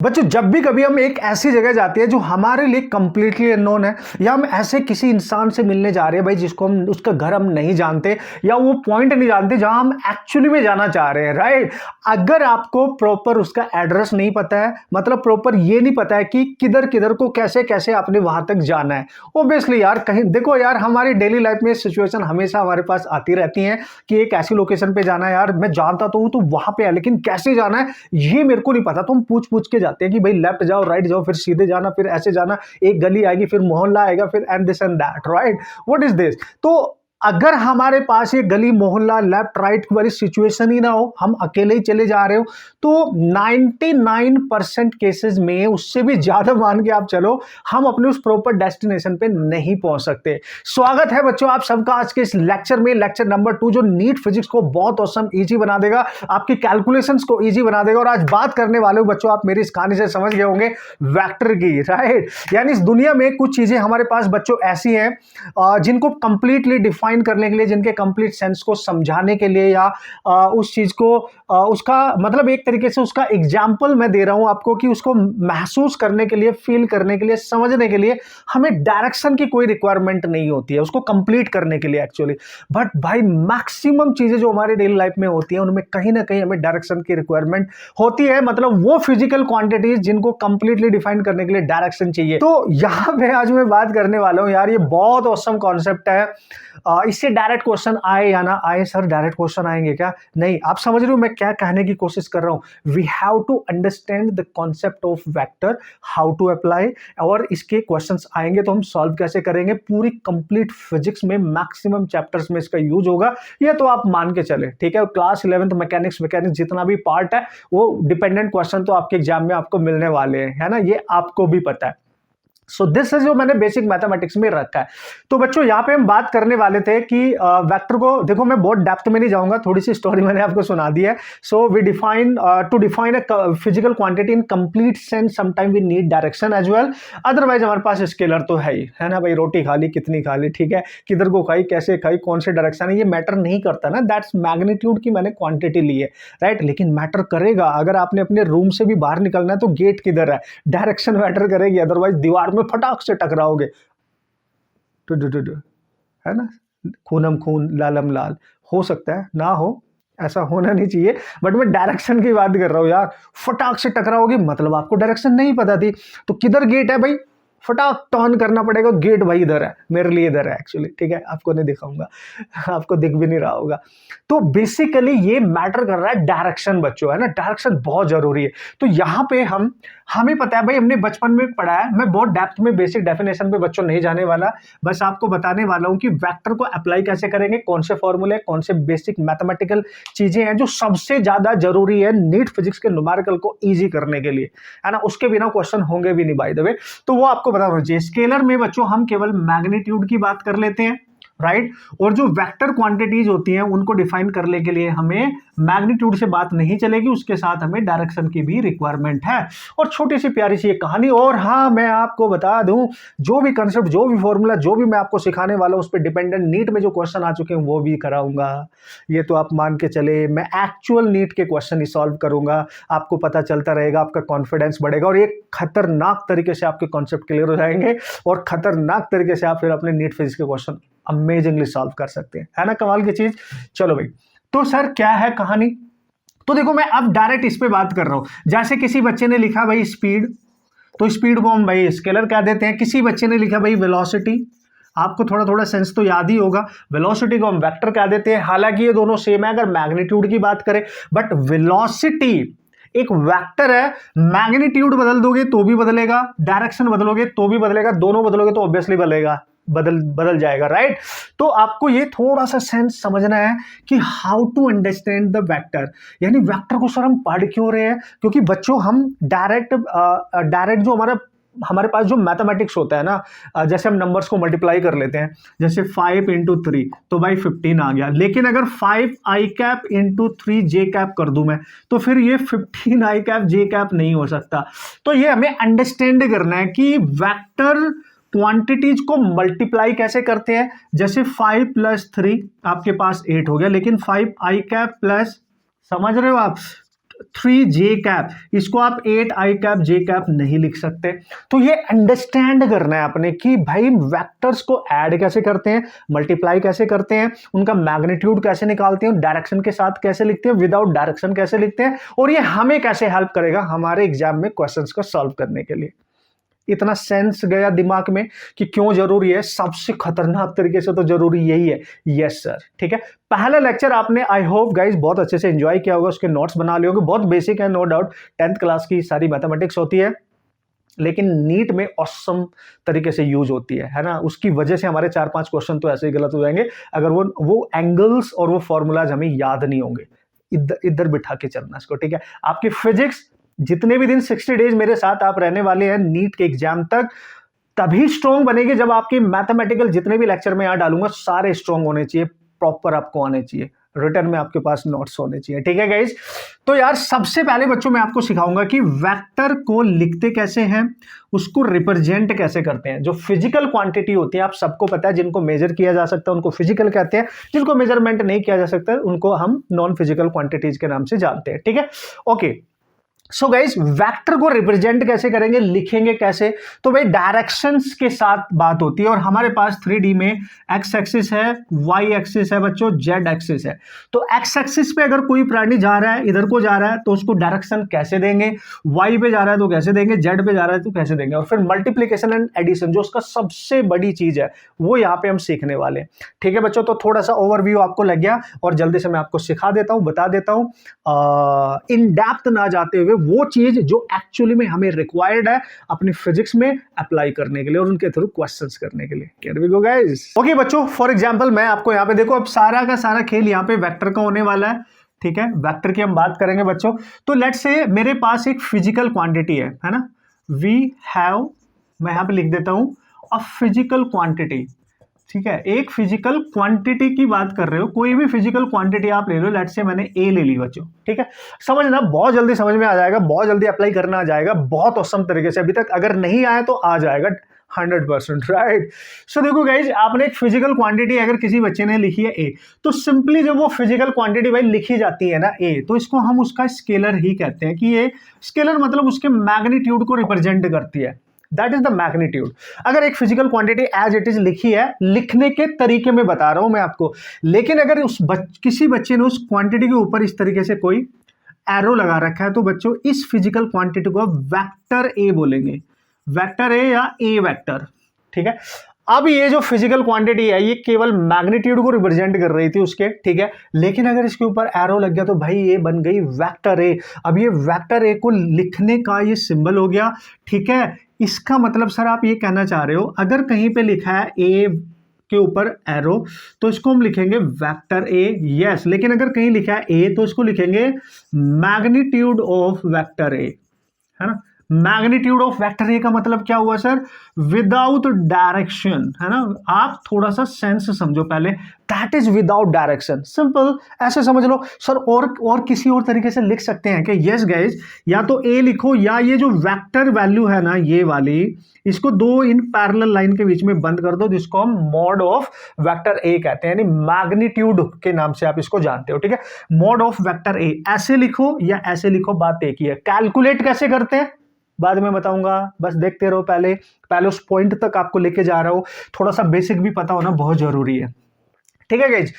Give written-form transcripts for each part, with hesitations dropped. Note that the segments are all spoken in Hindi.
बच्चों जब भी कभी हम एक ऐसी जगह जाते हैं जो हमारे लिए कंप्लीटली अननोन है, या हम ऐसे किसी इंसान से मिलने जा रहे हैं भाई जिसको हम उसका घर हम नहीं जानते या वो पॉइंट नहीं जानते जहां हम एक्चुअली में जाना चाह रहे हैं, राइट। अगर आपको प्रॉपर उसका एड्रेस नहीं पता है, मतलब प्रॉपर ये नहीं पता है कि किधर किधर को कैसे कैसे आपने वहां तक जाना है, ओब्वियसली यार कहीं देखो यार, हमारी डेली लाइफ में सिचुएशन हमेशा हमारे पास आती रहती है कि एक ऐसी लोकेशन पे जाना है, यार मैं जानता तो हूं तो वहां पे है लेकिन कैसे जाना है ये मेरे को नहीं पता, तो हम पूछ पूछ के जाते हैं कि भाई लेफ्ट जाओ, राइट जाओ, फिर सीधे जाना, फिर ऐसे जाना, एक गली आएगी, फिर मोहल्ला आएगा, फिर and this and that, right. What is this? तो अगर हमारे पास ये गली मोहल्ला लेफ्ट राइट वाली सिचुएशन ही ना हो, हम अकेले ही चले जा रहे हो, तो 99% केसेस में, उससे भी ज्यादा मान के आप चलो, हम अपने उस प्रॉपर डेस्टिनेशन पे नहीं पहुंच सकते। स्वागत है बच्चों आप सबका आज के इस लेक्चर में, लेक्चर नंबर 2, जो नीट फिजिक्स को बहुत औसम इजी बना देगा, आपकी कैलकुलेशंस को इजी बना देगा। और आज बात करने वाले हो बच्चों, आप मेरी इस कहानी से समझ गए होंगे, वेक्टर की, राइट। यानी इस दुनिया में कुछ चीजें हमारे पास बच्चों ऐसी हैं जिनको कंप्लीटली डिफाइन करने के लिए, जिनके कंप्लीट सेंस को समझाने के लिए, या उस चीज को उसका मतलब एक तरीके से उसका एग्जाम्पल मैं दे रहा हूं आपको कि उसको महसूस करने के लिए, फील करने के लिए, समझने के लिए हमें डायरेक्शन की कोई रिक्वायरमेंट नहीं होती है उसको कंप्लीट करने के लिए एक्चुअली। बट भाई मैक्सिमम चीजें जो हमारे डेली लाइफ में होती है उनमें कहीं ना कहीं हमें डायरेक्शन की रिक्वायरमेंट होती है, मतलब वो फिजिकल क्वांटिटीज जिनको कंप्लीटली डिफाइन करने के लिए डायरेक्शन चाहिए। तो यहां पे आज मैं बात करने वाला हूं यार, ये बहुत ऑसम कॉन्सेप्ट है। इससे डायरेक्ट क्वेश्चन आए या ना आए, सर डायरेक्ट क्वेश्चन आएंगे क्या? नहीं, आप समझ रहे हो मैं क्या कहने की कोशिश कर रहा हूं। We have to understand the concept of vector, how to apply, और इसके क्वेश्चंस आएंगे तो हम सॉल्व कैसे करेंगे। पूरी कंप्लीट फिजिक्स में मैक्सिमम चैप्टर्स में इसका यूज होगा, ये तो आप मान के चले, ठीक है। क्लास 11th मैकेनिक्स जितना भी पार्ट है वो डिपेंडेंट क्वेश्चन तो आपके एग्जाम में आपको मिलने वाले हैं, है ना, ये आपको भी पता है। सो दिस इज जो मैंने बेसिक मैथमेटिक्स में रखा है। तो बच्चों यहां पे हम बात करने वाले थे कि वेक्टर को देखो, मैं बहुत डेप्थ में नहीं जाऊंगा, थोड़ी सी स्टोरी मैंने आपको सुना दी है। So we define to define a physical quantity in complete sense sometime we need direction as well, otherwise हमारे पास स्केलर तो है ही, है ना भाई। रोटी खा ली, कितनी खा ली, ठीक है, किधर को खाई, कैसे खाई, कौन से डायरेक्शन है, ये मैटर नहीं करता ना, दैट्स मैग्नीट्यूड की मैंने क्वांटिटी ली है, राइट। लेकिन मैटर करेगा अगर आपने अपने रूम से भी बाहर निकलना है तो गेट किधर है, डायरेक्शन मैटर करेगी, अदरवाइज दीवार में फटाक से टकराओगे, है ना। खूनम खून लालम लाल, हो सकता है ना हो, ऐसा होना नहीं चाहिए, बट मैं डायरेक्शन की बात कर रहा हूं यार। फटाक से टकराओगे मतलब आपको डायरेक्शन नहीं पता थी, तो किधर गेट है भाई, फटाक टर्न करना पड़ेगा, गेट भाई इधर है, मेरे लिए इधर है एक्चुअली, ठीक है, आपको नहीं दिखाऊंगा, आपको दिख भी नहीं रहा होगा। तो बेसिकली ये मैटर कर रहा है डायरेक्शन बच्चों, है ना, डायरेक्शन बहुत जरूरी है। तो यहां पे हमें पता है भाई, हमने बचपन में पढ़ा है, मैं बहुत डेप्थ में बेसिक डेफिनेशन पे बच्चों नहीं जाने वाला, बस आपको बताने वाला हूं कि वेक्टर को अप्लाई कैसे करेंगे, कौन से फॉर्मूले, कौन से बेसिक मैथमेटिकल चीजें हैं जो सबसे ज्यादा जरूरी है नीट फिजिक्स के न्यूमेरिकल को इजी करने के लिए, है ना। उसके बिना क्वेश्चन होंगे भी नहीं बाय द वे, तो वो आपको पता होना चाहिए। स्केलर में बच्चों हम केवल मैग्नीट्यूड की बात कर लेते हैं, राइट, और जो वेक्टर क्वांटिटीज होती हैं उनको डिफाइन करने के लिए हमें मैग्नीट्यूड से बात नहीं चलेगी, उसके साथ हमें डायरेक्शन की भी रिक्वायरमेंट है। और छोटी सी प्यारी सी एक कहानी, और हाँ मैं आपको बता दूं, जो भी कंसेप्ट, जो भी फॉर्मूला, जो भी मैं आपको सिखाने वाला हूं उस पर डिपेंडेंट नीट में जो क्वेश्चन आ चुके हैं वो भी कराऊंगा, ये तो आप मान के चले। मैं एक्चुअल नीट के क्वेश्चन ही सॉल्व करूंगा, आपको पता चलता रहेगा, आपका कॉन्फिडेंस बढ़ेगा, और एक खतरनाक तरीके से आपके कॉन्सेप्ट क्लियर हो जाएंगे, और खतरनाक तरीके से आप फिर अपने नीट फिजिक्स के क्वेश्चन अमेजिंगली सॉल्व कर सकते हैं, है ना, कमाल की चीज। चलो भाई, तो सर क्या है कहानी? तो देखो मैं अब डायरेक्ट इस पे बात कर रहा हूं। जैसे किसी बच्चे ने लिखा भाई स्पीड, तो स्पीड को हम भाई स्केलर कह देते हैं। किसी बच्चे ने लिखा भाई वेलोसिटी, आपको थोड़ा थोड़ा सेंस तो याद ही होगा, वेलोसिटी को हम वेक्टर कह देते हैं। हालांकि ये दोनों सेम है अगर मैग्नीट्यूड की बात करें, बट वेलोसिटी एक वेक्टर है, मैग्नीट्यूड बदल दोगे तो भी बदलेगा, डायरेक्शन बदलोगे तो भी बदलेगा, दोनों बदलोगे तो ऑब्वियसली बदलेगा, बदल जाएगा, राइट। तो आपको ये थोड़ा सा सेंस समझना है कि how to understand the vector, यानी वेक्टर को सर हम पढ़ क्यों रहे हैं, क्योंकि बच्चों हम डायरेक्ट जो हमारे पास जो मैथमेटिक्स होता है ना, जैसे हम नंबर्स को मल्टीप्लाई कर लेते हैं, जैसे 5 इंटू 3 तो भाई 15 आ गया, लेकिन अगर 5 आई कैप इंटू 3 जे कैप कर दूं मैं, तो फिर ये 15 आई कैप जे कैप नहीं हो सकता। तो ये हमें अंडरस्टैंड करना है कि वेक्टर क्वांटिटीज को मल्टीप्लाई कैसे करते हैं। जैसे 5 + 3 आपके पास 8 हो गया, लेकिन 5 आई कैप प्लस, समझ रहे हो आप, 3j कैप, इसको आप 8i कैप j कैप नहीं लिख सकते। तो ये अंडरस्टैंड करना है आपने कि भाई वेक्टर्स को ऐड कैसे करते हैं, मल्टीप्लाई कैसे करते हैं, उनका मैग्नीट्यूड कैसे निकालते हैं, डायरेक्शन के साथ कैसे लिखते हैं, विदाउट डायरेक्शन कैसे लिखते हैं, और ये हमें कैसे हेल्प करेगा हमारे एग्जाम में क्वेश्चंस को सॉल्व करने के लिए। इतना सेंस गया दिमाग में कि क्यों जरूरी है, सबसे खतरनाक तरीके से तो जरूरी यही है। यस सर, ठीक है। पहला लेक्चर आपने आई होप गाइस बहुत अच्छे से एंजॉय किया होगा, उसके नोट्स बना लिए होंगे, बहुत बेसिक है नो डाउट, 10th क्लास की सारी मैथमेटिक्स होती है, लेकिन नीट में ऑसम तरीके से यूज होती है ना। उसकी वजह से हमारे 4-5 क्वेश्चन तो ऐसे ही गलत हो जाएंगे अगर वो एंगल्स और वो फॉर्मूलाज हमें याद नहीं होंगे। इधर बिठा के चलना इसको, ठीक है। आपकी फिजिक्स जितने भी दिन 60 डेज मेरे साथ आप रहने वाले हैं नीट के एग्जाम तक, तभी स्ट्रॉन्ग बनेगी जब आपकी मैथमेटिकल जितने भी लेक्चर में यहां डालूंगा सारे स्ट्रॉन्ग होने चाहिए, प्रॉपर आपको आने चाहिए, रिटर्न में आपके पास नोट्स होने चाहिए, ठीक है गाइस। तो यार सबसे पहले बच्चों मैं आपको सिखाऊंगा कि वेक्टर को लिखते कैसे हैं, उसको रिप्रेजेंट कैसे करते हैं। जो फिजिकल क्वांटिटी होती है आप सबको पता है, जिनको मेजर किया जा सकता है उनको फिजिकल कहते हैं, जिनको मेजरमेंट नहीं किया जा सकता उनको हम नॉन फिजिकल क्वांटिटीज के नाम से जानते हैं, ठीक है। ओके, सो गाइज वेक्टर को रिप्रेजेंट कैसे करेंगे, लिखेंगे कैसे, तो भाई डायरेक्शंस के साथ बात होती है। और हमारे पास 3D में एक्स एक्सिस है, वाई एक्सिस है बच्चों, जेड एक्सिस है। तो एक्स एक्सिस पे अगर कोई प्राणी जा रहा है, इधर को जा रहा है, तो उसको डायरेक्शन कैसे देंगे, वाई पे जा रहा है तो कैसे देंगे, जेड पे जा रहा है तो कैसे देंगे। और फिर मल्टीप्लीकेशन एंड एडिशन जो उसका सबसे बड़ी चीज है वो यहाँ पे हम सीखने वाले हैं, ठीक है बच्चों। तो थोड़ा सा ओवरव्यू आपको लग गया और जल्दी से मैं आपको सिखा देता हूँ, बता देता हूँ, इन डेप्थ ना जाते हुए वो चीज जो एक्चुअली में हमें रिक्वायर्ड है अपनी फिजिक्स में अप्लाई करने के लिए और उनके थ्रू क्वेश्चंस करने के लिए। Here we go guys. Okay बच्चों, फॉर एग्जांपल मैं आपको यहाँ पे देखो, अब सारा का सारा खेल यहाँ पे वेक्टर का होने वाला है, ठीक है। वेक्टर की हम बात करेंगे बच्चों। तो लेट्स से मेरे पास एक फिजिकल क्वांटिटी है ना, वी हैव, मैं यहाँ पे लिख देता हूं अ फिजिकल क्वांटिटी, ठीक है। एक फिजिकल क्वांटिटी की बात कर रहे हो, कोई भी फिजिकल क्वांटिटी आप ले लो, लेट्स से मैंने ए ले ली बच्चों, ठीक है। समझना, बहुत जल्दी समझ में आ जाएगा, बहुत जल्दी अप्लाई करना आ जाएगा, बहुत औसम तरीके से। अभी तक अगर नहीं आया तो आ जाएगा 100%, राइट। सो देखो गाइज, आपने एक फिजिकल क्वांटिटी अगर किसी बच्चे ने लिखी है ए, तो सिंपली जब वो फिजिकल क्वांटिटी भाई लिखी जाती है ना ए, तो इसको हम उसका स्केलर ही कहते हैं कि ये स्केलर मतलब उसके मैग्नीट्यूड को रिप्रेजेंट करती है, दैट इज द मैग्नीट्यूड। अगर एक physical quantity as it is लिखी है, लिखने के तरीके में बता रहा हूं मैं आपको, लेकिन अगर किसी बच्चे ने उस क्वांटिटी के ऊपर इस तरीके से कोई एरो लगा रखा है, तो बच्चों इस फिजिकल क्वांटिटी को वेक्टर ए बोलेंगे, वेक्टर ए या ए वेक्टर, ठीक है। अब ये जो फिजिकल क्वांटिटी है ये केवल मैग्नीट्यूड को रिप्रेजेंट कर रही थी उसके, ठीक है। लेकिन अगर इसके ऊपर एरो लग गया तो भाई ये बन गई वेक्टर ए। अब ये वेक्टर ए को लिखने का ये सिंबल हो गया, ठीक है। इसका मतलब सर आप ये कहना चाह रहे हो, अगर कहीं पे लिखा है ए के ऊपर एरो तो इसको हम लिखेंगे वेक्टर ए, यस। लेकिन अगर कहीं लिखा है ए तो इसको लिखेंगे मैग्नीट्यूड ऑफ वेक्टर ए, है ना। मैग्नीट्यूड ऑफ वेक्टर ए का मतलब क्या हुआ सर, विदाउट डायरेक्शन, है ना। आप थोड़ा सा सेंस समझो पहले, that is without direction, simple ऐसे समझ लो सर। और किसी और तरीके से लिख सकते हैं कि यस गाइज, या तो ए लिखो या ये जो वेक्टर वैल्यू है ना ये वाली, इसको दो इन पैरेलल लाइन के बीच में बंद कर दो, जिसको हम मॉड ऑफ वेक्टर ए कहते हैं, यानी मैग्नीट्यूड के नाम से आप इसको जानते हो, ठीक है। मॉड ऑफ वेक्टर ए ऐसे लिखो या ऐसे लिखो, बात एक ही है। कैलकुलेट कैसे करते हैं बाद में बताऊंगा, बस देखते रहो, पहले उस पॉइंट तक आपको लेके जा रहा हूं, थोड़ा सा बेसिक भी पता होना बहुत जरूरी है, ठीक है गाइज।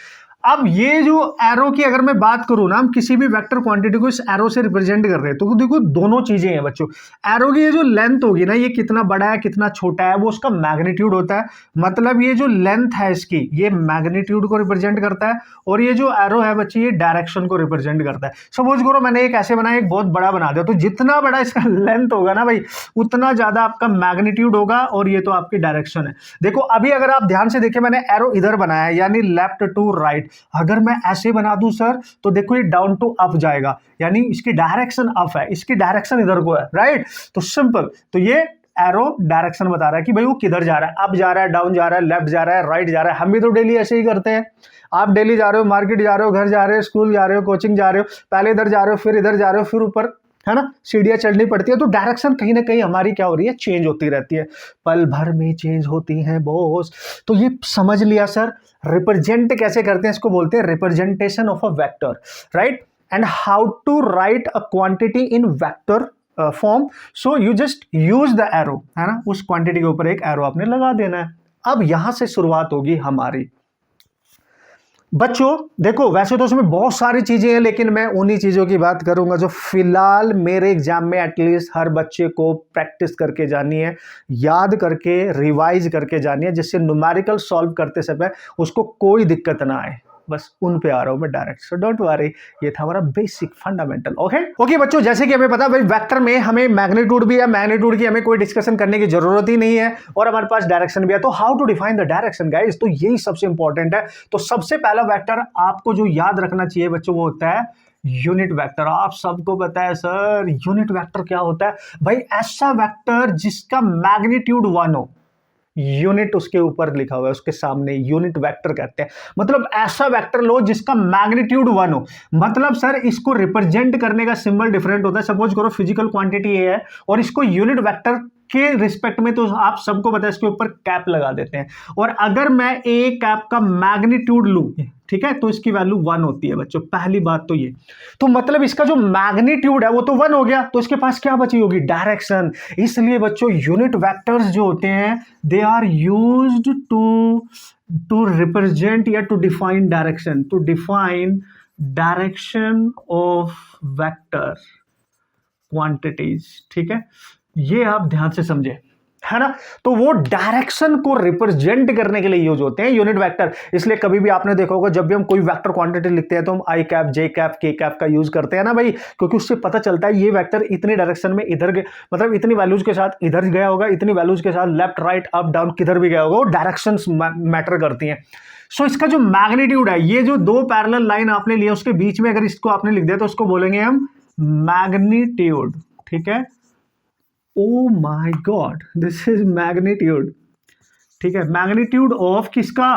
अब ये जो एरो की अगर मैं बात करूं ना, हम किसी भी वेक्टर क्वांटिटी को इस एरो से रिप्रेजेंट कर रहे हैं, तो देखो दोनों चीजें हैं बच्चों। एरो की ये जो लेंथ होगी ना, ये कितना बड़ा है कितना छोटा है वो उसका मैग्नीट्यूड होता है। मतलब ये जो लेंथ है इसकी, ये मैग्नीट्यूड को रिप्रेजेंट करता है, और ये जो एरो है बच्चे ये डायरेक्शन को रिप्रेजेंट करता है। सपोज करो मैंने एक ऐसे बनाया, एक बहुत बड़ा बना दिया, तो जितना बड़ा इसका लेंथ होगा ना भाई, उतना ज्यादा आपका मैग्नीट्यूड होगा, और ये तो आपकी डायरेक्शन है। देखो अभी अगर आप ध्यान से देखिए, मैंने एरो इधर बनाया है, यानी लेफ्ट टू राइट। अगर मैं ऐसे बना दूं सर, तो देखो ये डाउन टू अप जाएगा, यानी इसकी डायरेक्शन अप है, इसकी डायरेक्शन इधर को है, राइट। तो सिंपल, तो ये एरो डायरेक्शन बता रहा है कि भाई वो किधर जा रहा है, अप जा रहा है, डाउन जा रहा है, लेफ्ट जा रहा है, राइट जा रहा है। हम भी तो डेली ऐसे ही करते हैं। आप डेली जा रहे हो, मार्केट जा रहे हो, घर जा रहे हो, स्कूल जा रहे हो, कोचिंग जा रहे हो, पहले इधर जा रहे हो, फिर इधर जा रहे हो, फिर ऊपर, है ना, सीढ़ियां चढ़नी पड़ती है। तो डायरेक्शन कहीं ना कहीं हमारी क्या हो रही है, चेंज होती रहती है, पल भर में चेंज होती है बॉस। तो ये समझ लिया सर, रिप्रेजेंट कैसे करते हैं, इसको बोलते हैं representation of a vector, right. and how to write a quantity in vector form. So you just use the arrow, है ना, उस क्वांटिटी के ऊपर एक एरो आपने लगा देना है। अब यहां से शुरुआत होगी हमारी। बच्चों देखो, वैसे तो उसमें बहुत सारी चीजें हैं, लेकिन मैं उन्हीं चीजों की बात करूंगा जो फिलहाल मेरे एग्जाम में एटलीस्ट हर बच्चे को प्रैक्टिस करके जानी है, याद करके रिवाइज करके जानी है, जिससे न्यूमेरिकल सॉल्व करते समय उसको कोई दिक्कत ना आए। बस उन पे आ रहा हूं मैं डायरेक्ट, सो डोंट वरी। ये था हमारा बेसिक फंडामेंटल। ओके बच्चों, जैसे कि हमें पता भाई वेक्टर में हमें मैग्नीट्यूड भी है, मैग्नीट्यूड की हमें कोई डिस्कशन करने की जरूरत ही नहीं है, और हमारे पास डायरेक्शन भी है। तो how to define the direction guys, तो यही सबसे इंपॉर्टेंट है। तो सबसे पहला वेक्टर आपको जो याद रखना चाहिए बच्चों, वो होता है यूनिट वेक्टर। आप सबको पता है सर यूनिट वेक्टर क्या होता है? भाई ऐसा वेक्टर जिसका मैग्नीट्यूड 1 हो, यूनिट उसके ऊपर लिखा हुआ है, उसके सामने यूनिट वेक्टर कहते हैं। मतलब ऐसा वेक्टर लो जिसका मैग्नीट्यूड 1 हो। मतलब सर इसको रिप्रेजेंट करने का सिंबल डिफरेंट होता है। सपोज करो फिजिकल क्वांटिटी ए है और इसको यूनिट वेक्टर के रिस्पेक्ट में, तो आप सबको पता है इसके ऊपर कैप लगा देते हैं। और अगर मैं ए कैप का मैग्नीट्यूड लूं, ठीक है, तो इसकी वैल्यू 1 होती है बच्चों। पहली बात तो ये, तो मतलब इसका जो मैग्नीट्यूड है वो तो 1 हो गया, तो इसके पास क्या बची होगी? डायरेक्शन। इसलिए बच्चों यूनिट वेक्टर्स जो होते हैं they are used to represent या to define direction, to define direction of vector quantities. ठीक है, ये आप ध्यान से समझे, है ना। तो वो डायरेक्शन को रिप्रेजेंट करने के लिए यूज होते हैं यूनिट वेक्टर। इसलिए कभी भी आपने देखा होगा जब भी हम कोई वेक्टर क्वांटिटी लिखते हैं तो हम आई कैप, जे कैप, के कैप का यूज करते हैं ना भाई, क्योंकि उससे पता चलता है ये वेक्टर इतनी डायरेक्शन में इधर गए, मतलब इतनी वैल्यूज के साथ इधर गया होगा, इतनी वैल्यूज के साथ लेफ्ट राइट अप डाउन किधर भी गया होगा। वो डायरेक्शन मैटर करती हैं। सो इसका जो मैग्नीट्यूड है, ये जो दो पैरेलल लाइन आपने लिया उसके बीच में अगर इसको आपने लिख दिया तो उसको बोलेंगे हम मैग्नीट्यूड। ठीक है, oh my God, this is magnitude. ठीक है, मैग्नीट्यूड ऑफ किसका?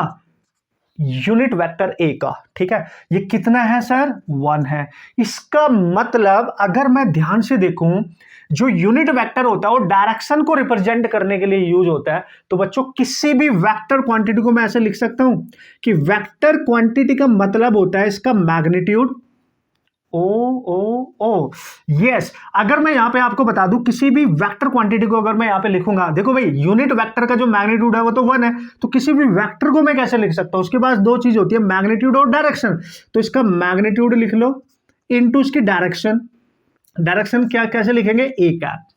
यूनिट वेक्टर ए का। ठीक है, ये कितना है सर? 1 है। इसका मतलब अगर मैं ध्यान से देखूं, जो यूनिट वेक्टर होता है वो डायरेक्शन को रिप्रेजेंट करने के लिए यूज होता है। तो बच्चों किसी भी वेक्टर क्वांटिटी को मैं ऐसे लिख सकता हूं कि वेक्टर क्वांटिटी का मतलब होता है इसका मैग्नीट्यूड। ओ यस, अगर मैं यहां पे आपको बता दूं किसी भी वेक्टर क्वांटिटी को अगर मैं यहां पे लिखूंगा, देखो भाई यूनिट वेक्टर का जो मैग्नीट्यूड है वो तो 1 है, तो किसी भी वेक्टर को मैं कैसे लिख सकता हूं? उसके पास दो चीज होती है, मैग्नीट्यूड और डायरेक्शन। तो इसका मैग्नीट्यूड लिख लो इनटू इसकी डायरेक्शन। डायरेक्शन क्या कैसे लिखेंगे? A cap.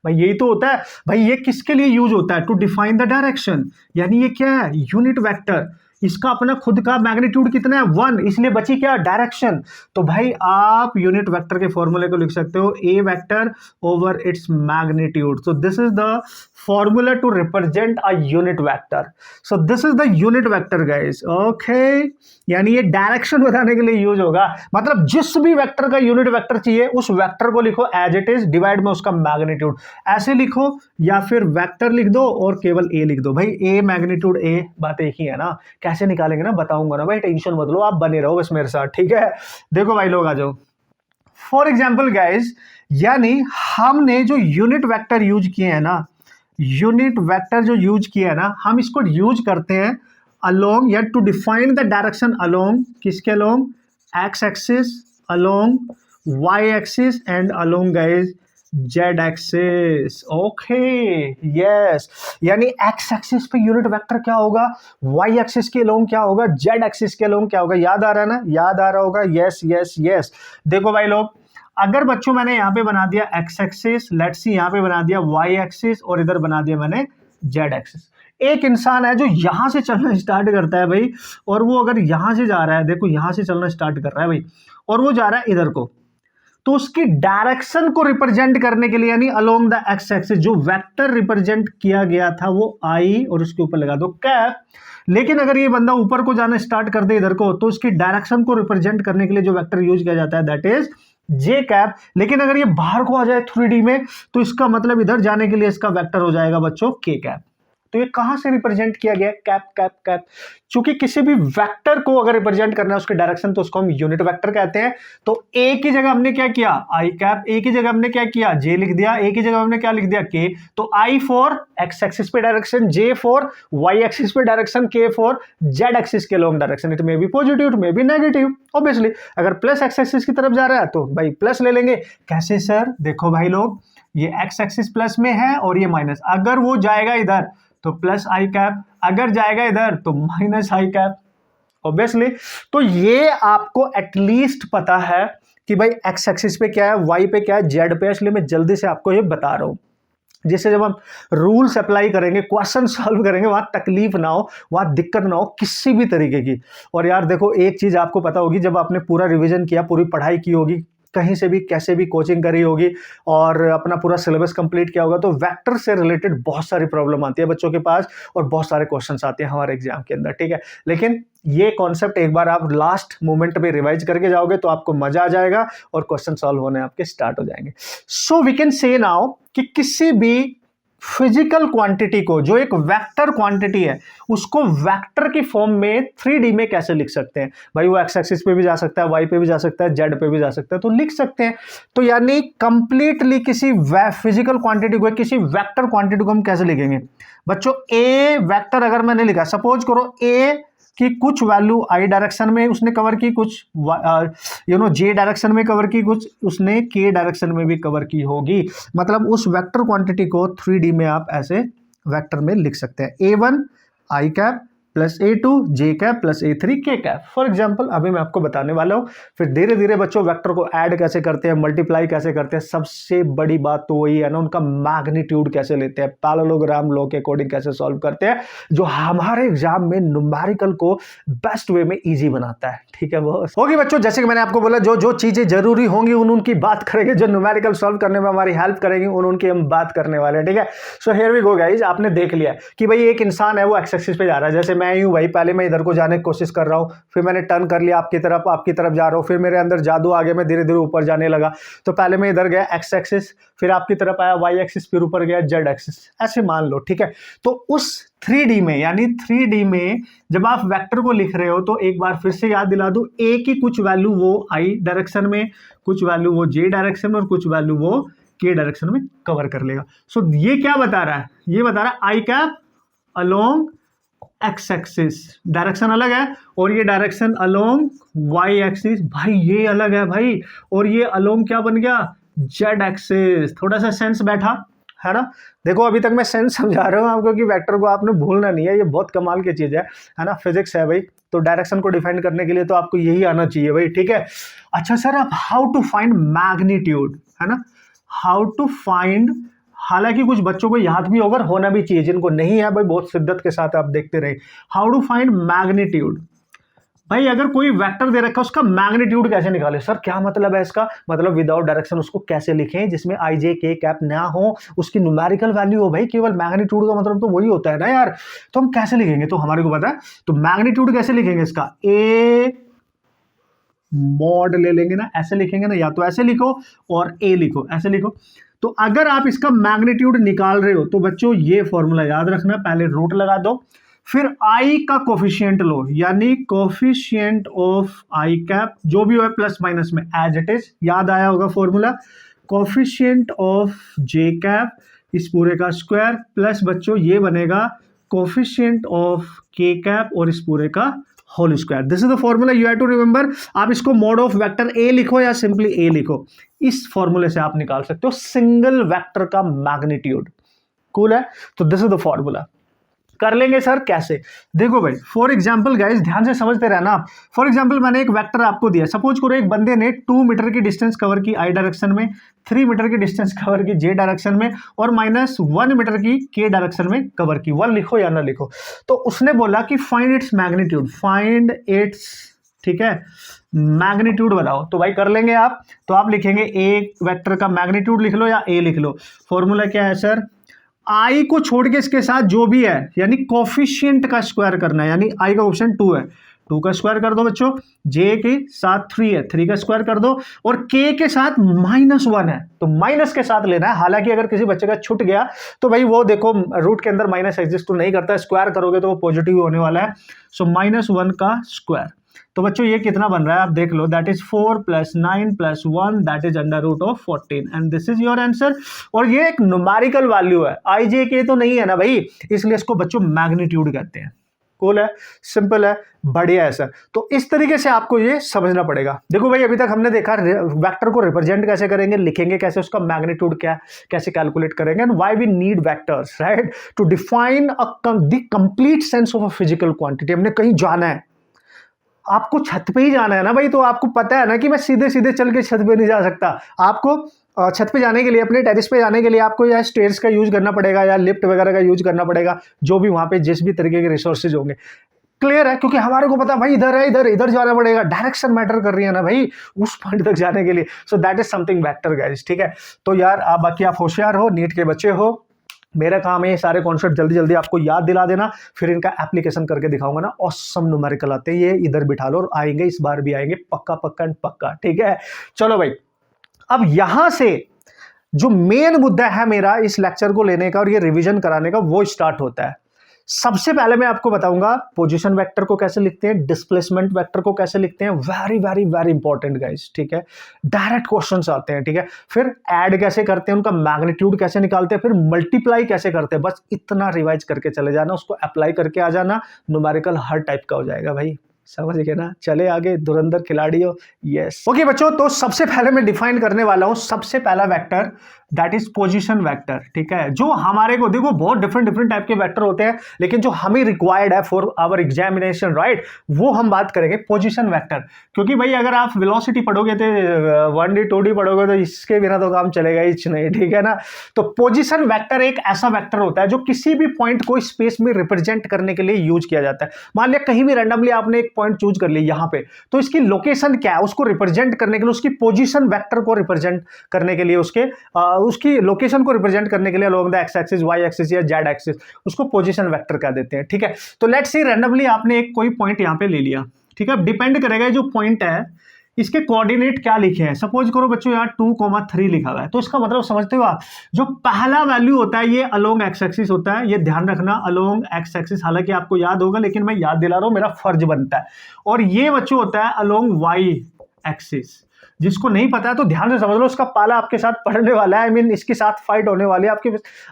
भाई यही तो होता है। भाई ये किसके लिए यूज होता है? To define the direction. यानी ये क्या है? Unit vector. इसका अपना खुद का मैग्नीट्यूड कितना है? 1, इसलिए बची क्या? डायरेक्शन। तो भाई आप यूनिट वेक्टर के फॉर्मूले को लिख सकते हो a vector over its magnitude. So this is the formula to represent a unit vector. So this is the unit vector guys. Okay, यानी ये डायरेक्शन बताने के लिए यूज होगा। मतलब जिस भी वेक्टर का यूनिट वेक्टर चाहिए उस वेक्टर को लिखो एज इट इज, डिवाइड में उसका मैग्नीट्यूड ऐसे लिखो, या फिर वेक्टर लिख दो और केवल ए लिख दो। भाई ए मैग्नीट्यूड ए, बात एक ही है ना। कैसे निकालेंगे ना बताऊंगा ना भाई, टेंशन मत लो, आप बने रहो बस मेरे साथ। ठीक है, देखो भाई लोग आ जाओ। फॉर एग्जाम्पल गाइज, यानी हमने जो यूनिट वेक्टर यूज किए हैं ना, यूनिट वेक्टर जो यूज किए हैं ना, हम इसको यूज करते हैं अलोंग या to define the direction along, किसके अलोंग? X axis, along y axis and along guys z axis. Okay yes, यानी एक्स एक्सिस पे यूनिट वेक्टर क्या होगा, वाई एक्सिस के अलोंग क्या होगा, जेड एक्सिस के अलोंग क्या होगा। याद आ रहा है ना? याद आ रहा होगा। Yes yes yes. देखो भाई लोग, अगर बच्चों मैंने यहां पे बना दिया एक्स एक्सिस, लेट्स सी यहां पे बना दिया वाई एक्सिस और इधर बना दिया मैंने जेड एक्सिस। एक इंसान है जो यहां से चलना स्टार्ट करता है भाई, और वो अगर यहां से जा रहा है, देखो यहां से चलना स्टार्ट कर रहा है भाई, और वो जा रहा है इधर को, तो उसकी डायरेक्शन को रिप्रेजेंट करने के लिए, यानी अलोंग द एक्स एक्सिस जो वेक्टर रिप्रेजेंट किया गया था वो आई, और उसके ऊपर लगा दो कैप। लेकिन अगर ये बंदा ऊपर को जाना स्टार्ट कर दे इधर को, तो उसकी डायरेक्शन को रिप्रेजेंट करने के लिए जो वेक्टर यूज किया जाता है दैट इज जे कैप। लेकिन अगर ये बाहर को आ जाए 3D में, तो इसका मतलब इधर जाने के लिए इसका वेक्टर हो जाएगा बच्चों के कैप। तो ये कहां से रिप्रेजेंट किया गया? Cap cap cap. चूंकि किसी भी वेक्टर को अगर रिप्रेजेंट करना है उसके डायरेक्शन, तो उसको हम यूनिट वेक्टर कहते हैं। तो ए की जगह हमने क्या किया? आई कैप। ए की जगह हमने क्या किया? जे लिख दिया। ए की जगह हमने क्या लिख दिया? के। तो आई फॉर एक्स एक्सिस पे direction, j for y axis पे direction, k for z axis के along direction. It may be positive, it may be negative. Obviously अगर प्लस एक्स एक्सिस की तरफ जा रहा है तो भाई प्लस ले लेंगे। कैसे सर? देखो भाई लोग, ये एक्स एक्सिस प्लस में है और ये माइनस। अगर वो जाएगा इधर तो प्लस आई कैप, अगर जाएगा इधर तो माइनस आई कैप। ऑब्वियसली तो ये आपको एटलीस्ट पता है कि भाई एक्स एक्सिस पे क्या है, वाई पे क्या है, जेड पे। इसलिए मैं जल्दी से आपको ये बता रहा हूं, जिससे जब हम रूल्स अप्लाई करेंगे, क्वेश्चन सॉल्व करेंगे, वहां तकलीफ ना हो, वहां दिक्कत ना हो किसी भी तरीके की। और यार देखो, एक चीज आपको पता होगी, जब आपने पूरा रिवीजन किया, पूरी पढ़ाई की होगी, कहीं से भी कैसे भी कोचिंग करी होगी और अपना पूरा सिलेबस कंप्लीट किया होगा, तो वेक्टर से रिलेटेड बहुत सारी प्रॉब्लम आती है बच्चों के पास और बहुत सारे क्वेश्चंस आते हैं हमारे एग्जाम के अंदर, ठीक है। लेकिन ये कॉन्सेप्ट एक बार आप लास्ट मोमेंट पे रिवाइज करके जाओगे तो आपको मजा आ जाएगा और क्वेश्चन सॉल्व होने आपके स्टार्ट हो जाएंगे। So we can say now कि किसी भी फिजिकल क्वांटिटी को, जो एक वेक्टर क्वांटिटी है, उसको वेक्टर की फॉर्म में 3D में कैसे लिख सकते हैं? भाई वो एक्स एक्सिस पे भी जा सकता है, वाई पे भी जा सकता है, जेड पे भी जा सकता है, तो लिख सकते हैं। तो यानी कंप्लीटली किसी फिजिकल क्वांटिटी को, किसी वेक्टर क्वांटिटी को हम कैसे लिखेंगे बच्चों? ए वेक्टर अगर मैंने लिखा, सपोज करो ए कि कुछ वैल्यू आई डायरेक्शन में उसने कवर की, कुछ जे डायरेक्शन में कवर की, कुछ उसने के डायरेक्शन में भी कवर की होगी। मतलब उस वेक्टर क्वांटिटी को 3D में आप ऐसे वेक्टर में लिख सकते हैं। A1 आई कैप प्लस A2 जे कैप प्लस A3 के कैप। फॉर एग्जाम्पल अभी मैं आपको बताने वाला हूं। फिर धीरे धीरे बच्चों वेक्टर को ऐड कैसे करते हैं, मल्टीप्लाई कैसे करते हैं, सबसे बड़ी बात तो वही है ना, उनका मैग्नीट्यूड कैसे लेते हैं, पैरेललोग्राम लॉ के अकॉर्डिंग कैसे सॉल्व करते हैं, जो हमारे एग्जाम में न्यूमेरिकल को बेस्ट वे में ईजी बनाता है, ठीक है। वो होगी बच्चों, जैसे कि मैंने आपको बोला, जो जो चीजें जरूरी होंगी उनकी बात करेंगे, जो न्यूमेरिकल सॉल्व करने में हमारी हेल्प करेंगी उनकी हम बात करने वाले हैं, ठीक है। So here we go guys. आपने देख लिया कि भाई एक इंसान है, वो एक्स एक्सिस पे जा रहा है, जैसे मैं यूं भाई, पहले मैं इधर को जाने की कोशिश कर रहा हूं, फिर मैंने टर्न कर लिया आपकी तरफ जा रहा हूं, फिर मेरे अंदर जादू आ गया, मैं धीरे धीरे ऊपर जाने लगा। तो पहले मैं इधर गया एक्स एक्सिस, फिर आपकी तरफ आया वाई एक्सिस, फिर ऊपर गया जेड एक्सिस, ऐसे मान लो, ठीक है। तो उस 3D में, यानी 3D में जब आप वेक्टर को लिख रहे हो तो एक बार फिर से याद दिला दूं, ए की कुछ वैल्यू वो आई डायरेक्शन में, कुछ वैल्यू वो जे डायरेक्शन में और कुछ वैल्यू वो के डायरेक्शन में कवर कर लेगा। सो ये क्या बता रहा है? ये बता रहा है i cap along x axis, direction अलग है, और ये डायरेक्शन अलोंग वाई एक्सिस, भाई ये अलग है भाई, और ये अलोंग क्या बन गया? Z axis. थोड़ा सा सेंस बैठा है ना? देखो अभी तक मैं सेंस समझा रहा हूँ आपको कि वेक्टर को आपने भूलना नहीं है, ये बहुत कमाल की चीज है ना, फिजिक्स है भाई। तो डायरेक्शन को डिफाइन करने के लिए तो आपको यही आना चाहिए भाई, ठीक है। अच्छा सर, अब हाउ टू फाइंड मैग्नीट्यूड, है ना, हाउ टू फाइंड, हालांकि कुछ बच्चों को याद भी होगा, होना भी चाहिए, जिनको नहीं है भाई बहुत शिद्दत के साथ आप देखते रहे। हाउ टू फाइंड मैग्नीट्यूड, भाई अगर कोई वेक्टर दे रखा है उसका मैग्नीट्यूड कैसे निकाले? सर क्या मतलब है इसका? मतलब विदाउट डायरेक्शन उसको कैसे लिखें जिसमें आई जे के कैप ना हो, उसकी न्यूमेरिकल वैल्यू हो भाई, केवल मैग्नीट्यूड का मतलब तो वही होता है ना यार। तो हम कैसे लिखेंगे? तो हमारे को पता है, तो मैग्नीट्यूड कैसे लिखेंगे इसका? ए मॉड ले लेंगे ना, ऐसे लिखेंगे ना, या तो ऐसे लिखो और ए लिखो, ऐसे लिखो। तो अगर आप इसका मैग्नीट्यूड निकाल रहे हो तो बच्चों ये फॉर्मूला याद रखना, पहले रूट लगा दो, फिर आई का कोफिशिएंट लो, यानी कोफिशिएंट ऑफ आई कैप जो भी हो प्लस माइनस में एज इट इज, याद आया होगा formula, coefficient of J cap इस पूरे का स्क्वायर प्लस बच्चों ये बनेगा कोफिशिएंट ऑफ के कैप और इस पूरे का whole square. This is the formula, you have to remember. आप इसको मोड ऑफ वेक्टर ए लिखो या सिंपली ए लिखो, इस फॉर्मूले से आप निकाल सकते हो सिंगल वेक्टर का मैग्नीट्यूड। कूल है? तो दिस इज द फॉर्मूला। कर लेंगे सर कैसे? देखो भाई, फॉर एग्जाम्पल गाइस, ध्यान से समझते रहना आप। फॉर एग्जाम्पल मैंने एक वेक्टर आपको दिया, सपोज करो एक बंदे ने 2 मीटर की डिस्टेंस कवर की आई डायरेक्शन में, 3 मीटर की डिस्टेंस कवर की जे डायरेक्शन में और -1 मीटर की के डायरेक्शन में कवर की। 1 लिखो या ना लिखो। तो उसने बोला कि find its magnitude, find its, ठीक है, मैग्नीट्यूड बताओ। तो भाई कर लेंगे आप, तो आप लिखेंगे एक वेक्टर का मैग्नीट्यूड लिख लो या ए लिख लो। फॉर्मूला क्या है सर? आई को छोड़ के इसके साथ जो भी है, यानी कोफिशिएंट का स्क्वायर करना है, यानी आई का ऑप्शन 2 है, 2 का स्क्वायर कर दो बच्चों, j के साथ 3 है, 3 का स्क्वायर कर दो, और k के साथ -1 है तो माइनस के साथ लेना है। हालांकि अगर किसी बच्चे का छूट गया तो भाई वो देखो रूट के अंदर माइनस एग्जिस्ट तो नहीं करता, स्क्वायर करोगे तो वो पॉजिटिव होने वाला है। सो -1 का स्क्वायर, तो बच्चों ये कितना बन रहा है आप देख लो, that is 4 + 9 + 1 that is √14 and this is your answer. और ये एक न्यूमेरिकल वैल्यू है, IJK तो नहीं है ना भाई, इसलिए इसको बच्चों मैग्नीट्यूड कहते हैं। कूल है, सिंपल है, बढ़िया है सर। तो इस तरीके से आपको ये समझना पड़ेगा। देखो भाई अभी तक हमने देखा वेक्टर को रिप्रेजेंट कैसे करेंगे, लिखेंगे कैसे, उसका मैग्नीट्यूड क्या कैसे कैलकुलेट करेंगे, and why we need vectors right to define the complete sense of a physical quantity. हमने कहीं जाना है, आपको छत पे ही जाना है ना भाई, तो आपको पता है ना कि मैं सीधे सीधे चल के छत पे नहीं जा सकता। आपको छत पे जाने के लिए, अपने टेरिस पे जाने के लिए आपको या स्टेयर्स का यूज करना पड़ेगा या लिफ्ट वगैरह का यूज करना पड़ेगा, जो भी वहां पे जिस भी तरीके के रिसोर्सेज होंगे। क्लियर है, क्योंकि हमारे को पता भाई इधर है, इधर इधर जाना पड़ेगा, डायरेक्शन मैटर कर रही है ना भाई उस पॉइंट तक जाने के लिए। So that is something vector guys, ठीक है। तो यार आप बाकी आप होशियार हो, नीट के बच्चे हो, मेरा काम है ये सारे कॉन्सेप्ट जल्दी जल्दी आपको याद दिला देना, फिर इनका एप्लीकेशन करके दिखाऊंगा ना, ऑसम न्यूमेरिकल आते हैं ये, इधर बिठा लो, और आएंगे इस बार भी आएंगे, पक्का पक्का एंड पक्का, ठीक है। चलो भाई, अब यहां से जो मेन मुद्दा है मेरा इस लेक्चर को लेने का और ये रिवीजन कराने का, वो स्टार्ट होता है। सबसे पहले मैं आपको बताऊंगा पोजीशन वेक्टर को कैसे लिखते हैं, डिस्प्लेसमेंट वेक्टर को कैसे लिखते हैं, very very very important guys, ठीक है। डायरेक्ट क्वेश्चंस आते हैं, ठीक है। फिर ऐड कैसे करते हैं, उनका मैग्नीट्यूड कैसे निकालते हैं, फिर मल्टीप्लाई कैसे करते हैं, बस इतना रिवाइज करके चले जाना, उसको अप्लाई करके आ जाना, न्यूमेरिकल हर टाइप का हो जाएगा भाई, समझ गए ना। चले आगे, धुरंधर खिलाड़ी हो, यस। ओके बच्चों, तो सबसे पहले मैं डिफाइन करने वाला हूं सबसे पहला vector, that is position vector, ठीक है। जो हमारे को देखो बहुत डिफरेंट डिफरेंट टाइप के वेक्टर होते हैं, लेकिन जो हमें रिक्वायर्ड है फॉर आवर एग्जामिनेशन राइट, वो हम बात करेंगे पोजीशन वेक्टर। क्योंकि भाई अगर आप वेलोसिटी पढ़ोगे तो 1D 2D पढ़ोगे तो इसके बिना तो काम चलेगा ही नहीं, ठीक है ना। तो पोजीशन वेक्टर एक ऐसा वेक्टर होता है जो किसी भी पॉइंट को स्पेस में रिप्रेजेंट करने के लिए यूज किया जाता है। मान लिया कहीं भी रैंडमली आपने एक पॉइंट चूज कर लिया यहाँ पे, तो इसकी लोकेशन क्या है, उसको रिप्रेजेंट करने के लिए, उसकी पोजीशन वेक्टर को रिप्रेजेंट करने के लिए, उसकी लोकेशन को रिप्रेजेंट करने के लिए along the x axis, y axis या जेड एक्सिस, उसको पोजीशन वेक्टर कह देते हैं, ठीक है। तो लेट्स सी रैंडमली आपने एक कोई पॉइंट यहां पे ले लिया, ठीक है। डिपेंड करेगा जो पॉइंट है इसके कोऑर्डिनेट क्या लिखे हैं। सपोज करो बच्चों यहाँ 2,3 लिखा हुआ है, तो इसका मतलब समझते हो आप, जो पहला वैल्यू होता है ये अलोंग एक्स एक्सिस होता है, ये ध्यान रखना, अलोंग एक्स एक्सिस। हालांकि आपको याद होगा लेकिन मैं याद दिला रहा हूं, मेरा फर्ज बनता है। और ये बच्चों होता है अलोंग वाई एक्सिस। जिसको नहीं पता है तो ध्यान से समझ लो, इसका पाला आपके साथ पढ़ने वाला है, आई मीन इसके साथ फाइट होने वाली है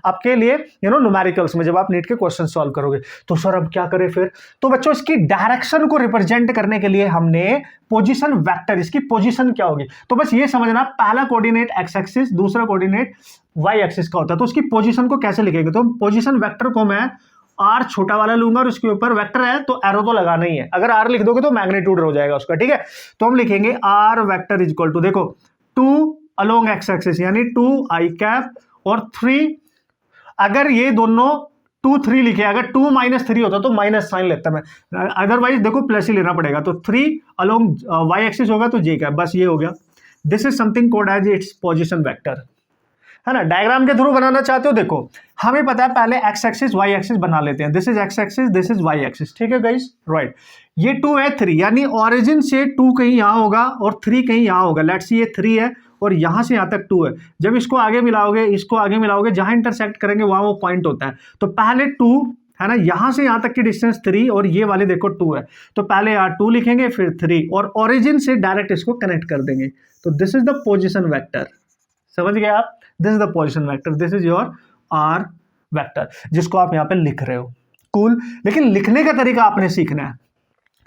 आपके लिए न्यूमेरिकल्स में, जब आप नीट के क्वेश्चन सॉल्व करोगे। तो सर अब क्या करें फिर, तो बच्चों इसकी डायरेक्शन को रिप्रेजेंट करने के लिए हमने पोजीशन वेक्टर, इसकी पोजीशन क्या होगी, तो बस ये समझना, पहला कोऑर्डिनेट एक्स एक्सिस, दूसरा कोऑर्डिनेट वाई एक्सिस का होता है। तो उसकी पोजीशन को कैसे लिखेंगे, तो पोजीशन वेक्टर को मैं आर छोटा वाला लूंगा और उसके ऊपर वेक्टर है तो एरो तो लगाना ही है, अगर आर लिख दोगे तो मैग्नीट्यूड हो जाएगा उसका, ठीक है। तो हम लिखेंगे r vector is equal to, देखो 2 अलोंग एक्स एक्सिस यानी 2 आई कैप और 3, अगर ये दोनों 2 3 लिखे, अगर 2 -3 होता तो माइनस साइन लेता मैं, अदरवाइज देखो प्लस ही लेना पड़ेगा। तो 3 अलोंग वाई एक्सिस होगा तो जे कैप, बस ये हो गया। This is something called as its position vector, है ना। डायग्राम के थ्रू बनाना चाहते हो, देखो हमें पता है पहले एक्स एक्सिस वाई एक्सिस बना लेते हैं, this is x axis, this is y axis, ठीक है गाइस, राइट। ये 2 है 3, यानी ओरिजिन से 2 कहीं यहां होगा और 3 कहीं यहां होगा। लेट्स सी ये 3 है और यहां से यहां तक 2 है। जब इसको आगे मिलाओगे, इसको आगे मिलाओगे, जहां इंटरसेक्ट करेंगे वहां वो पॉइंट होता है। तो पहले 2 है ना, यहां से यहां तक की डिस्टेंस 3 और ये वाले देखो 2 है, तो पहले यहाँ 2 लिखेंगे फिर 3 और ओरिजिन से डायरेक्ट इसको कनेक्ट कर देंगे। तो this is the position vector, समझ गए आप, this is the position vector, this is your r vector, जिसको आप यहां पे लिख रहे हो। कूल, लेकिन लिखने का तरीका आपने सीखना है।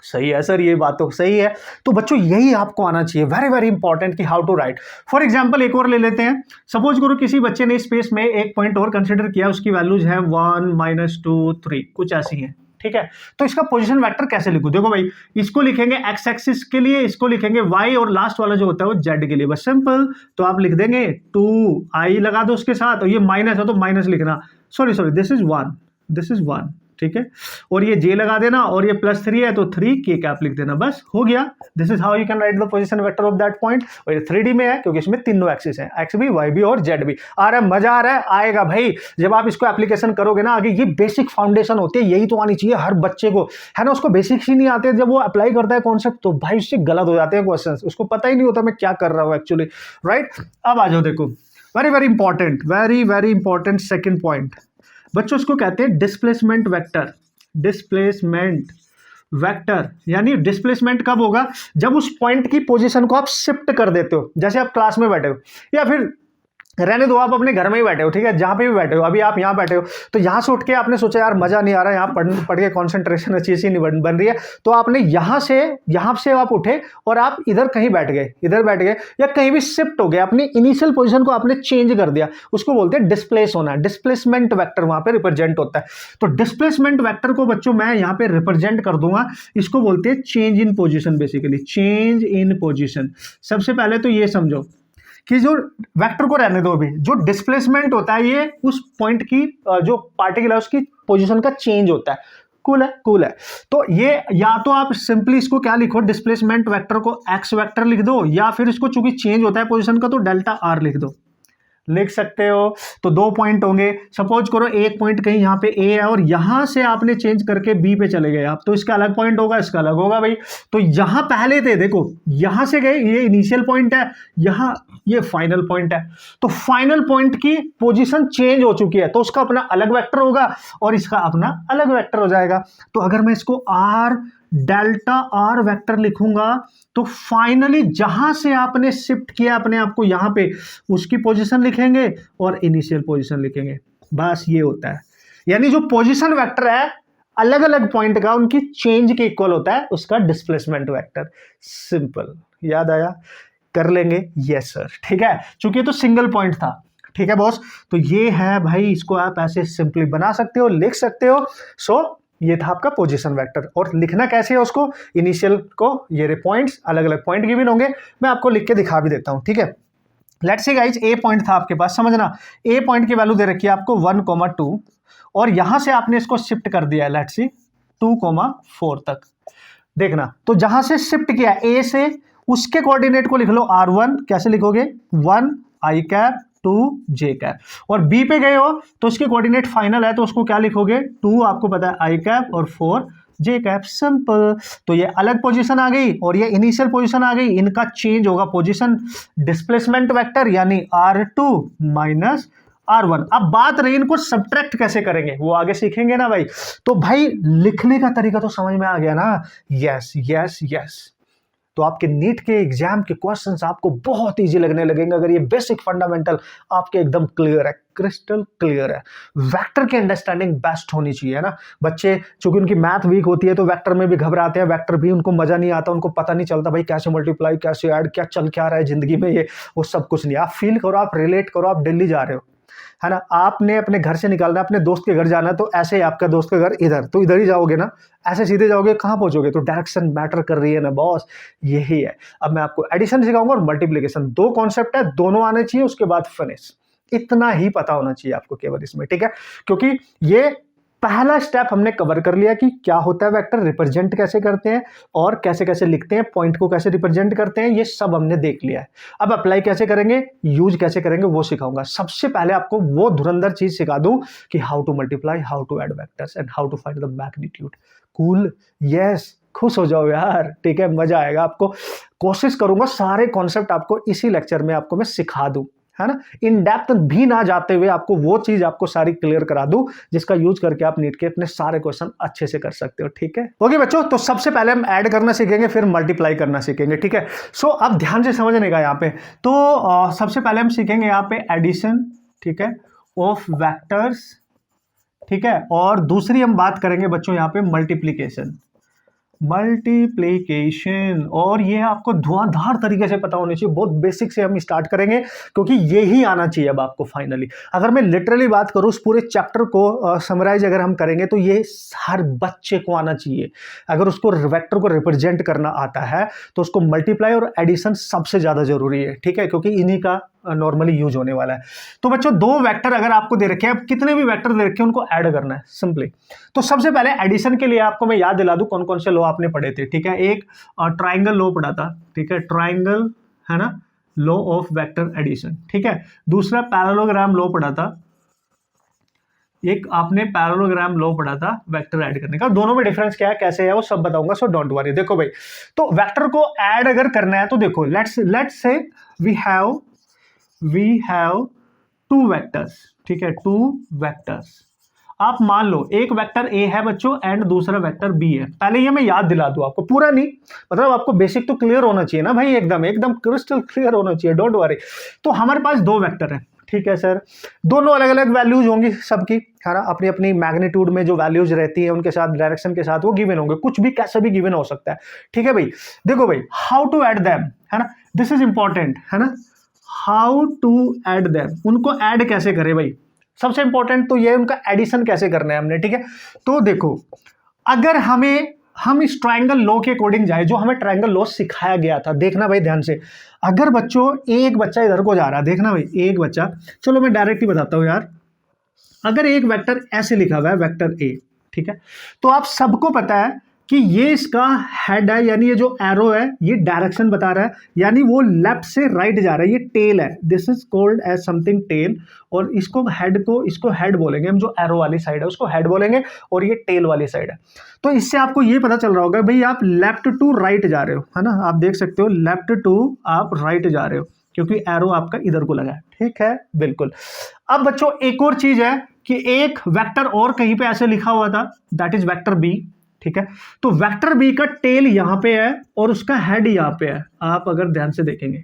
सही है सर, ये बात तो सही है। तो बच्चों यही आपको आना चाहिए, वेरी वेरी इंपॉर्टेंट, कि how to write. For example एक और ले लेते हैं, सपोज करो किसी बच्चे ने स्पेस में एक पॉइंट और कंसिडर किया, उसकी वैल्यूज है 1 -2 3 कुछ ऐसी हैं, ठीक है। तो इसका पोजीशन वेक्टर कैसे लिखूं, देखो भाई इसको लिखेंगे एक्स एक्सिस के लिए, इसको लिखेंगे वाई, और लास्ट वाला जो होता है वो जेड के लिए, बस सिंपल। तो आप लिख देंगे 2 आई लगा दो उसके साथ, और ये माइनस है तो माइनस लिखना, sorry this is 1, this is 1, ठीक है, और ये जे लगा देना, और ये +3 है तो 3 के कैप लिख देना, बस हो गया। This is how you can write the position vector of that point. और ये 3D में है क्योंकि इसमें तीनों एक्सिस है, एक्स भी, वाई भी और जेड भी। आ रहा है, मजा आ रहा है, आएगा भाई जब आप इसको एप्लीकेशन करोगे ना आगे। ये बेसिक फाउंडेशन होती है, यही तो आनी चाहिए हर बच्चे को, है ना। उसको बेसिक्स ही नहीं आते, जब वो अप्लाई करता है कॉन्सेप्ट तो भाई उससे गलत हो जाते हैं क्वेश्चन, उसको पता ही नहीं होता मैं क्या कर रहा हूँ एक्चुअली, राइट। अब आ जाओ, देखो very very important, very very important second point बच्चों, इसको कहते हैं डिस्प्लेसमेंट वेक्टर। डिस्प्लेसमेंट वेक्टर यानी डिस्प्लेसमेंट कब होगा, जब उस पॉइंट की पोजीशन को आप शिफ्ट कर देते हो। जैसे आप क्लास में बैठे हो, या फिर रहने दो, आप अपने घर में ही बैठे हो, ठीक है, जहां पे भी बैठे हो, अभी आप यहाँ बैठे हो, तो यहां से उठ के आपने सोचा यार मजा नहीं आ रहा है, यहाँ पढ़ के कॉन्सेंट्रेशन अच्छी सी नहीं बन रही है, तो आपने यहाँ से आप उठे और आप इधर कहीं बैठ गए, इधर बैठ गए, या कहीं भी शिफ्ट हो गए, अपनी इनिशियल पोजीशन को आपने चेंज कर दिया, उसको बोलते हैं डिस्प्लेस होना। डिस्प्लेसमेंट वेक्टर वहां पे रिप्रेजेंट होता है। तो डिस्प्लेसमेंट वेक्टर को बच्चों मैं यहाँ पे रिप्रेजेंट कर दूंगा, इसको बोलते हैं change in position, basically change in position. सबसे पहले तो ये समझो कि जो वेक्टर को रहने दो, अभी जो डिस्प्लेसमेंट होता है ये उस पॉइंट की जो पार्टिकल है उसकी पोजीशन का चेंज होता है। कूल है, कूल है। तो ये या तो आप सिंपली इसको क्या लिखो, डिस्प्लेसमेंट वेक्टर को एक्स वेक्टर लिख दो, या फिर इसको चूंकि चेंज होता है पोजीशन का तो डेल्टा आर लिख दो, लिख सकते हो। तो 2 पॉइंट होंगे, सपोज करो एक पॉइंट कहीं यहाँ पे ए है और यहां से आपने चेंज करके बी पे चले गए आप, तो इसका अलग पॉइंट होगा, इसका अलग होगा भाई। तो यहां पहले थे, देखो यहां से गए, ये इनिशियल पॉइंट है, यहां ये फाइनल पॉइंट है, तो फाइनल पॉइंट की पोजीशन चेंज हो चुकी है, तो उसका अपना अलग वेक्टर होगा और इसका अपना अलग वेक्टर हो जाएगा। तो अगर मैं इसको आर डेल्टा आर वेक्टर लिखूंगा तो फाइनली जहां से आपने शिफ्ट किया अपने आप को यहां पे, उसकी पोजीशन लिखेंगे और इनिशियल पोजीशन लिखेंगे, बस ये होता है। यानी जो पोजीशन वेक्टर है अलग अलग पॉइंट का उनकी चेंज के इक्वल होता है, उसका डिस्प्लेसमेंट वेक्टर। सिंपल, याद आया, कर लेंगे, यस सर, ठीक है, चूंकि ये तो सिंगल पॉइंट था, ठीक है बॉस। तो ये है भाई, इसको आप ऐसे सिंपली बना सकते हो, लिख सकते हो। सो ये था आपका पोजीशन वेक्टर, और लिखना कैसे है उसको, इनिशियल को ये पॉइंट्स अलग अलग पॉइंट गिवन होंगे, मैं आपको लिख के दिखा भी देता हूं, ठीक है। Let's say guys, A point था आपके पास, समझना ए पॉइंट की वैल्यू दे रखी है आपको 1,2, और यहां से आपने इसको शिफ्ट कर दिया है, लेट्स सी 2,4 तक, देखना। तो जहां से शिफ्ट किया ए से, उसके कोऑर्डिनेट को लिख लो R1, कैसे लिखोगे 1 आई कैप 2 जे कैप, और बी पे गए हो तो उसके कोऑर्डिनेट फाइनल है तो उसको क्या लिखोगे 2, आपको पता है आई कैप, और 4 जे कैप, सिंपल। तो ये अलग पोजीशन आ गई और ये इनिशियल पोजीशन आ गई, इनका चेंज होगा पोजीशन, डिस्प्लेसमेंट वेक्टर यानी R2 माइनस R1। अब बात रही इनको सब्ट्रैक्ट कैसे करेंगे, वो आगे सीखेंगे ना भाई। तो भाई लिखने का तरीका तो समझ में आ गया ना, यस यस यस। तो आपके नीट के एग्जाम के क्वेश्चंस आपको बहुत इजी लगने लगेंगे अगर ये बेसिक फंडामेंटल आपके एकदम क्लियर है, क्रिस्टल क्लियर है। वेक्टर की अंडरस्टैंडिंग बेस्ट होनी चाहिए, है ना। बच्चे चूंकि उनकी मैथ वीक होती है तो वेक्टर में भी घबराते हैं, वेक्टर भी उनको मजा नहीं आता, उनको पता नहीं चलता भाई कैसे मल्टीप्लाई, कैसे ऐड, क्या चल क्या रहा है जिंदगी में, ये वो सब कुछ नहीं। आप फील करो, आप रिलेट करो, आप दिल्ली जा रहे हो, है ना, आपने अपने घर से निकलना है, अपने दोस्त के घर जाना है, तो ऐसे ही आपका दोस्त का घर इधर, तो इधर ही जाओगे ना, ऐसे सीधे जाओगे, कहाँ पहुंचोगे। तो डायरेक्शन मैटर कर रही है ना बॉस, यही है। अब मैं आपको एडिशन सिखाऊंगा और मल्टीप्लिकेशन, 2 कॉन्सेप्ट है, दोनों आने चाहिए, उसके बाद फिनिश। इतना ही पता होना चाहिए आपको केवल इसमें, ठीक है, क्योंकि ये पहला स्टेप हमने कवर कर लिया कि क्या होता है वेक्टर, रिप्रेजेंट कैसे करते हैं और कैसे कैसे लिखते हैं, पॉइंट को कैसे रिप्रेजेंट करते हैं, ये सब हमने देख लिया है। अब अप्लाई कैसे करेंगे, यूज कैसे करेंगे, वो सिखाऊंगा। सबसे पहले आपको वो धुरंधर चीज सिखा दूं कि how to multiply, how to add vectors and how to find the magnitude. Cool, yes, खुश हो जाओ यार, ठीक है, मजा आएगा आपको। कोशिश करूंगा सारे कॉन्सेप्ट आपको इसी लेक्चर में आपको मैं सिखा दूं, है ना, इन डेप्थ भी ना जाते हुए आपको वो चीज आपको सारी क्लियर करा दूं जिसका यूज करके आप नीट के अपने सारे क्वेश्चन अच्छे से कर सकते हो, ठीक है। ओके बच्चों, तो सबसे पहले हम ऐड करना सीखेंगे, फिर मल्टीप्लाई करना सीखेंगे, ठीक है। सो अब ध्यान से समझने का यहाँ पे, तो सबसे पहले हम सीखेंगे यहाँ पे एडिशन, ठीक है, ऑफ वेक्टर्स, ठीक है, और दूसरी हम बात करेंगे बच्चों यहाँ पे मल्टीप्लीकेशन, मल्टीप्लिकेशन, और ये आपको धुआंधार तरीके से पता होनी चाहिए, बहुत बेसिक से हम स्टार्ट करेंगे क्योंकि ये ही आना चाहिए अब आपको फाइनली। अगर मैं लिटरली बात करूँ उस पूरे चैप्टर को समराइज अगर हम करेंगे तो ये हर बच्चे को आना चाहिए। अगर उसको वेक्टर को रिप्रेजेंट करना आता है तो उसको मल्टीप्लाई और एडिशन सबसे ज़्यादा जरूरी है, ठीक है, क्योंकि इन्हीं का नॉर्मली यूज होने वाला है। तो बच्चों दो वेक्टर अगर आपको दे रखे हैं, अब कितने भी वेक्टर दे रखे हैं उनको ऐड करना है सिंपली। तो सबसे पहले एडिशन के लिए आपको मैं याद दिला दूं कौन कौन से लॉ आपने पढ़े थे, ठीक है। एक ट्राइंगल लॉ पढ़ा था, ठीक है, ट्राइंगल है ना, लॉ ऑफ वेक्टर एडिशन, ठीक है। दूसरा पैरेललोग्राम लॉ पढ़ा था, एक आपने पैरेललोग्राम लॉ पढ़ा था वेक्टर ऐड करने का। दोनों में डिफरेंस क्या है, कैसे है, वो सब बताऊंगा, सो डोंट वरी। देखो भाई, तो वेक्टर को ऐड अगर करना है तो देखो, let's say we have two vectors, ठीक है, टू वेक्टर्स। आप मान लो एक वेक्टर ए है बच्चों एंड दूसरा वेक्टर बी है। पहले ये मैं याद दिला दूं आपको, पूरा नहीं, मतलब आपको बेसिक तो क्लियर होना चाहिए ना भाई, एकदम क्रिस्टल क्लियर होना चाहिए, डोंट वरी। तो हमारे पास दो वेक्टर है, ठीक है सर, दोनों अलग अलग वैल्यूज होंगी सबकी, है ना, अपनी अपनी मैग्नीट्यूड में जो वैल्यूज रहती है उनके साथ, डायरेक्शन के साथ वो गिवन होंगे, कुछ भी कैसे भी गिवन हो सकता है, ठीक है भाई। देखो भाई, हाउ टू ऐड देम, है ना, दिस इज इंपॉर्टेंट, है ना, हाउ टू ऐड देम, उनको ऐड कैसे करें भाई, सबसे इंपॉर्टेंट तो ये उनका एडिशन कैसे करना है हमने, ठीक है। तो देखो, अगर हम इस ट्रायंगल लॉ के अकॉर्डिंग जाए, जो हमें ट्रायंगल लॉ सिखाया गया था, देखना भाई ध्यान से। अगर बच्चों एक बच्चा इधर को जा रहा है, देखना भाई, एक बच्चा, चलो मैं डायरेक्ट ही बताता हूं यार, अगर एक वेक्टर ऐसे लिखा हुआ है वेक्टर ए, ठीक है, तो आप सबको पता है कि ये इसका हेड है, यानी ये जो एरो है ये डायरेक्शन बता रहा है, यानी वो लेफ्ट से राइट जा रहा है, ये टेल है, this is called as something tail, और इसको हेड बोलेंगे हम, जो एरो वाली साइड है उसको हेड बोलेंगे, और ये टेल वाली साइड है। तो इससे आपको ये पता चल रहा होगा भाई आप लेफ्ट टू राइट जा रहे हो, है ना, आप देख सकते हो लेफ्ट टू आप राइट जा रहे हो, क्योंकि एरो आपका इधर को लगा है, ठीक है, बिल्कुल। अब बच्चों एक और चीज है कि एक वेक्टर और कहीं पे ऐसे लिखा हुआ था, दैट इज वेक्टर बी, ठीक है। तो वेक्टर बी का टेल यहां पे है और उसका हेड यहां पे है, आप अगर ध्यान से देखेंगे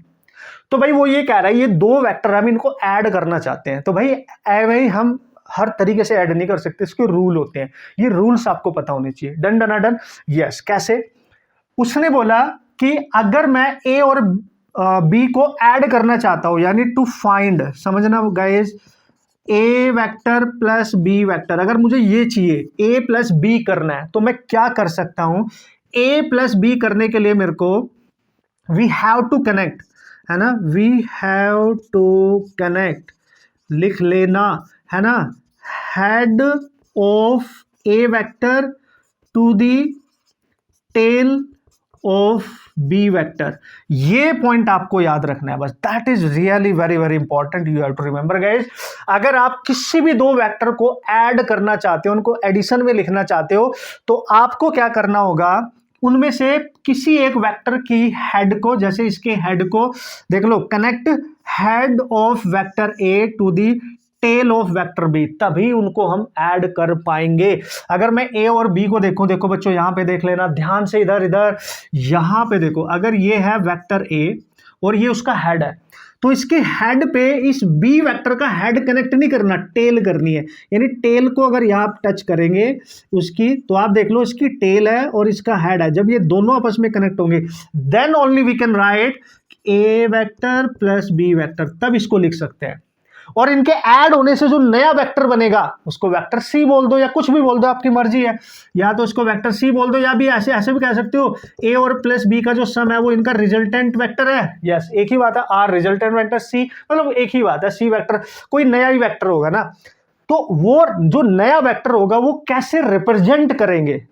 तो भाई वो ये कह रहा है ये दो वेक्टर हम इनको ऐड करना चाहते हैं। तो भाई हम हर तरीके से ऐड नहीं कर सकते, इसके रूल होते हैं, ये रूल्स आपको पता होने चाहिए। Done done done, yes. कैसे? उसने बोला कि अगर मैं ए और बी को ऐड करना चाहता हूं, यानी टू फाइंड, समझना गाइस, ए वेक्टर प्लस बी वेक्टर, अगर मुझे ये चाहिए ए प्लस बी करना है तो मैं क्या कर सकता हूं? ए प्लस बी करने के लिए मेरे को वी हैव टू कनेक्ट, है ना, वी हैव टू कनेक्ट, लिख लेना, है ना, head of a vector to the tail of b vector. ये पॉइंट आपको याद रखना है बस, that is really very very important, you have to remember guys. अगर आप किसी भी दो वेक्टर को ऐड करना चाहते हो, उनको एडिशन में लिखना चाहते हो, तो आपको क्या करना होगा, उनमें से किसी एक वेक्टर की हेड को, जैसे इसके हेड को देख लो, connect head of vector A to the tail of vector B, तभी उनको हम ऐड कर पाएंगे। अगर मैं ए और बी को देखूं, देखो बच्चों यहां पे देख लेना ध्यान से, इधर यहां पे देखो, अगर ये है वेक्टर ए और ये उसका हेड है, तो इसके हेड पे इस बी वेक्टर का हेड कनेक्ट नहीं करना, टेल करनी है, यानी टेल को अगर यहां टच करेंगे उसकी, तो आप देख लो इसकी टेल है और इसका हेड है, जब ये दोनों आपस में कनेक्ट होंगे then only we can write a vector plus b vector, तब इसको लिख सकते हैं। और इनके ऐड होने से जो नया वेक्टर बनेगा उसको वेक्टर सी बोल दो, या कुछ भी बोल दो, आपकी मर्जी है, या तो इसको वेक्टर सी बोल दो, या भी ऐसे भी कह सकते हो ए और प्लस बी का जो सम है वो इनका रिजल्टेंट वेक्टर है। यस, एक ही बात है, आर रिजल्टेंट वेक्टर, सी मतलब एक ही बात है, सी वेक्टर कोई नया ही वेक्टर होगा ना, तो वो जो नया वेक्टर होगा वो कैसे रिप्रेजेंट करेंगे,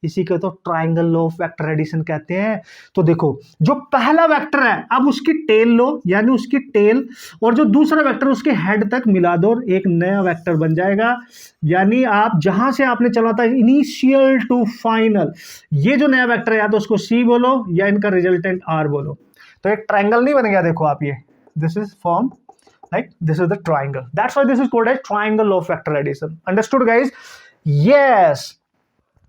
इसी को तो triangle law of vector addition कहते हैं। तो देखो जो पहला वेक्टर है, अब उसकी टेल लो, यानी उसकी टेल और जो दूसरा वेक्टर उसके हेड तक मिला दो, एक नया वेक्टर बन जाएगा। यानी आप जहां से आपने चला था इनिशियल टू फाइनल, ये जो नया वेक्टर है या तो उसको सी बोलो या इनका रिजल्टेंट आर बोलो, तो एक ट्रायंगल नहीं बन गया। देखो आप, ये this is form like this is the triangle, that's why this is called as triangle of vector addition. Understood guys? Yes.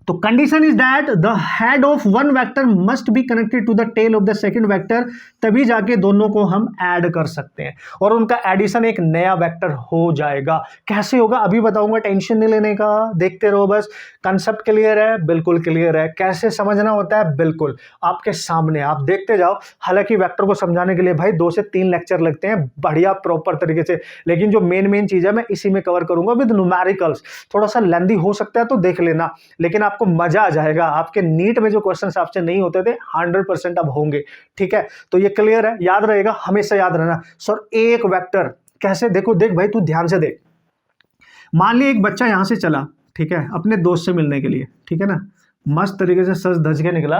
तो condition is that the head of one vector must be connected to the tail of the second vector, तभी जाके दोनों को हम ऐड कर सकते हैं और उनका एडिशन एक नया वेक्टर हो जाएगा। कैसे होगा अभी बताऊंगा, टेंशन नहीं लेने का, देखते रहो बस। कंसेप्ट क्लियर है? बिल्कुल क्लियर है। कैसे समझना होता है? बिल्कुल आपके सामने, आप देखते जाओ। हालांकि वेक्टर को समझाने के लिए भाई 2 से 3 लेक्चर लगते हैं बढ़िया प्रॉपर तरीके से, लेकिन जो मेन चीज है मैं इसी में कवर करूंगा विद न्यूमेरिकल्स। थोड़ा सा लेंदी हो सकता है तो देख लेना, लेकिन आप आपको मजा आ जाएगा। आपके नीट में जो क्वेश्चंस आपसे नहीं होते थे 100% अब होंगे, ठीक है। तो ये क्लियर है, याद रहेगा, हमेशा याद रहना। सर एक वेक्टर कैसे, देखो देख भाई तू ध्यान से देख, मान ली एक बच्चा यहां से चला, ठीक है, अपने दोस्त से मिलने के लिए, ठीक है ना, मस्त तरीके से सज धज के निकला,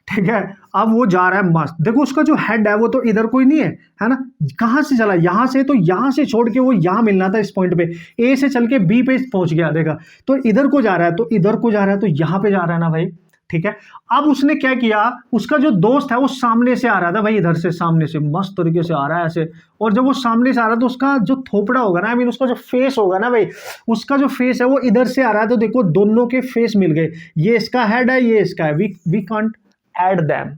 ठीक है। अब वो जा रहा है मस्त, देखो उसका जो हेड है वो तो इधर कोई नहीं है ना, कहां से चला, यहां से, तो यहां से छोड़ के वो यहां मिलना था इस पॉइंट पे, ए से चल के बी पे पहुंच गया, देखा, तो इधर को जा रहा है, तो इधर को जा रहा है, तो यहां पे जा रहा है ना भाई, ठीक है। अब उसने क्या किया, उसका जो दोस्त है वो सामने से आ रहा था भाई, इधर से सामने से मस्त तरीके से आ रहा है ऐसे, और जब वो सामने से आ रहा है तो उसका जो थोपड़ा होगा ना, आई मीन उसका जो फेस होगा ना भाई, उसका जो फेस है वो इधर से आ रहा है, तो देखो दोनों के फेस मिल गए, ये इसका हेड है, ये इसका है, वी कांट ऐड दैम।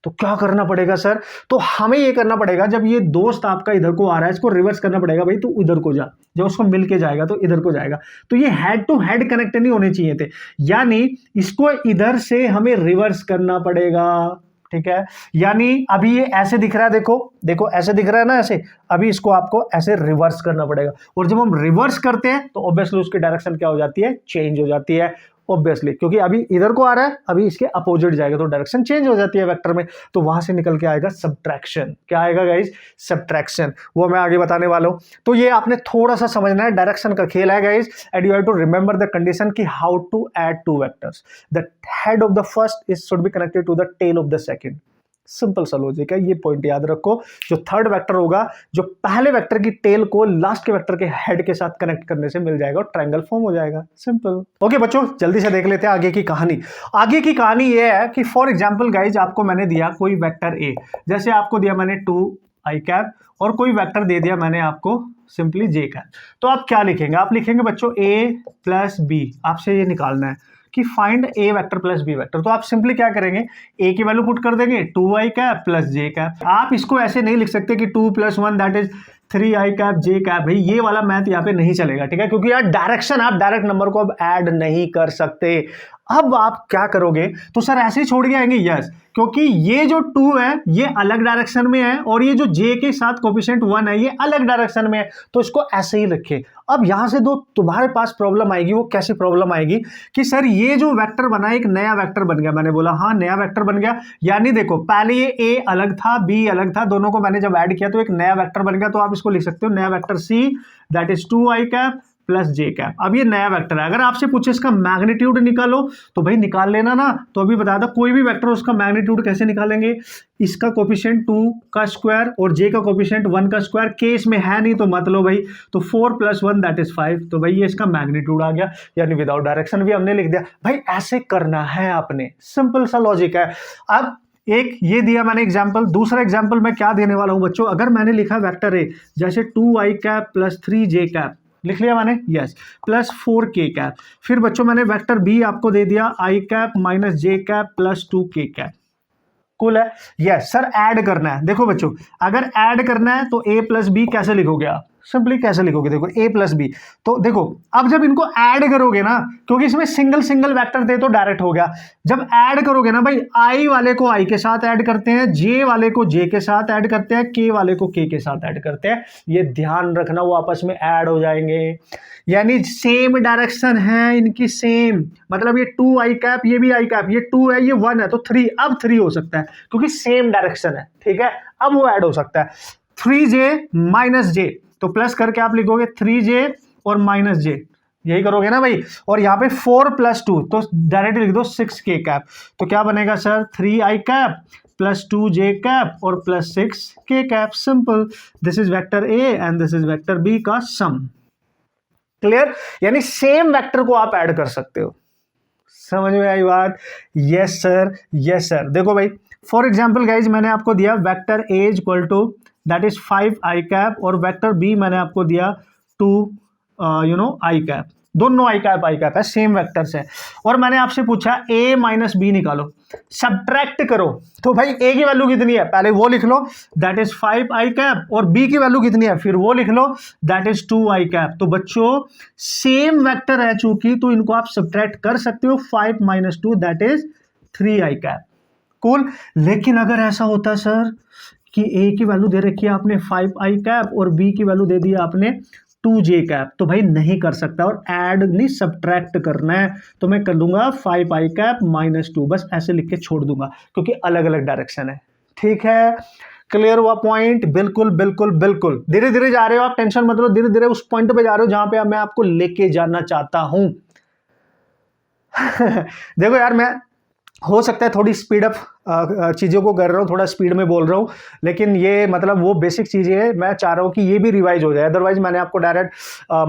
तो क्या करना पड़ेगा सर, तो हमें ये करना पड़ेगा, जब ये दोस्त आपका इधर को आ रहा है, इसको रिवर्स करना पड़ेगा भाई, तो इधर को जा, जब उसको मिलके जाएगा तो इधर को जाएगा, तो ये हेड टू हेड कनेक्ट नहीं होने चाहिए थे, यानी इसको इधर से हमें रिवर्स करना पड़ेगा, ठीक है। यानी अभी ये ऐसे दिख रहा है, देखो देखो ऐसे दिख रहा है ना, ऐसे, अभी इसको आपको ऐसे रिवर्स करना पड़ेगा, और जब हम रिवर्स करते हैं तो ऑब्वियसली उसकी डायरेक्शन क्या हो जाती है, चेंज हो जाती है, ऑब्वियसली, क्योंकि अभी इधर को आ रहा है, अभी इसके अपोजिट जाएगा तो डायरेक्शन चेंज हो जाती है वेक्टर में, तो वहां से निकल के आएगा सब्ट्रैक्शन। क्या आएगा गाइस, सब्ट्रैक्शन, वो मैं आगे बताने वाला हूं। तो ये आपने थोड़ा सा समझना है, डायरेक्शन का खेल है guys, and you have to remember the condition कि how to add two vectors, the head of the first is should be connected to the tail of the second. Simple सा लॉजिक है, ये पॉइंट याद रखो, जो थर्ड वेक्टर होगा, जो पहले वेक्टर की टेल को लास्ट के वेक्टर के हेड के साथ कनेक्ट करने से मिल जाएगा और ट्रायंगल फॉर्म हो जाएगा, सिंपल। ओके बच्चों, जल्दी से देख लेते हैं आगे की कहानी। आगे की कहानी ये है कि फॉर एग्जांपल गाइज, आपको मैंने दिया कोई वेक्टर ए, जैसे आपको दिया मैंने 2i कैप, और कोई वेक्टर दे दिया मैंने आपको सिंपली j कैप, तो आप क्या लिखेंगे, आप लिखेंगे बच्चों a प्लस b, आपसे ये निकालना है कि फाइंड ए वेक्टर प्लस बी वेक्टर। तो आप सिंपली क्या करेंगे, ए की वैल्यू पुट कर देंगे 2i cap plus j cap. आप इसको ऐसे नहीं लिख सकते कि 2 + 1 that is 3i cap j cap, भाई ये वाला मैथ यहाँ पे नहीं चलेगा, ठीक है, क्योंकि यार डायरेक्शन, आप डायरेक्ट नंबर को अब ऐड नहीं कर सकते। अब आप क्या करोगे, तो सर ऐसे ही छोड़ के आएंगे, यस, क्योंकि ये जो 2 है ये अलग डायरेक्शन में है, और ये जो j के साथ कोफिशिएंट 1 है ये अलग डायरेक्शन में है, तो इसको ऐसे ही रखे। अब यहां से दो तुम्हारे पास प्रॉब्लम आएगी, वो कैसी प्रॉब्लम आएगी कि सर ये जो वेक्टर बना, एक नया वेक्टर बन गया, मैंने बोला हाँ नया वेक्टर बन गया, यानी देखो पहले ये a अलग था, b अलग था, दोनों को मैंने जब ऐड किया तो एक नया वेक्टर बन गया, तो आप इसको लिख सकते हो नया vector c that is 2i cap plus j cap. अब ये नया वेक्टर है, अगर आपसे पूछे इसका मैग्नीट्यूड निकालो तो भाई निकाल लेना ना, तो अभी बताया था कोई भी वेक्टर उसका मैग्नीट्यूड कैसे निकालेंगे, इसका कोफिशिएंट 2 का स्क्वायर और j का कोफिशिएंट 1 का स्क्वायर, केस में है नहीं तो मत लो भाई, तो 4 + 1 दैट इज 5, तो भाई ये इसका मैग्नीट्यूड आ गया, यानी विदाउट डायरेक्शन भी हमने लिख दिया। भाई ऐसे करना है आपने, सिंपल सा लॉजिक है। अब एक ये दिया मैंने एग्जाम्पल, दूसरा एग्जाम्पल मैं क्या देने वाला हूं बच्चों, अगर मैंने लिखा वेक्टर ए जैसे 2i cap plus 3j cap, लिख लिया मैंने, यस, प्लस 4k कैप, फिर बच्चों मैंने वेक्टर बी आपको दे दिया i cap minus j cap plus 2k cap, cool है, यस सर ऐड करना है। देखो बच्चों, अगर ऐड करना है तो a प्लस बी कैसे लिखोगे आप, सिंपली कैसे लिखोगे, देखो a प्लस बी, तो देखो अब जब इनको ऐड करोगे ना, क्योंकि इसमें सिंगल सिंगल वेक्टर थे तो डायरेक्ट हो गया, जब ऐड करोगे ना भाई, i वाले को i के साथ ऐड करते हैं, j वाले को j के साथ ऐड करते हैं, k वाले को k के साथ ऐड करते हैं, ये ध्यान रखना, वो आपस में ऐड हो जाएंगे, यानी सेम डायरेक्शन है इनकी, सेम, मतलब ये 2i कैप, ये भी i कैप, ये 2 है ये 1 है, तो 3, अब 3 हो सकता है क्योंकि सेम डायरेक्शन है, ठीक है, अब वो ऐड हो सकता है। 3j माइनस j, तो प्लस करके आप लिखोगे 3j और माइनस j, यही करोगे ना भाई, और यहाँ पे 4 + 2, तो डायरेक्ट लिख दो 6k कैप, तो क्या बनेगा sir 3i cap plus 2j cap और plus 6k cap, simple, this is vector a and this is vector b का सम, क्लियर, यानी सेम वेक्टर को आप ऐड कर सकते हो, समझ में आई बात, यस सर, यस सर। देखो भाई फॉर एग्जांपल गाइज, मैंने आपको दिया vector a equal to that is 5i cap, और वेक्टर b मैंने आपको दिया 2i कैप, दोनों i कैप है, सेम वेक्टर्स है, और मैंने आपसे पूछा a माइनस बी निकालो, सब्ट्रैक्ट करो, तो भाई a की वैल्यू कितनी है, पहले वो लिख लो दैट इज 5i कैप, और b की वैल्यू कितनी है, फिर वो लिख लो दैट इज 2i कैप। तो बच्चों सेम वेक्टर है चूंकि, तो इनको आप सब्ट्रैक्ट कर सकते हो, 5 - 2 that is 3i cap, cool. लेकिन अगर ऐसा होता सर कि a की वैल्यू दे रखी है आपने 5i कैप और b की वैल्यू दे दी आपने 2j कैप, तो भाई नहीं कर सकता और ऐड नहीं सब्ट्रैक्ट करना है, तो मैं कर दूंगा 5i कैप -2, बस ऐसे लिख के छोड़ दूंगा क्योंकि अलग अलग डायरेक्शन है। ठीक है, क्लियर हुआ पॉइंट? बिल्कुल बिल्कुल बिल्कुल, धीरे धीरे जा रहे हो आप, टेंशन मत लो, धीरे धीरे उस पॉइंट पे जा रहे हो जहां पे मैं आपको लेके जाना चाहता हूं। देखो यार, मैं हो सकता है थोड़ी स्पीड अप चीज़ों को कर रहा हूँ, थोड़ा स्पीड में बोल रहा हूँ, लेकिन ये मतलब वो बेसिक चीज़ें है, मैं चाह रहा हूँ कि ये भी रिवाइज हो जाए। अदरवाइज मैंने आपको डायरेक्ट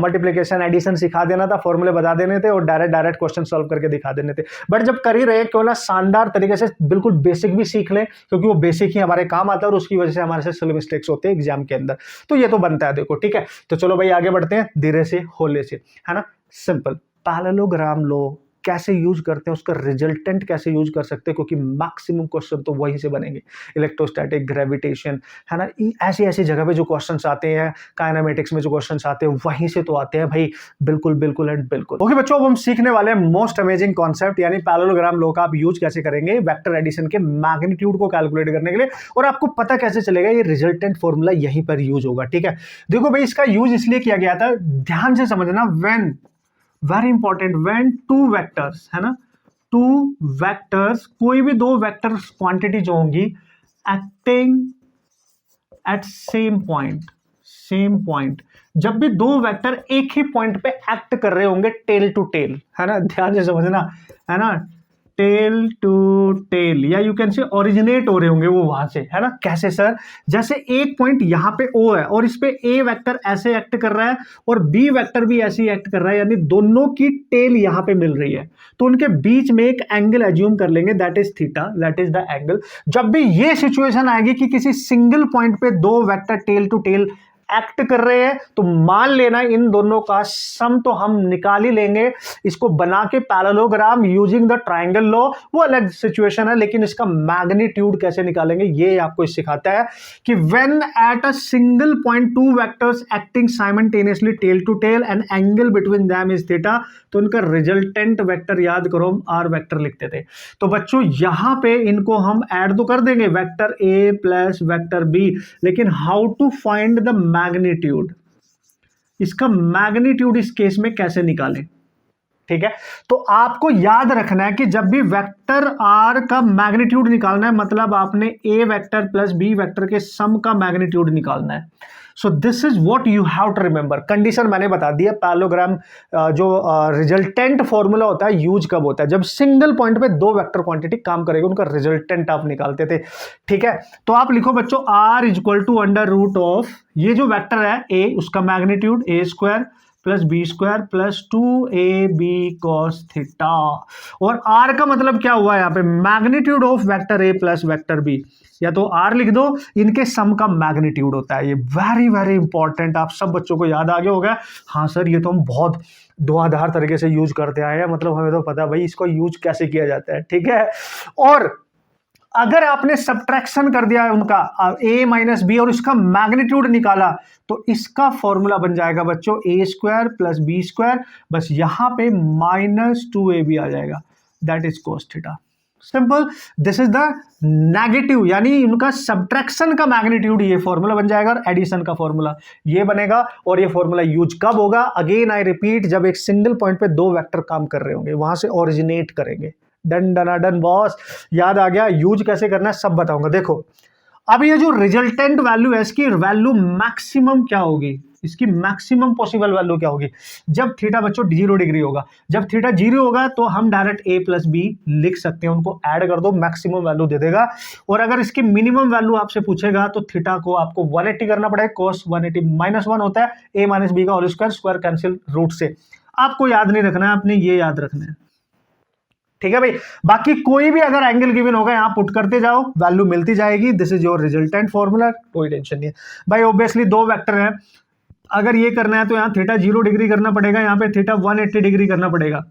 मल्टीप्लिकेशन एडिशन सिखा देना था, फॉर्मूले बता देने थे और डायरेक्ट क्वेश्चन सॉल्व करके दिखा देने थे। बट जब कर ही रहे क्यों ना शानदार तरीके से बिल्कुल बेसिक भी सीख लें, क्योंकि वो बेसिक ही हमारे काम आता है और उसकी वजह से हमारे से सिली मिस्टेक्स होते हैं एग्जाम के अंदर, तो ये तो बनता है। देखो ठीक है, तो चलो भाई आगे बढ़ते हैं धीरे से होले से, है ना। सिंपल पैरेललोग्राम लो कैसे यूज करते हैं, उसका रिजल्टेंट कैसे यूज कर सकते हैं, क्योंकि मैक्सिमम क्वेश्चन तो वहीं से बनेंगे, इलेक्ट्रोस्टैटिक, ग्रेविटेशन, है ना, ऐसी ऐसी जगह पे जो क्वेश्चंस आते हैं, काइनेमेटिक्स में जो क्वेश्चंस आते हैं वहीं से तो आते हैं भाई, बिल्कुल बिल्कुल एंड बिल्कुल। ओके बच्चों, अब हम सीखने वाले हैं मोस्ट अमेजिंग कॉन्सेप्ट, यानी पैरेललोग्राम लॉ का आप यूज कैसे करेंगे वेक्टर एडिशन के मैग्नीट्यूड को कैलकुलेट करने के लिए, और आपको पता कैसे चलेगा ये रिजल्टेंट फॉर्मूला यहीं पर यूज होगा। ठीक है, देखो भाई इसका यूज इसलिए किया गया था, ध्यान से समझना, when, very important, when two vectors, है ना, टू वेक्टर्स, कोई भी दो वेक्टर क्वांटिटी जो होंगी एक्टिंग एट सेम पॉइंट, जब भी दो वेक्टर एक ही पॉइंट पे एक्ट कर रहे होंगे टेल टू टेल, है ना, ध्यान से समझना, है ना, टेल टू टेल, या यू कैन से ओरिजिनेट हो रहे होंगे वो वहां से, है ना। कैसे सर? जैसे एक पॉइंट यहां पे O है और इस पे A वेक्टर ऐसे एक्ट कर रहा है और B वेक्टर भी ऐसे ही एक्ट कर रहा है, यानी दोनों की टेल यहां पे मिल रही है, तो उनके बीच में एक एंगल एज्यूम कर लेंगे, that is theta, that is the angle. जब भी ये सिचुएशन आएगी कि किसी सिंगल पॉइंट पे दो vector tail to tail act कर रहे हैं, तो मान लेना इन दोनों का सम तो हम निकाल ही लेंगे, इसको बना के parallelogram using the triangle law, वो अलग सिचुएशन है, लेकिन इसका मैग्नीट्यूड कैसे निकालेंगे ये आपको सिखाता है कि when at a single point two vectors acting simultaneously tail to tail and angle between them is theta, तो इनका रिजल्टेंट वेक्टर याद करो, हम आर वेक्टर लिखते थे। तो बच्चों यहां पे इनको हम ऐड तो कर देंगे, वेक्टर ए प्लस वेक्टर बी, लेकिन how to find the magnitude, इसका मैग्नीट्यूड इस केस में कैसे निकालें? ठीक है, तो आपको याद रखना है कि जब भी वेक्टर आर का मैग्नीट्यूड निकालना है, मतलब आपने a vector plus b vector के सम का मैग्नीट्यूड निकालना है। So this is what you have to remember. Condition मैंने बता दिया, पैरेललोग्राम जो रिजल्टेंट फॉर्मूला होता है यूज कब होता है, जब सिंगल पॉइंट पे दो वेक्टर क्वांटिटी काम करेगी, उनका रिजल्टेंट आप निकालते थे। ठीक है, तो आप लिखो बच्चों r equal to under root of, ये जो वेक्टर है ए, उसका magnitude a square plus b square plus 2ab cos theta, और आर का मतलब क्या हुआ यहाँ पे, magnitude of vector A plus vector b, या तो आर लिख दो, इनके सम का मैग्नीट्यूड होता है। ये वेरी वेरी इंपॉर्टेंट, आप सब बच्चों को याद आ गया होगा। हाँ सर, ये तो हम बहुत धुआंधार तरीके से यूज करते आए हैं, मतलब हमें तो पता है भाई इसको यूज कैसे किया जाता है। ठीक है, और अगर आपने सब्ट्रैक्शन कर दिया है उनका a माइनस बी और इसका मैग्नीट्यूड निकाला, तो इसका फॉर्मूला बन जाएगा बच्चों ए स्क्वायर प्लस बी स्क्वायर, बस यहां पे -2ab आ जाएगा, that is cos theta. Simple, this is the negative, यानी उनका सब्ट्रैक्शन का मैग्नीट्यूड ये फॉर्मूला बन जाएगा, और एडिशन का फॉर्मूला ये बनेगा। और ये फॉर्मूला यूज कब होगा? अगेन आई रिपीट, जब एक सिंगल पॉइंट पे दो वेक्टर काम कर रहे होंगे, वहां से ओरिजिनेट करेंगे। डन डना डन बॉस, याद आ गया। यूज कैसे करना है सब बताऊंगा। देखो अब ये जो रिजल्टेंट वैल्यू है, इसकी वैल्यू मैक्सिमम क्या होगी, इसकी मैक्सिमम पॉसिबल वैल्यू क्या होगी, जब थीटा बच्चों 0 डिग्री होगा। जब थीटा 0 होगा तो हम डायरेक्ट a प्लस बी लिख सकते हैं, उनको ऐड कर दो, मैक्सिमम वैल्यू दे देगा। और अगर इसकी मिनिमम वैल्यू आपसे पूछेगा तो थीटा को आपको 180 करना पड़ेगा, cos 180 -1 होता है a माइनस बी का whole square, square cancel root से। आपको याद नहीं रखना है, आपने ये याद रखना है। ठीक है भाई, बाकी कोई भी अगर एंगल गिवन होगा यहाँ पुट करते जाओ, वैल्यू मिलती जाएगी। This is your resultant formula, कोई टेंशन नहीं है भाई। ऑब्वियसली दो वेक्टर है, अगर ये करना है तो यहाँ थीटा 0 डिग्री करना पड़ेगा, यहाँ पे थीटा 180 डिग्री करना पड़ेगा।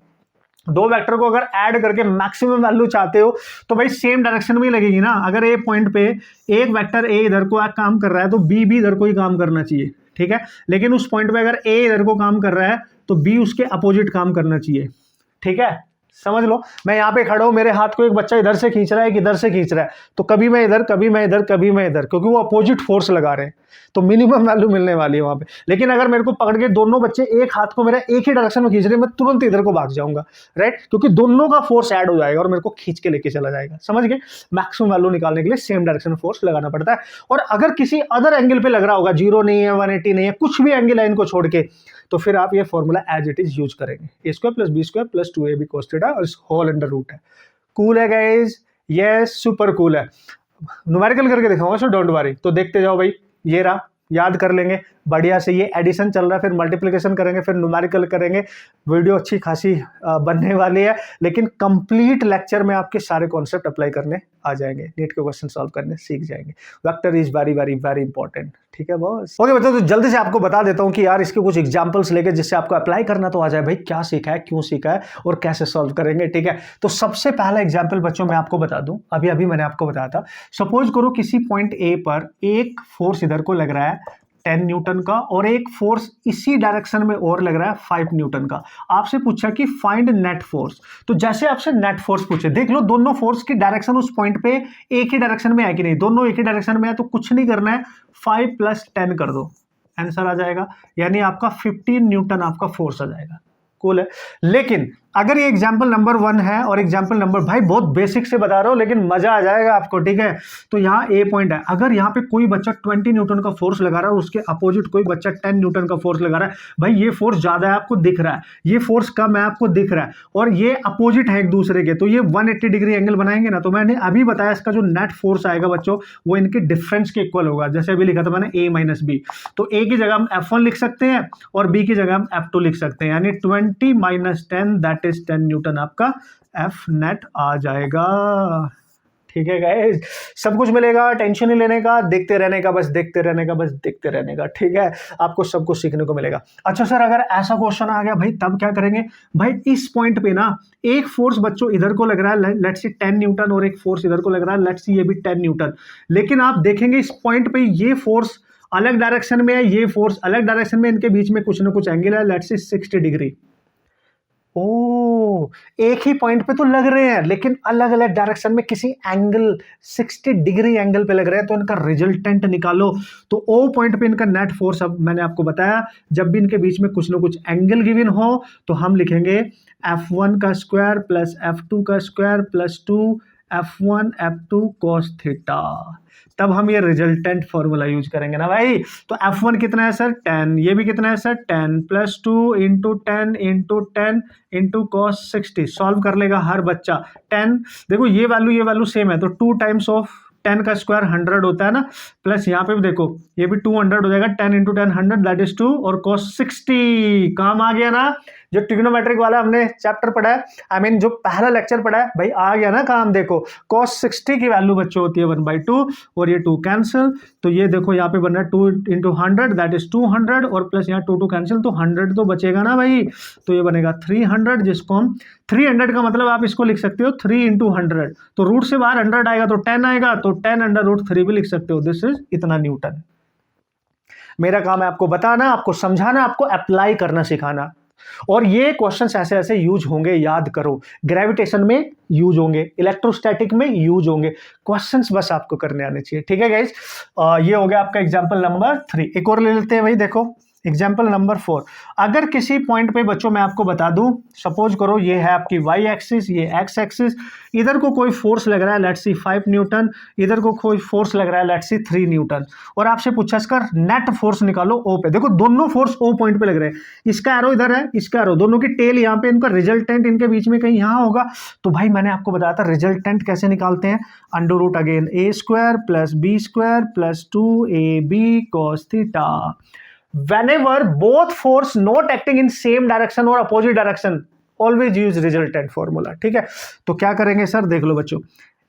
दो वेक्टर को अगर ऐड करके मैक्सिमम वैल्यू चाहते हो तो भाई सेम डायरेक्शन में ही लगेगी ना। अगर ए पॉइंट पे एक वेक्टर ए इधर को काम कर रहा है तो बी भी इधर को ही काम करना चाहिए। ठीक है, लेकिन उस पॉइंट पे अगर ए इधर को काम कर रहा है तो बी उसके अपोजिट काम करना चाहिए। ठीक है, समझ लो, मैं यहाँ पे खड़ा हूँ, मेरे हाथ को एक बच्चा इधर से खींच रहा है, एक इधर से खींच रहा है, तो कभी मैं इधर, कभी मैं इधर, कभी मैं इधर, क्योंकि वो अपोजिट फोर्स लगा रहे हैं, तो मिनिमम वैल्यू मिलने वाली है वहाँ पे। लेकिन अगर मेरे को पकड़ के दोनों बच्चे एक हाथ को मेरा एक ही डायरेक्शन में खींच रहे हैं, मैं तुरंत इधर को भाग जाऊंगा, राइट, क्योंकि दोनों का फोर्स ऐड हो जाएगा और मेरे को खींच के लेके चला जाएगा। समझ गए? मैक्सिमम वैल्यू निकालने के लिए सेम डायरेक्शन में फोर्स लगाना पड़ता है। और अगर किसी अदर एंगल पे लग रहा होगा, 0 नहीं है, 180 नहीं है, कुछ भी एंगल है इनको छोड़ के, तो फिर आप ये formula as it is use करेंगे, a² + b² + 2ab cos θ और होल अंडर रूट है। कूल है गाइज? यस, सुपर कूल है। न्यूमेरिकल करके दिखाऊंगा, सो डोंट वरी। तो देखते जाओ भाई, ये रहा, याद कर लेंगे बढ़िया से। ये एडिशन चल रहा है, फिर मल्टीप्लिकेशन करेंगे, फिर न्यूमेरिकल करेंगे। वीडियो अच्छी खासी बनने वाली है, लेकिन कंप्लीट लेक्चर में आपके सारे कॉन्सेप्ट अप्लाई करने आ जाएंगे, नीट के क्वेश्चन सॉल्व करने सीख जाएंगे। Vector is very very very important. ठीक है बॉस? ओके बच्चों, तो जल्दी से आपको बता देता हूँ कि यार इसके कुछ एग्जांपल्स लेके जिससे आपको अप्लाई करना तो आ जाए भाई, क्या सीखा है, क्यों सीखा है और कैसे सॉल्व करेंगे। ठीक है, तो सबसे पहला एग्जाम्पल बच्चों मैं आपको बता दूं, अभी अभी मैंने आपको बताया था। सपोज करो किसी पॉइंट ए पर एक फोर्स इधर को लग रहा है 10 न्यूटन का, और एक फोर्स इसी डायरेक्शन में और लग रहा है 5 न्यूटन का। आपसे पूछा कि फाइंड नेट फोर्स। तो जैसे आपसे नेट फोर्स पूछे, देख लो दोनों फोर्स की डायरेक्शन उस पॉइंट पे एक ही डायरेक्शन में है कि नहीं। दोनों एक ही डायरेक्शन में है तो कुछ नहीं करना है, 5 + 10 कर दो, आंसर आ जाएगा। यानी आपका 15 न्यूटन आपका फोर्स आ जाएगा। कूल है। लेकिन अगर ये एग्जाम्पल नंबर 1 है और एग्जाम्पल नंबर, भाई बहुत बेसिक से बता रहा हूं लेकिन मजा आ जाएगा आपको। ठीक है, तो यहाँ ए पॉइंट है, अगर यहाँ पे कोई बच्चा 20 न्यूटन का फोर्स लगा रहा है, उसके अपोजिट कोई बच्चा 10 न्यूटन का फोर्स लगा रहा है, भाई ये फोर्स ज्यादा है आपको दिख रहा है, ये फोर्स कम है आपको दिख रहा है, और ये अपोजिट है एक दूसरे के, तो ये 180 डिग्री एंगल बनाएंगे ना। तो मैंने अभी बताया इसका जो नेट फोर्स आएगा बच्चों, वो इनके डिफरेंस के इक्वल होगा। जैसे अभी लिखा था मैंने a - b, तो a की जगह हम F1 लिख सकते हैं और b की जगह हम F2 लिख सकते हैं, यानी 20 - 10 दैट इज 10 न्यूटन आपका एफ नेट आ जाएगा। ठीक है गाइस, सब कुछ मिलेगा, टेंशन नहीं लेने का, देखते रहने का, बस देखते रहने का, बस देखते रहने का। ठीक है, आपको सब कुछ सीखने को मिलेगा। अच्छा सर, अगर ऐसा क्वेश्चन आ गया भाई तब क्या करेंगे? भाई इस पॉइंट पे ना एक फोर्स बच्चों इधर को लग रहा है, लेट्स सी 10 न्यूटन, और एक फोर्स इधर को लग रहा है, लेट्स सी ये भी 10 न्यूटन। लेकिन आप देखेंगे इस पॉइंट पे ये फोर्स अलग डायरेक्शन में है, ये फोर्स अलग डायरेक्शन में, इनके बीच में कुछ ना कुछ एंगल है, लेट्स सी 60 डिग्री। ओ, एक ही पॉइंट पे तो लग रहे हैं लेकिन अलग अलग डायरेक्शन में किसी एंगल 60 डिग्री एंगल पे लग रहे हैं, तो इनका रिजल्टेंट निकालो। तो ओ पॉइंट पे इनका नेट फोर्स, अब मैंने आपको बताया जब भी इनके बीच में कुछ ना कुछ एंगल गिवन हो तो हम लिखेंगे F1 का स्क्वायर प्लस F2 का square plus 2 F1 F2 cos theta. तब हम ये रिजल्टेंट फॉर्मूला यूज करेंगे ना भाई। तो F1 कितना है सर? 10। ये भी कितना है सर? 10 + 2 × 10 × 10 × cos 60। सॉल्व कर लेगा हर बच्चा। 10, देखो ये वैल्यू सेम है, तो 2 टाइम्स ऑफ 10 का स्क्वायर 100 होता है ना, प्लस यहाँ पे भी देखो ये भी 200 हो जाएगा, 10 × 10 100 दैट इज 2, और cos 60 काम आ गया ना। जो ट्रिग्नोमेट्रिक वाला हमने चैप्टर पढ़ा है, आई मीन जो पहला लेक्चर पढ़ा है भाई, आ गया ना काम। देखो cos 60 की वैल्यू बच्चों होती है 1/2, और ये 2 कैंसिल, तो ये देखो यहाँ पे बन रहा है 2 × 100 दैट इज 200, और प्लस यहाँ 2 कैंसिल, तो 100 तो बचेगा ना भाई, तो ये बनेगा 300, जिसको हम 300 का मतलब आप इसको लिख सकते हो 3 × 100, तो रूट से बाहर 100 आएगा तो 10 आएगा, तो 10√3 भी लिख सकते हो। दिस इज इतना न्यूटन। मेरा काम है आपको बताना, आपको समझाना, आपको अप्लाई करना सिखाना। और ये क्वेश्चंस ऐसे ऐसे यूज होंगे, याद करो। ग्रेविटेशन में यूज होंगे, इलेक्ट्रोस्टैटिक में यूज होंगे, क्वेश्चंस बस आपको करने आने चाहिए। ठीक है गाइस, ये हो गया आपका एग्जांपल नंबर 3। एक और ले लेते हैं भाई, देखो एग्जाम्पल नंबर 4। अगर किसी पॉइंट पे बच्चों मैं आपको बता दूं, सपोज करो ये है आपकी वाई एक्सिस, ये एक्स एक्सिस, इधर को कोई फोर्स लग रहा है लेट्स सी 5 न्यूटन, इधर को कोई फोर्स लग रहा है लेट्स सी 3 न्यूटन, और आपसे पूछा इसका नेट फोर्स निकालो ओ पे। देखो दोनों फोर्स ओ पॉइंट पे लग रहे हैं, इसका एरो इधर है, इसका एरो, दोनों की टेल यहाँ पे, इनका रिजल्टेंट इनके बीच में कहीं यहाँ होगा। तो भाई मैंने आपको बताया था रिजल्टेंट कैसे निकालते हैं, √ again a² + b² + 2ab cos theta. Whenever both force not acting in same direction or opposite direction, always use resultant formula। ठीक है, तो क्या करेंगे सर, देख लो बच्चों,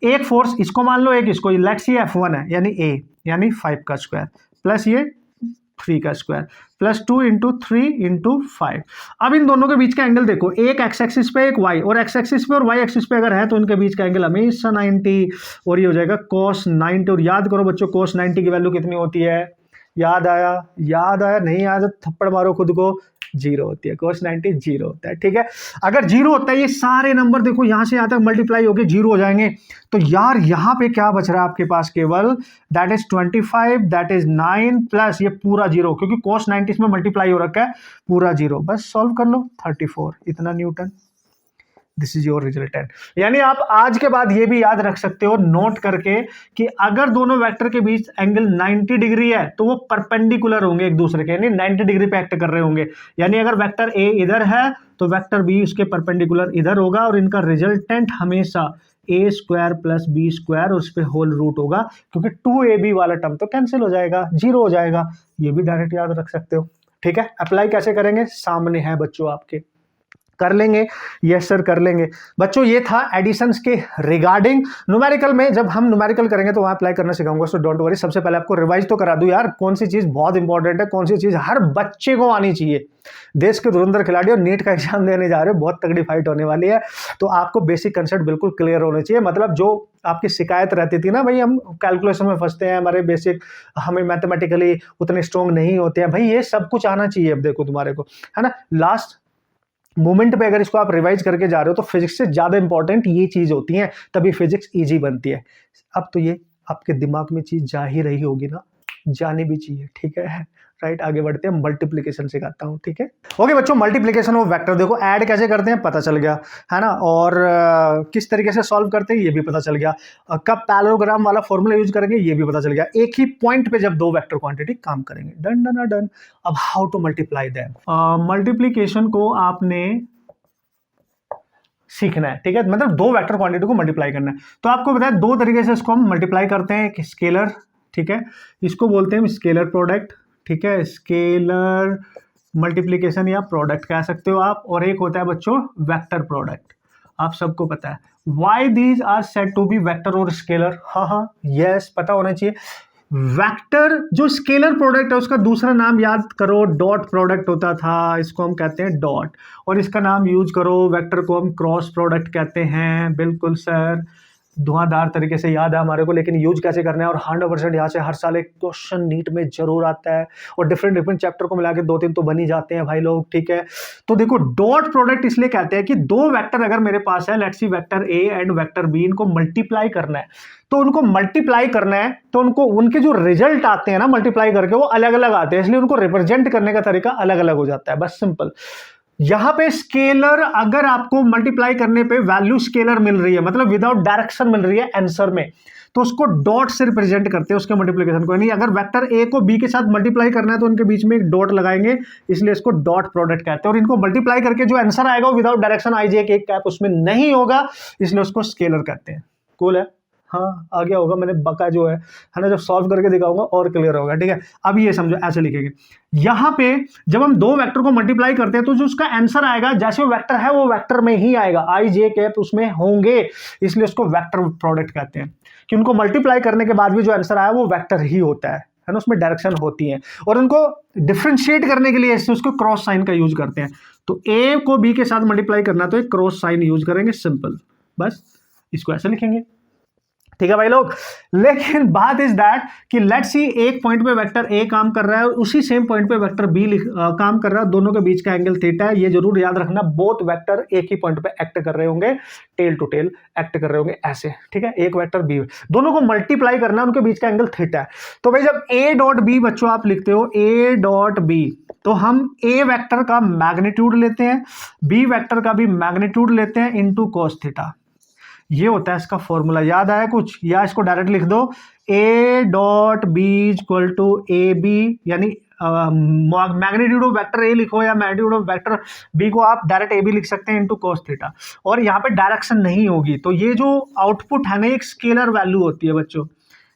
एक फोर्स इसको मान लो, एक इसको, लेट्स सी F1 है, यानी a, यानी 5 का स्क्वायर प्लस ये 3 का स्क्वायर प्लस 2 × 3 × 5। अब इन दोनों के बीच का एंगल देखो, एक एक्स एक्सिस पे, एक वाई, और एक्स एक्सिस पे और वाई एक्सिस पे अगर है तो इनके बीच का एंगल हमेशा 90, और ये हो जाएगा cos 90। और याद करो बच्चों, cos 90 की वैल्यू कितनी होती है? याद आया? नहीं आया तो थप्पड़ मारो खुद को, जीरो होती है, cos 90 जीरो होता है, ठीक है। अगर जीरो होता है, ये सारे नंबर देखो यहाँ से यहाँ तक मल्टीप्लाई होके जीरो हो जाएंगे, तो यार यहाँ पे क्या बच रहा है आपके पास, केवल that is 25, that is 9 plus ये पूरा जीरो, क्योंकि cos 90 इसमें मल्टीप्लाई हो रखा है, पूरा जीरो। बस सॉल्व कर लो, 34 इतना Newton. This is your resultant. यानी आप आज के बाद ये भी याद रख सकते हो नोट करके कि अगर दोनों वेक्टर के बीच एंगल 90 डिग्री है तो वो परपेंडिकुलर होंगे एक दूसरे के, यानी 90 डिग्री पे एक्ट कर रहे होंगे। यानी अगर वेक्टर ए इधर है तो वेक्टर बी उसके परपेंडिकुलर इधर होगा, और इनका रिजल्टेंट हमेशा ए स्क्वायर प्लस बी स्क्वायर उस पर होल रूट होगा, क्योंकि 2ab वाला टर्म तो कैंसिल हो जाएगा, जीरो हो जाएगा। ये भी डायरेक्ट याद रख सकते हो, ठीक है। अप्लाई कैसे करेंगे, सामने है बच्चों आपके, कर लेंगे, यस सर कर लेंगे। बच्चों ये था एडिशंस के रिगार्डिंग। न्यूमेरिकल में जब हम न्यूमेरिकल करेंगे तो वहां अप्लाई करना सिखाऊंगा, सो डोंट वरी। सबसे पहले आपको रिवाइज तो करा दूं यार, कौन सी चीज बहुत इंपॉर्टेंट है, कौन सी चीज हर बच्चे को आनी चाहिए। देश के धुरंधर खिलाड़ी और नीट का एग्जाम देने जा रहे हो, बहुत तगड़ी फाइट होने वाली है, तो आपको बेसिक कंसेप्ट बिल्कुल क्लियर होने चाहिए। मतलब जो आपकी शिकायत रहती थी ना, भाई हम कैलकुलेशन में फंसते हैं, हमारे बेसिक हमें मैथमेटिकली उतने स्ट्रॉन्ग नहीं होते हैं, भाई ये सब कुछ आना चाहिए अब देखो तुम्हारे को, है ना। लास्ट मोमेंट पे अगर इसको आप रिवाइज करके जा रहे हो तो फिजिक्स से ज्यादा इंपॉर्टेंट ये चीज होती है, तभी फिजिक्स इजी बनती है। अब तो ये आपके दिमाग में चीज जा ही रही होगी ना, जानी भी चाहिए, ठीक है। राइट, आगे बढ़ते हैं, मल्टीप्लिकेशन सिखाता हूँ, ठीक है। ओके बच्चों, मल्टीप्लिकेशन ऑफ वेक्टर देखो, ऐड कैसे करते हैं पता चल गया, है ना, और किस तरीके से सॉल्व करते हैं ये भी पता चल गया, कब पैरेललोग्राम वाला फॉर्मूला यूज करेंगे ये भी पता चल गया, एक ही पॉइंट पे जब दो वेक्टर क्वांटिटी काम करेंगे, डन डन डन। अब how to multiply them, multiplication को आपने सीखना है, ठीक है, मतलब दो वेक्टर क्वांटिटी को मल्टीप्लाई करना है। तो आपको बताया दो तरीके से इसको हम मल्टीप्लाई करते हैं, एक स्केलर, ठीक है, इसको बोलते हैं स्केलर प्रोडक्ट, ठीक है, स्केलर मल्टीप्लिकेशन या प्रोडक्ट कह सकते हो आप, और एक होता है बच्चों वेक्टर प्रोडक्ट, आप सबको पता है। Why these are said to be vector और स्केलर, हाँ यस पता होना चाहिए। वेक्टर जो स्केलर प्रोडक्ट है उसका दूसरा नाम याद करो, डॉट प्रोडक्ट होता था, इसको हम कहते हैं डॉट, और इसका नाम यूज करो, वेक्टर को हम क्रॉस प्रोडक्ट कहते हैं। बिल्कुल सर, धुआंधार तरीके से याद है हमारे को, लेकिन यूज कैसे करना है, और 100% यहाँ से हर साल एक क्वेश्चन नीट में जरूर आता है, और डिफरेंट चैप्टर को मिला के 2-3 तो बन ही जाते हैं भाई लोग, ठीक है। तो देखो डॉट प्रोडक्ट इसलिए कहते हैं कि दो वेक्टर अगर मेरे पास है, let's see vector a and vector b, इनको मल्टीप्लाई करना है, तो उनको मल्टीप्लाई करना है तो उनको उनके जो रिजल्ट आते हैं ना मल्टीप्लाई करके वो अलग अलग आते हैं, इसलिए उनको रिप्रेजेंट करने का तरीका अलग अलग हो जाता है, बस सिंपल। यहां पे स्केलर अगर आपको मल्टीप्लाई करने पे वैल्यू स्केलर मिल रही है, मतलब विदाउट डायरेक्शन मिल रही है आंसर में, तो उसको डॉट से रिप्रेजेंट करते हैं उसके मल्टीप्लिकेशन को। यानी अगर वेक्टर ए को बी के साथ मल्टीप्लाई करना है तो उनके बीच में एक डॉट लगाएंगे, इसलिए इसको डॉट प्रोडक्ट कहते हैं। और इनको मल्टीप्लाई करके जो आंसर आएगा वो विदाउट डायरेक्शन आई जे एक कैप उसमें नहीं होगा, इसलिए उसको स्केलर कहते हैं। कूल है, हाँ आ गया होगा, मैंने बका जो है ना, जब सॉल्व करके दिखाऊंगा और क्लियर होगा, ठीक है। अब ये समझो, ऐसे लिखेंगे, यहां पे जब हम दो वेक्टर को मल्टीप्लाई करते हैं तो जो उसका आंसर आएगा जैसे वो वेक्टर है वो वेक्टर में ही आएगा, आई जे कैप उसमें होंगे, इसलिए उसको वेक्टर प्रोडक्ट कहते हैं, कि उनको मल्टीप्लाई करने के बाद भी जो आंसर आया वो वेक्टर ही होता है ना, उसमें डायरेक्शन होती है। और उनको डिफ्रेंशिएट करने के लिए इससे उसको क्रॉस साइन का यूज करते हैं, तो ए को बी के साथ मल्टीप्लाई करना तो एक क्रॉस साइन यूज करेंगे, सिंपल, बस इसको ऐसे लिखेंगे, ठीक है भाई लोग। लेकिन बात इज दैट कि लेट्स सी एक पॉइंट पे वेक्टर ए काम कर रहा है और उसी सेम पॉइंट पे वेक्टर बी काम कर रहा है, दोनों के बीच का एंगल थीटा है, ये जरूर याद रखना, बोथ वेक्टर एक ही पॉइंट पे एक्ट कर रहे होंगे, टेल टू टेल एक्ट कर रहे होंगे ऐसे, ठीक है, एक वेक्टर बी, दोनों को मल्टीप्लाई करना है, उनके बीच का एंगल थीटा है। तो भाई जब ए डॉट बी बच्चों आप लिखते हो ए डॉट बी, तो हम ए वेक्टर का मैग्नीट्यूड लेते हैं, बी वेक्टर का भी मैग्नीट्यूड लेते हैं इनटू cos थीटा, ये होता है इसका फॉर्मूला। याद आया कुछ, या इसको डायरेक्ट लिख दो, a dot b equal to a b, यानी मैग्नीट्यूड ऑफ वेक्टर ए लिखो या मैग्नीट्यूड ऑफ वेक्टर बी को आप डायरेक्ट ए बी लिख सकते हैं इनटू cos थीटा, और यहाँ पे डायरेक्शन नहीं होगी, तो ये जो आउटपुट है ना एक स्केलर वैल्यू होती है बच्चों,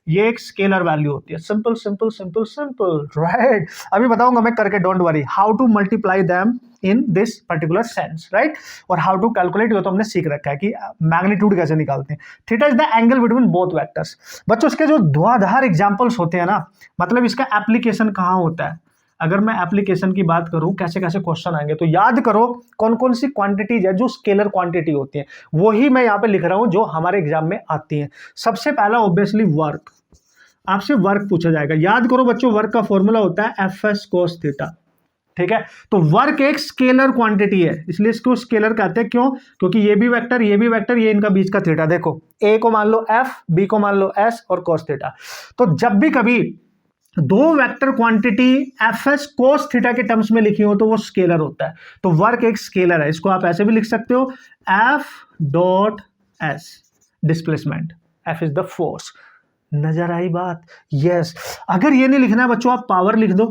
ये एक स्केलर वैल्यू होती है, simple simple simple simple, right. अभी बताऊंगा मैं करके, don't worry, how to multiply them in this particular sense, right, और हाउ टू कैलकुलेट, ये तो हमने सीख रखा है कि मैग्नीट्यूड कैसे निकालते हैं। Theta is the angle between both vectors. बच्चों इसके जो धुआंधार एग्जांपल्स होते हैं ना, मतलब इसका एप्लीकेशन कहाँ होता है, अगर मैं एप्लीकेशन की बात करूं कैसे कैसे क्वेश्चन आएंगे, तो याद करो कौन कौन सी क्वांटिटीज है जो स्केलर क्वांटिटी होती है, वही मैं यहाँ पे लिख रहा हूं जो हमारे एग्जाम में आती है। सबसे पहला ऑब्वियसली वर्क, आपसे वर्क पूछा जाएगा, याद करो बच्चों वर्क का फॉर्मूला होता है एफ एस कोस थीटा, ठीक है। तो वर्क एक स्केलर क्वांटिटी है, इसलिए इसको स्केलर कहते हैं। क्यों? क्योंकि ये भी वेक्टर, ये भी वेक्टर, ये इनका बीच का थीटा। देखो ए को मान लो एफ, बी को मान लो एस और कॉस थीटा। तो जब भी कभी दो vector quantity F S cos theta के टर्म्स में लिखी हो तो वो स्केलर होता है। तो वर्क एक स्केलर है, इसको आप ऐसे भी लिख सकते हो, F dot S displacement, F is the force. नजर आई बात? यस। अगर ये नहीं लिखना है बच्चों, आप पावर लिख दो,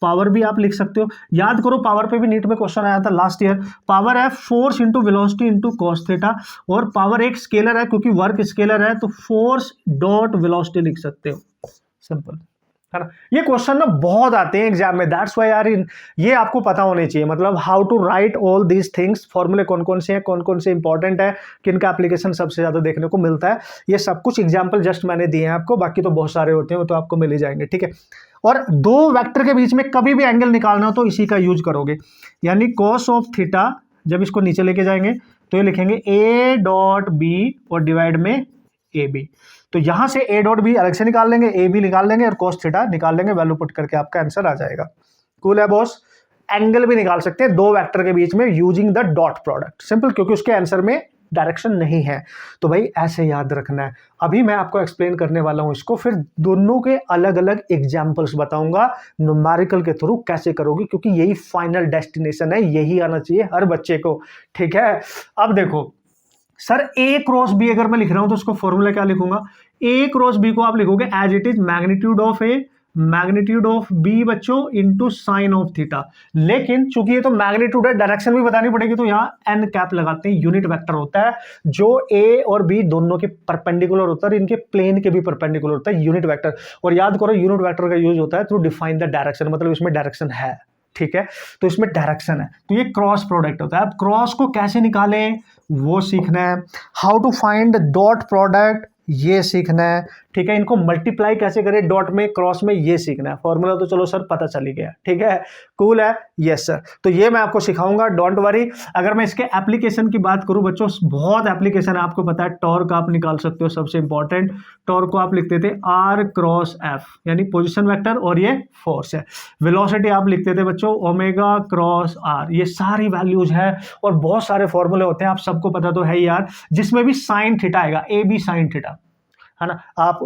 पावर भी आप लिख सकते हो। याद करो पावर पे भी नीट में क्वेश्चन आया था लास्ट ईयर। पावर है force into velocity into cos theta, और पावर एक स्केलर है क्योंकि वर्क स्केलर है, तो फोर्स डॉट वेलोसिटी लिख सकते हो। सिंपल है ना। ये क्वेश्चन ना बहुत आते हैं एग्जाम में, दैट्स व्हाई यार ये आपको पता होने चाहिए, मतलब how to write all these things, फॉर्मूले कौन कौन से हैं, कौन कौन से इंपॉर्टेंट है, किन का एप्लीकेशन सबसे ज्यादा देखने को मिलता है। ये सब कुछ एग्जाम्पल जस्ट मैंने दिए हैं आपको, बाकी तो बहुत सारे होते हैं, वो तो आपको मिल ही जाएंगे। ठीक है। और दो वेक्टर के बीच में कभी भी एंगल निकालना हो तो इसी का यूज करोगे, यानी कॉस ऑफ थीटा। जब इसको नीचे लेके जाएंगे तो ये लिखेंगे ए डॉट बी और डिवाइड में ए बी। तो यहां से ए डॉट बी अलग से निकाल लेंगे, ए बी निकाल लेंगे और कॉस थीटा निकाल लेंगे, वैल्यू पुट करके आपका आंसर आ जाएगा। कूल है बॉस। एंगल भी निकाल सकते हैं दो वेक्टर के बीच में using the dot product, simple, क्योंकि उसके आंसर में डायरेक्शन नहीं है। तो भाई ऐसे याद रखना है। अभी मैं आपको एक्सप्लेन करने वाला हूं इसको, फिर दोनों के अलग अलग एग्जांपल्स बताऊंगा न्यूमेरिकल के थ्रू कैसे करोगे, क्योंकि यही फाइनल डेस्टिनेशन है, यही आना चाहिए हर बच्चे को। ठीक है। अब देखो सर ए क्रॉस बी अगर मैं लिख रहा हूं तो उसको फॉर्मूला क्या लिखूंगा? ए क्रॉस बी को आप लिखोगे as it is magnitude of a magnitude of b बच्चों इंटू साइन ऑफ थीटा। लेकिन चूंकि ये तो मैग्नीट्यूड है, डायरेक्शन भी बतानी पड़ेगी, तो यहाँ एन कैप लगाते हैं। यूनिट वेक्टर होता है जो ए और बी दोनों के परपेंडिकुलर होता है और इनके प्लेन के भी परपेंडिकुलर होता है, यूनिट वेक्टर। और याद करो यूनिट वेक्टर का यूज होता है टू डिफाइन द डायरेक्शन, मतलब इसमें डायरेक्शन है। ठीक है। तो इसमें डायरेक्शन है, तो ये क्रॉस प्रोडक्ट होता है। अब क्रॉस को कैसे निकालें वो सीखना है, how to find dot product ये सीखना है। ठीक है। इनको मल्टीप्लाई कैसे करें डॉट में क्रॉस में ये सीखना है। फॉर्मूला तो चलो सर पता चल ही गया। ठीक है। कूल है। Yes sir. तो ये मैं आपको सिखाऊंगा, डोंट वरी। अगर मैं इसके एप्लीकेशन की बात करूं बच्चों, बहुत एप्लीकेशन है, आपको पता है। टॉर्क आप निकाल सकते हो, सबसे इंपॉर्टेंट। टॉर्क को आप लिखते थे आर क्रॉस एफ, यानी पोजिशन वेक्टर, और ये फोर्स है। वेलोसिटी आप लिखते थे बच्चों ओमेगा क्रॉस आर। ये सारी वैल्यूज है और बहुत सारे फॉर्मूले होते हैं, आप सबको पता तो है ही यार, जिसमें भी साइन थीटा आएगा, ए बी साइन थीटा, है ना। आप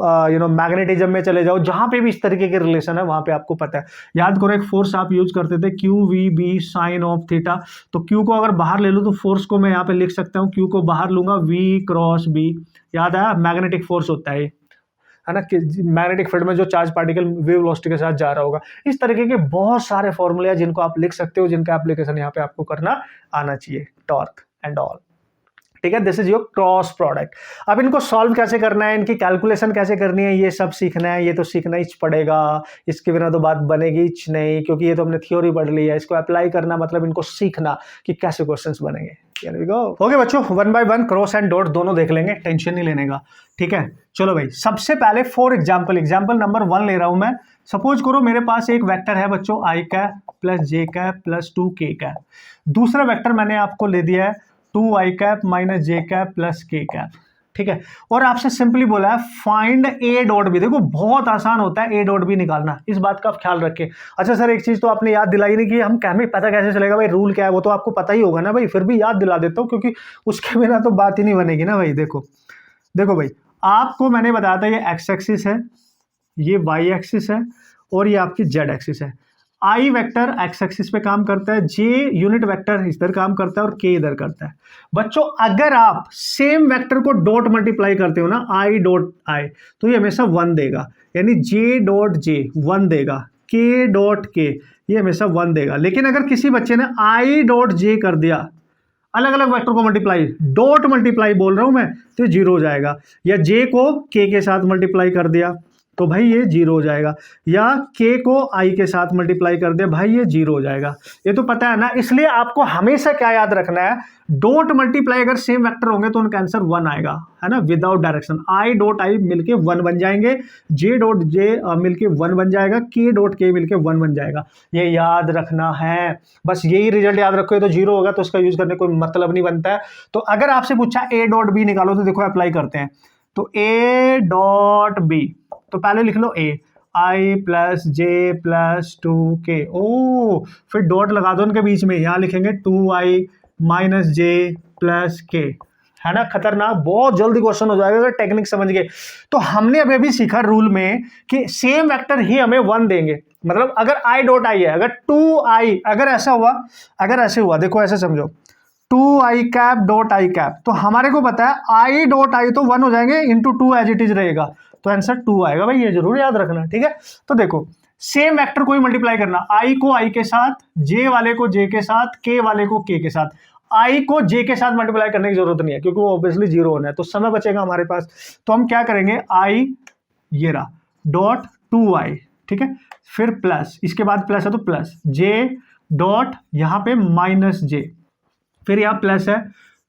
मैग्नेटिज्म में चले जाओ, जहां पे भी इस तरीके के रिलेशन है वहां पे आपको पता है। याद करो एक फोर्स आप यूज करते थे q v b sine of theta. तो क्यू को अगर बाहर ले लूं तो फोर्स को मैं यहाँ पे लिख सकता हूँ, क्यू को बाहर लूंगा वी क्रॉस बी। याद आया, मैग्नेटिक फोर्स होता है ना, कि मैग्नेटिक फील्ड में जो चार्ज पार्टिकल वेव वेलोसिटी के साथ जा रहा होगा। इस तरीके के बहुत सारे फॉर्मूले हैं जिनको आप लिख सकते हो, जिनका एप्लीकेशन यहाँ पे आपको करना आना चाहिए, टॉर्क एंड ऑल। ठीक है। This is your cross product. अब इनको सॉल्व कैसे करना है, इनकी कैलकुलेशन कैसे करनी है, ये सब सीखना है। ये तो सीखना ही पड़ेगा, इसके बिना तो बात बनेगी ही नहीं, क्योंकि ये तो हमने थ्योरी पढ़ ली है। इसको अप्लाई करना मतलब इनको सीखना कि कैसे क्वेश्चंस बनेंगे। ओके बच्चों, one by one cross and dot दोनों देख लेंगे, टेंशन नहीं लेने का। ठीक है। चलो भाई, सबसे पहले फॉर एग्जाम्पल नंबर 1 ले रहा हूं मैं। सपोज करो मेरे पास एक वेक्टर है बच्चों आई cap plus j cap plus 2k cap. दूसरा वेक्टर मैंने आपको ले दिया है 2i कैप माइनस जे कैप प्लस k कैप। ठीक है। और आपसे सिंपली बोला है फाइंड ए डॉट बी। देखो बहुत आसान होता है ए डॉट बी निकालना, इस बात का आप ख्याल रखें। अच्छा सर एक चीज तो आपने याद दिलाई नहीं कि हम हमें पता कैसे चलेगा भाई, रूल क्या है, वो तो आपको पता ही होगा ना भाई, फिर भी याद दिला देता हूं क्योंकि उसके बिना तो बात ही नहीं बनेगी ना भाई। देखो भाई, आपको मैंने बताया था ये एक्स एक्सिस है, ये वाई एक्सिस है और ये आपकी जेड एक्सिस है। आई वेक्टर एक्स एक्सिस पे काम करता है, जे यूनिट वेक्टर इधर काम करता है और के इधर करता है। बच्चों अगर आप same vector co dot multiply करते हो ना, आई डॉट आई, तो ये हमेशा 1 देगा, यानी जे डॉट जे 1 देगा, के डॉट के ये हमेशा 1 देगा। लेकिन अगर किसी बच्चे ने आई डॉट जे कर दिया, अलग अलग वेक्टर को मल्टीप्लाई, डॉट मल्टीप्लाई बोल रहा हूं मैं, तो 0 हो जाएगा। या जे को के साथ मल्टीप्लाई कर दिया तो भाई ये 0 हो जाएगा, या k को i के साथ मल्टीप्लाई कर दे भाई ये 0 हो जाएगा। ये तो पता है ना। इसलिए आपको हमेशा क्या याद रखना है, डॉट मल्टीप्लाई अगर सेम वेक्टर होंगे तो उनका आंसर 1 आएगा, है ना, without direction. i dot i मिलके 1 बन जाएंगे, j डॉट j मिलके 1 बन जाएगा, k डॉट k मिलके 1 बन जाएगा। ये याद रखना है, बस यही रिजल्ट याद रखो। तो 0 होगा तो उसका यूज करने कोई मतलब नहीं बनता है। तो अगर आपसे पूछा a डॉट b निकालो तो देखो अप्लाई करते हैं। तो a डॉट b, तो पहले लिख लो a, I plus J plus 2k। ओ फिर डॉट लगा दो उनके बीच में, यहाँ लिखेंगे 2i माइनस जे प्लस के। है ना खतरनाक, बहुत जल्दी क्वेश्चन हो जाएगा अगर टेक्निक समझ गए। तो हमने अभी अभी सीखा रूल में कि सेम वेक्टर ही हमें 1 देंगे, मतलब अगर i डॉट आई है, अगर 2i, अगर ऐसा हुआ, अगर ऐसे हुआ, देखो ऐसे समझो 2i cap dot I cap, तो हमारे को पता है i डॉट आई तो 1 हो जाएंगे, इंटू 2 एज इट इज रहेगा, तो आंसर 2 आएगा भाई, ये जरूर याद रखना। ठीक है, तो देखो सेम वेक्टर को ही मल्टीप्लाई करना, i को i के साथ, j वाले को j के साथ, k वाले को k के साथ। i को j के साथ मल्टीप्लाई करने की जरूरत नहीं है क्योंकि वो ऑब्वियसली जीरो होना है, तो समय बचेगा हमारे पास। तो हम क्या करेंगे, i ये रहा डॉट 2i, ठीक है, फिर प्लस, इसके बाद प्लस है तो प्लस j डॉट यहाँ पे माइनस j, फिर यहाँ प्लस है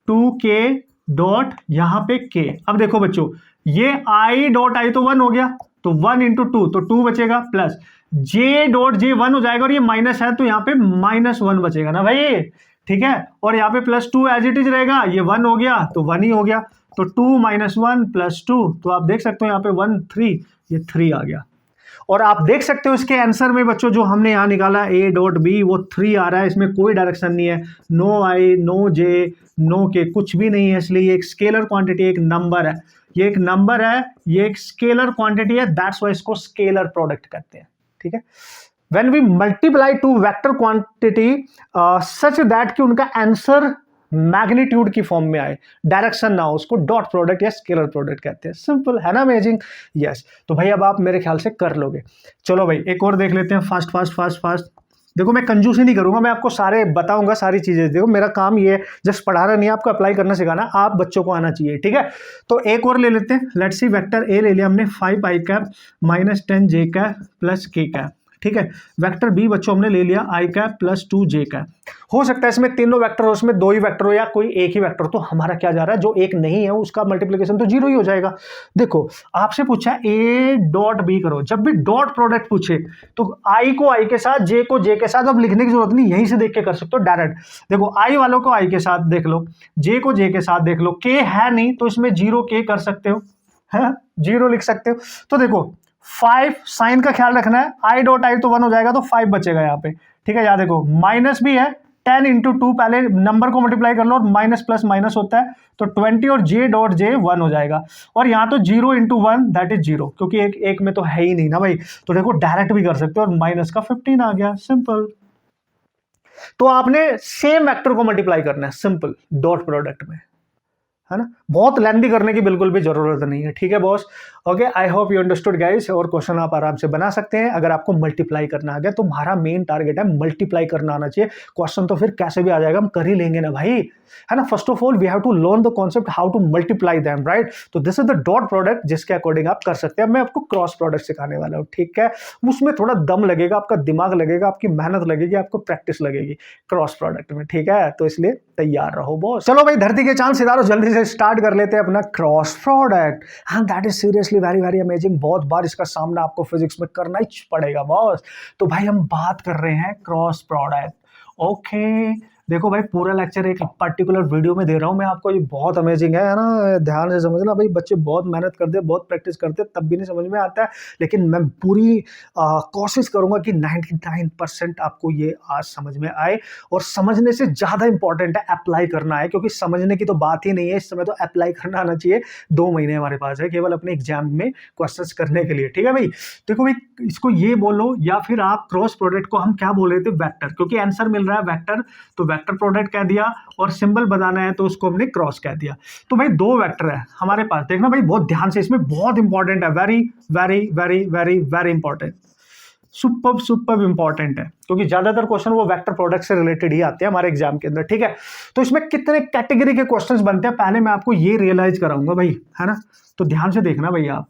2k डॉट यहाँ पे k। अब देखो बच्चों, ये i डॉट आई तो 1 हो गया, तो 1 इंटू 2 तो 2 बचेगा, प्लस j डॉट j 1 हो जाएगा, और ये माइनस है तो यहाँ पे -1 बचेगा ना भाई। ठीक है, और यहाँ पे प्लस 2 एज इट इज रहेगा, ये 1 हो गया तो 1 ही हो गया, तो 2 माइनस 1 प्लस 2, तो आप देख सकते हो यहाँ पे 1 3, ये 3 आ गया। और आप देख सकते हो इसके आंसर में बच्चों जो हमने यहाँ निकाला a डॉट बी वो 3 आ रहा है, इसमें कोई डायरेक्शन नहीं है, no i no j no k, कुछ भी नहीं है, इसलिए ये एक स्केलर क्वांटिटी, एक नंबर है, ये एक नंबर है, ये एक स्केलर क्वांटिटी है, दैट्स वाई इसको स्केलर प्रोडक्ट कहते हैं। ठीक है, when we multiply two vector quantity such that कि उनका आंसर मैग्नीट्यूड की फॉर्म में आए, डायरेक्शन ना हो, उसको डॉट प्रोडक्ट या स्केलर प्रोडक्ट कहते हैं। सिंपल है ना, अमेजिंग। यस, तो भाई अब आप मेरे ख्याल से कर लोगे। चलो भाई एक और देख लेते हैं, फास्ट फास्ट फास्ट फास्ट। देखो मैं कंजूसी नहीं करूंगा, मैं आपको सारे बताऊंगा, सारी चीजें। देखो मेरा काम ये है, जस्ट पढ़ाना नहीं, आपको अप्लाई करना सिखाना, आप बच्चों को आना चाहिए। ठीक है, तो एक और ले लेते हैं, लेट्स सी वेक्टर ए ले लिया हमने 5i cap minus 10j cap plus k cap. ठीक है, वेक्टर बी बच्चों हमने ले लिया i cap plus 2j cap. हो सकता है इसमें तीनों वेक्टर हो, उसमें दो ही वेक्टर हो या कोई एक ही वेक्टर, तो हमारा क्या जा रहा है, जो एक नहीं है उसका मल्टीप्लिकेशन तो जीरो ही हो जाएगा। देखो आपसे पूछा ए डॉट बी करो, जब भी डॉट प्रोडक्ट पूछे तो आई को आई के साथ, जे को जे के साथ, अब लिखने की जरूरत नहीं, यहीं से देख के कर सकते हो डायरेक्ट। देखो आई वालों को आई के साथ देख लो, जे को जे के साथ देख लो, के है नहीं तो इसमें 0k कर सकते हो, है 0 लिख सकते हो। तो देखो 5 साइन का ख्याल रखना है, आई डॉट आई तो 1 हो जाएगा तो 5 बचेगा यहाँ पे। ठीक है, याद देखो माइनस भी है, 10 इंटू 2, पहले नंबर को मल्टीप्लाई कर लो और माइनस प्लस माइनस होता है तो 20, और जे डॉट जे 1 हो जाएगा, और यहाँ तो 0 इंटू 1 दैट इज 0, क्योंकि एक में तो है ही नहीं ना भाई। तो देखो डायरेक्ट भी कर सकते हो, और माइनस का 15 आ गया, सिंपल। तो आपने सेम वेक्टर को मल्टीप्लाई करना है, सिंपल, डॉट प्रोडक्ट में, है ना, बहुत लेंथी करने की बिल्कुल भी जरूरत नहीं है। ठीक है boss, okay, I hope you understood guys. और क्वेश्चन आप आराम से बना सकते हैं अगर आपको मल्टीप्लाई करना आ गया, तो हमारा मेन टारगेट है मल्टीप्लाई करना आना चाहिए। क्वेश्चन तो फिर कैसे भी आ जाएगा, हम कर ही लेंगे ना भाई, है ना। First of all we have to learn the concept how to multiply them, right. तो this is the dot product जिसके अकॉर्डिंग आप कर सकते हैं। मैं आपको क्रॉस प्रोडक्ट सिखाने वाला हूँ, ठीक है, उसमें थोड़ा दम लगेगा, आपका दिमाग लगेगा, आपकी मेहनत लगेगी, आपको प्रैक्टिस लगेगी क्रॉस प्रोडक्ट में, ठीक है। तो इसलिए तैयार रहो बॉस। चलो भाई धरती के चांद सितारों, जल्दी से स्टार्ट कर लेते हैं अपना cross product, and that is seriously very very amazing. बहुत बार इसका सामना आपको फिजिक्स में करना ही पड़ेगा बॉस। तो भाई हम बात कर रहे हैं क्रॉस प्रोडक्ट, ओके। देखो भाई पूरा लेक्चर एक पर्टिकुलर वीडियो में दे रहा हूँ मैं आपको, ये बहुत अमेजिंग है ना, ध्यान से समझना भाई। बच्चे बहुत मेहनत करते हैं, बहुत प्रैक्टिस करते हैं, तब भी नहीं समझ में आता है, लेकिन मैं पूरी कोशिश करूंगा कि 99% आपको ये आज समझ में आए। और समझने से ज़्यादा इंपॉर्टेंट है अप्लाई करना है, क्योंकि समझने की तो बात ही नहीं है इस समय, तो अप्लाई करना आना चाहिए। 2 महीने हमारे पास है केवल अपने एग्जाम में क्वेश्चन करने के लिए, ठीक है भाई। देखो भाई इसको ये बोलो, या फिर आप क्रॉस प्रोडक्ट को हम क्या बोल रहे थे, वेक्टर, क्योंकि आंसर मिल रहा है वेक्टर, तो वेक्टर प्रोडक्ट कह दिया, और सिंबल बनाना है तो उसको हमने क्रॉस कह दिया। तो भाई 2 वेक्टर है हमारे पास, देखना भाई बहुत ध्यान से, इसमें बहुत इंपॉर्टेंट है, very very very very very important, super important है, क्योंकि ज्यादातर क्वेश्चन वो वेक्टर प्रोडक्ट से रिलेटेड ही आते हैं हमारे एग्जाम के अंदर, ठीक है। तो इसमें कितने कैटेगरी के क्वेश्चंस बनते हैं पहले मैं आपको ये रियलाइज कराऊंगा भाई, है ना। तो ध्यान से देखना भाई, आप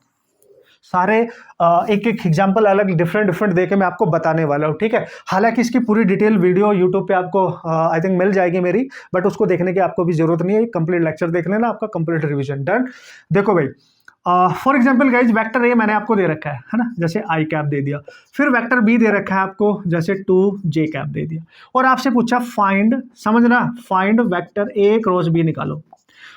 सारे एक एक एग्जाम्पल अलग डिफरेंट देके मैं आपको बताने वाला हूँ, ठीक है। हालांकि इसकी पूरी डिटेल वीडियो यूट्यूब पे आपको आई थिंक मिल जाएगी मेरी, बट उसको देखने की आपको भी जरूरत नहीं है, कंप्लीट लेक्चर देख लेना, आपका कंप्लीट रिवीजन डन। देखो भाई for example guys vector A मैंने आपको दे रखा है ना, जैसे आई कैप दे दिया, फिर वेक्टर बी दे रखा है आपको, जैसे 2j कैप दे दिया, और आपसे पूछा फाइंड, समझना, find vector a cross b निकालो।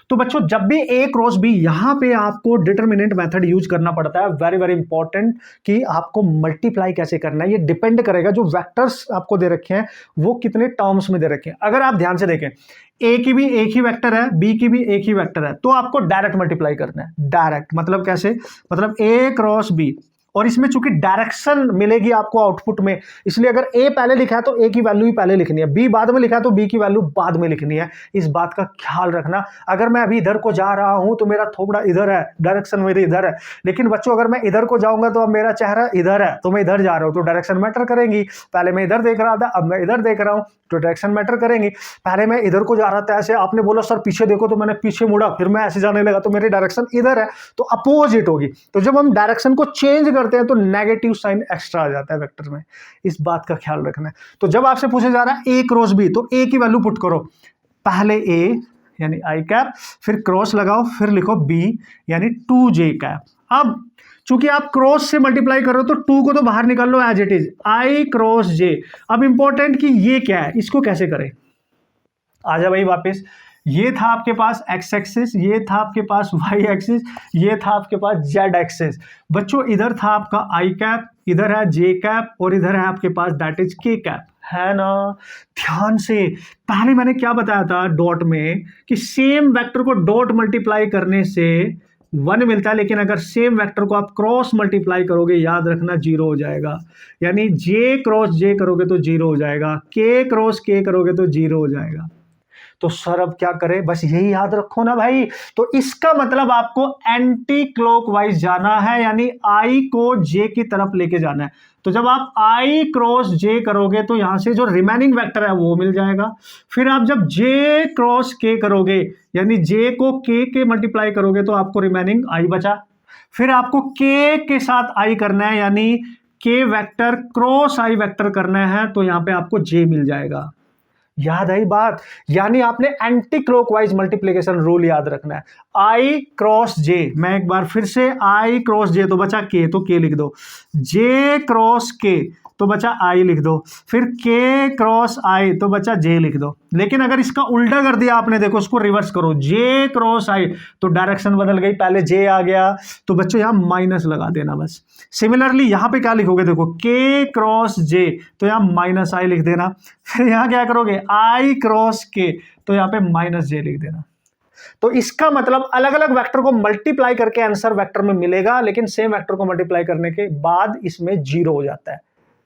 तो बच्चों जब भी ए क्रॉस बी, यहां पे आपको डिटरमिनेंट मेथड यूज करना पड़ता है, वेरी वेरी इंपॉर्टेंट, कि आपको मल्टीप्लाई कैसे करना है। ये डिपेंड करेगा जो वेक्टर्स आपको दे रखे हैं वो कितने टर्म्स में दे रखे हैं। अगर आप ध्यान से देखें, ए की भी एक ही वेक्टर है, बी की भी एक ही वेक्टर है, तो आपको डायरेक्ट मल्टीप्लाई करना है। डायरेक्ट मतलब कैसे, मतलब ए क्रॉस बी, और इसमें चूंकि डायरेक्शन मिलेगी आपको आउटपुट में, इसलिए अगर ए पहले लिखा है तो ए की वैल्यू ही पहले लिखनी है, बी बाद में लिखा है तो बी की वैल्यू बाद में लिखनी है। इस बात का ख्याल रखना। अगर मैं अभी इधर को जा रहा हूं तो मेरा थोबड़ा इधर है, डायरेक्शन मेरी इधर है, लेकिन बच्चों अगर मैं इधर को जाऊंगा तो अब मेरा चेहरा इधर है, तो मैं इधर जा रहा हूं, तो डायरेक्शन मैटर करेंगी। पहले मैं इधर देख रहा था, अब मैं इधर देख रहा हूं, तो डायरेक्शन मैटर करेंगी। पहले मैं इधर को जा रहा था ऐसे, आपने बोला सर पीछे देखो, तो मैंने पीछे मुड़ा, फिर मैं ऐसे जाने लगा, तो मेरी डायरेक्शन इधर है, तो अपोजिट होगी। तो जब हम डायरेक्शन को चेंज करते हैं तो नेगेटिव साइन एक्स्ट्रा आ जाता है वेक्टर में। इस बात का ख्याल रखना है। तो जब आपसे पूछा जा रहा है ए क्रॉस बी, तो ए की वैल्यू पुट करो, पहले ए यानी आई कैप, फिर क्रॉस लगाओ, फिर लिखो बी यानी 2j कैप। अब चूंकि आप क्रॉस से मल्टीप्लाई करो तो 2 को तो बाहर निकाल लो as it is, i cross j. अब इंपॉर्टेंट कि ये क्या है, इसको कैसे करें। आजा भाई वापस, ये था आपके पास एक्स एक्सिस, ये था आपके पास वाई एक्सिस, ये था आपके पास जेड एक्सिस। बच्चों इधर था आपका आई कैप, इधर है जे कैप, और इधर है आपके पास दैट इज के कैप, है ना। ध्यान से, पहले मैंने क्या बताया था डॉट में, कि same vector co dot multiply करने से 1 मिलता है, लेकिन अगर सेम वेक्टर को आप क्रॉस मल्टीप्लाई करोगे, याद रखना 0 हो जाएगा। यानी जे क्रॉस जे करोगे तो 0 हो जाएगा, के क्रॉस के करोगे तो 0 हो जाएगा। तो सर अब क्या करें, बस यही याद रखो ना भाई। तो इसका मतलब आपको एंटी क्लॉकवाइज जाना है, यानी आई को जे की तरफ लेके जाना है। तो जब आप आई क्रॉस जे करोगे तो यहां से जो रिमेनिंग वेक्टर है वो मिल जाएगा। फिर आप जब जे क्रॉस के करोगे, यानी जे को के मल्टीप्लाई करोगे, तो आपको रिमेनिंग आई बचा। फिर आपको के साथ आई करना है, यानी के वेक्टर क्रॉस आई वेक्टर करना है, तो यहां पे आपको जे मिल जाएगा। याद आई बात, यानी आपने एंटी क्लॉकवाइज मल्टीप्लिकेशन रूल याद रखना है। आई क्रॉस जे, मैं एक बार फिर से, आई क्रॉस जे तो बचा के, तो के लिख दो, जे क्रॉस के तो बचा आई लिख दो, फिर के क्रॉस आई तो बचा जे लिख दो। लेकिन अगर इसका उल्टा कर दिया आपने, देखो उसको रिवर्स करो, जे क्रॉस आई तो डायरेक्शन बदल गई, पहले जे आ गया, तो बच्चों यहां माइनस लगा देना बस। सिमिलरली यहां पे क्या लिखोगे, देखो के क्रॉस जे तो यहां माइनस आई लिख देना। फिर यहां क्या करोगे, आई क्रॉस के तो यहां पे माइनस जे लिख देना। तो इसका मतलब अलग अलग वेक्टर को मल्टीप्लाई करके आंसर वेक्टर में मिलेगा, लेकिन सेम वेक्टर को मल्टीप्लाई करने के बाद इसमें 0 हो जाता है।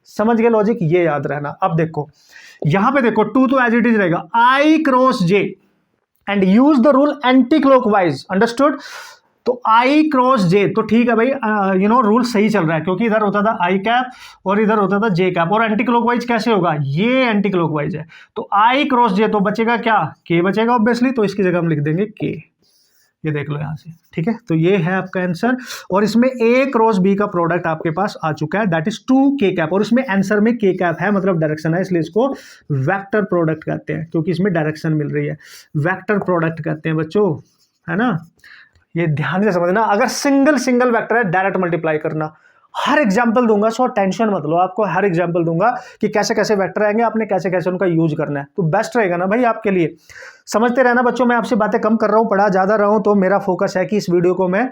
समझ गए लॉजिक, ये याद रहना। अब देखो यहां पे देखो 2 तो एज इट इज रहेगा, i cross j and use the rule anti clockwise, understood. तो आई क्रॉस जे तो ठीक है भाई, रूल सही चल रहा है, क्योंकि इधर होता था आई कैप और इधर होता था जे कैप। और एंटी क्लॉकवाइज कैसे होगा, ये एंटी क्लॉकवाइज है, तो आई क्रॉस जे तो बचेगा क्या, के बचेगा ऑब्वियसली, तो इसकी जगह हम लिख देंगे के। ये देख लो यहां से, ठीक है। तो ये है आपका आंसर, और इसमें ए क्रॉस बी का प्रोडक्ट आपके पास आ चुका है, दैट इज 2 के कैप। और इसमें आंसर में के कैप है, मतलब डायरेक्शन है, इसलिए इसको वेक्टर प्रोडक्ट कहते हैं, क्योंकि इसमें डायरेक्शन मिल रही है। वेक्टर प्रोडक्ट कहते हैं बच्चों, है ना। ये ध्यान से समझना, अगर सिंगल वेक्टर है डायरेक्ट मल्टीप्लाई करना। हर एग्जांपल दूंगा, सो टेंशन मत लो, आपको हर एग्जांपल दूंगा कि कैसे कैसे वेक्टर आएंगे, आपने कैसे कैसे उनका यूज करना है, तो बेस्ट रहेगा ना भाई आपके लिए। समझते रहना बच्चों, मैं आपसे बातें कम कर रहा हूं, पढ़ा ज्यादा रहा हूं, तो मेरा फोकस है कि इस वीडियो को मैं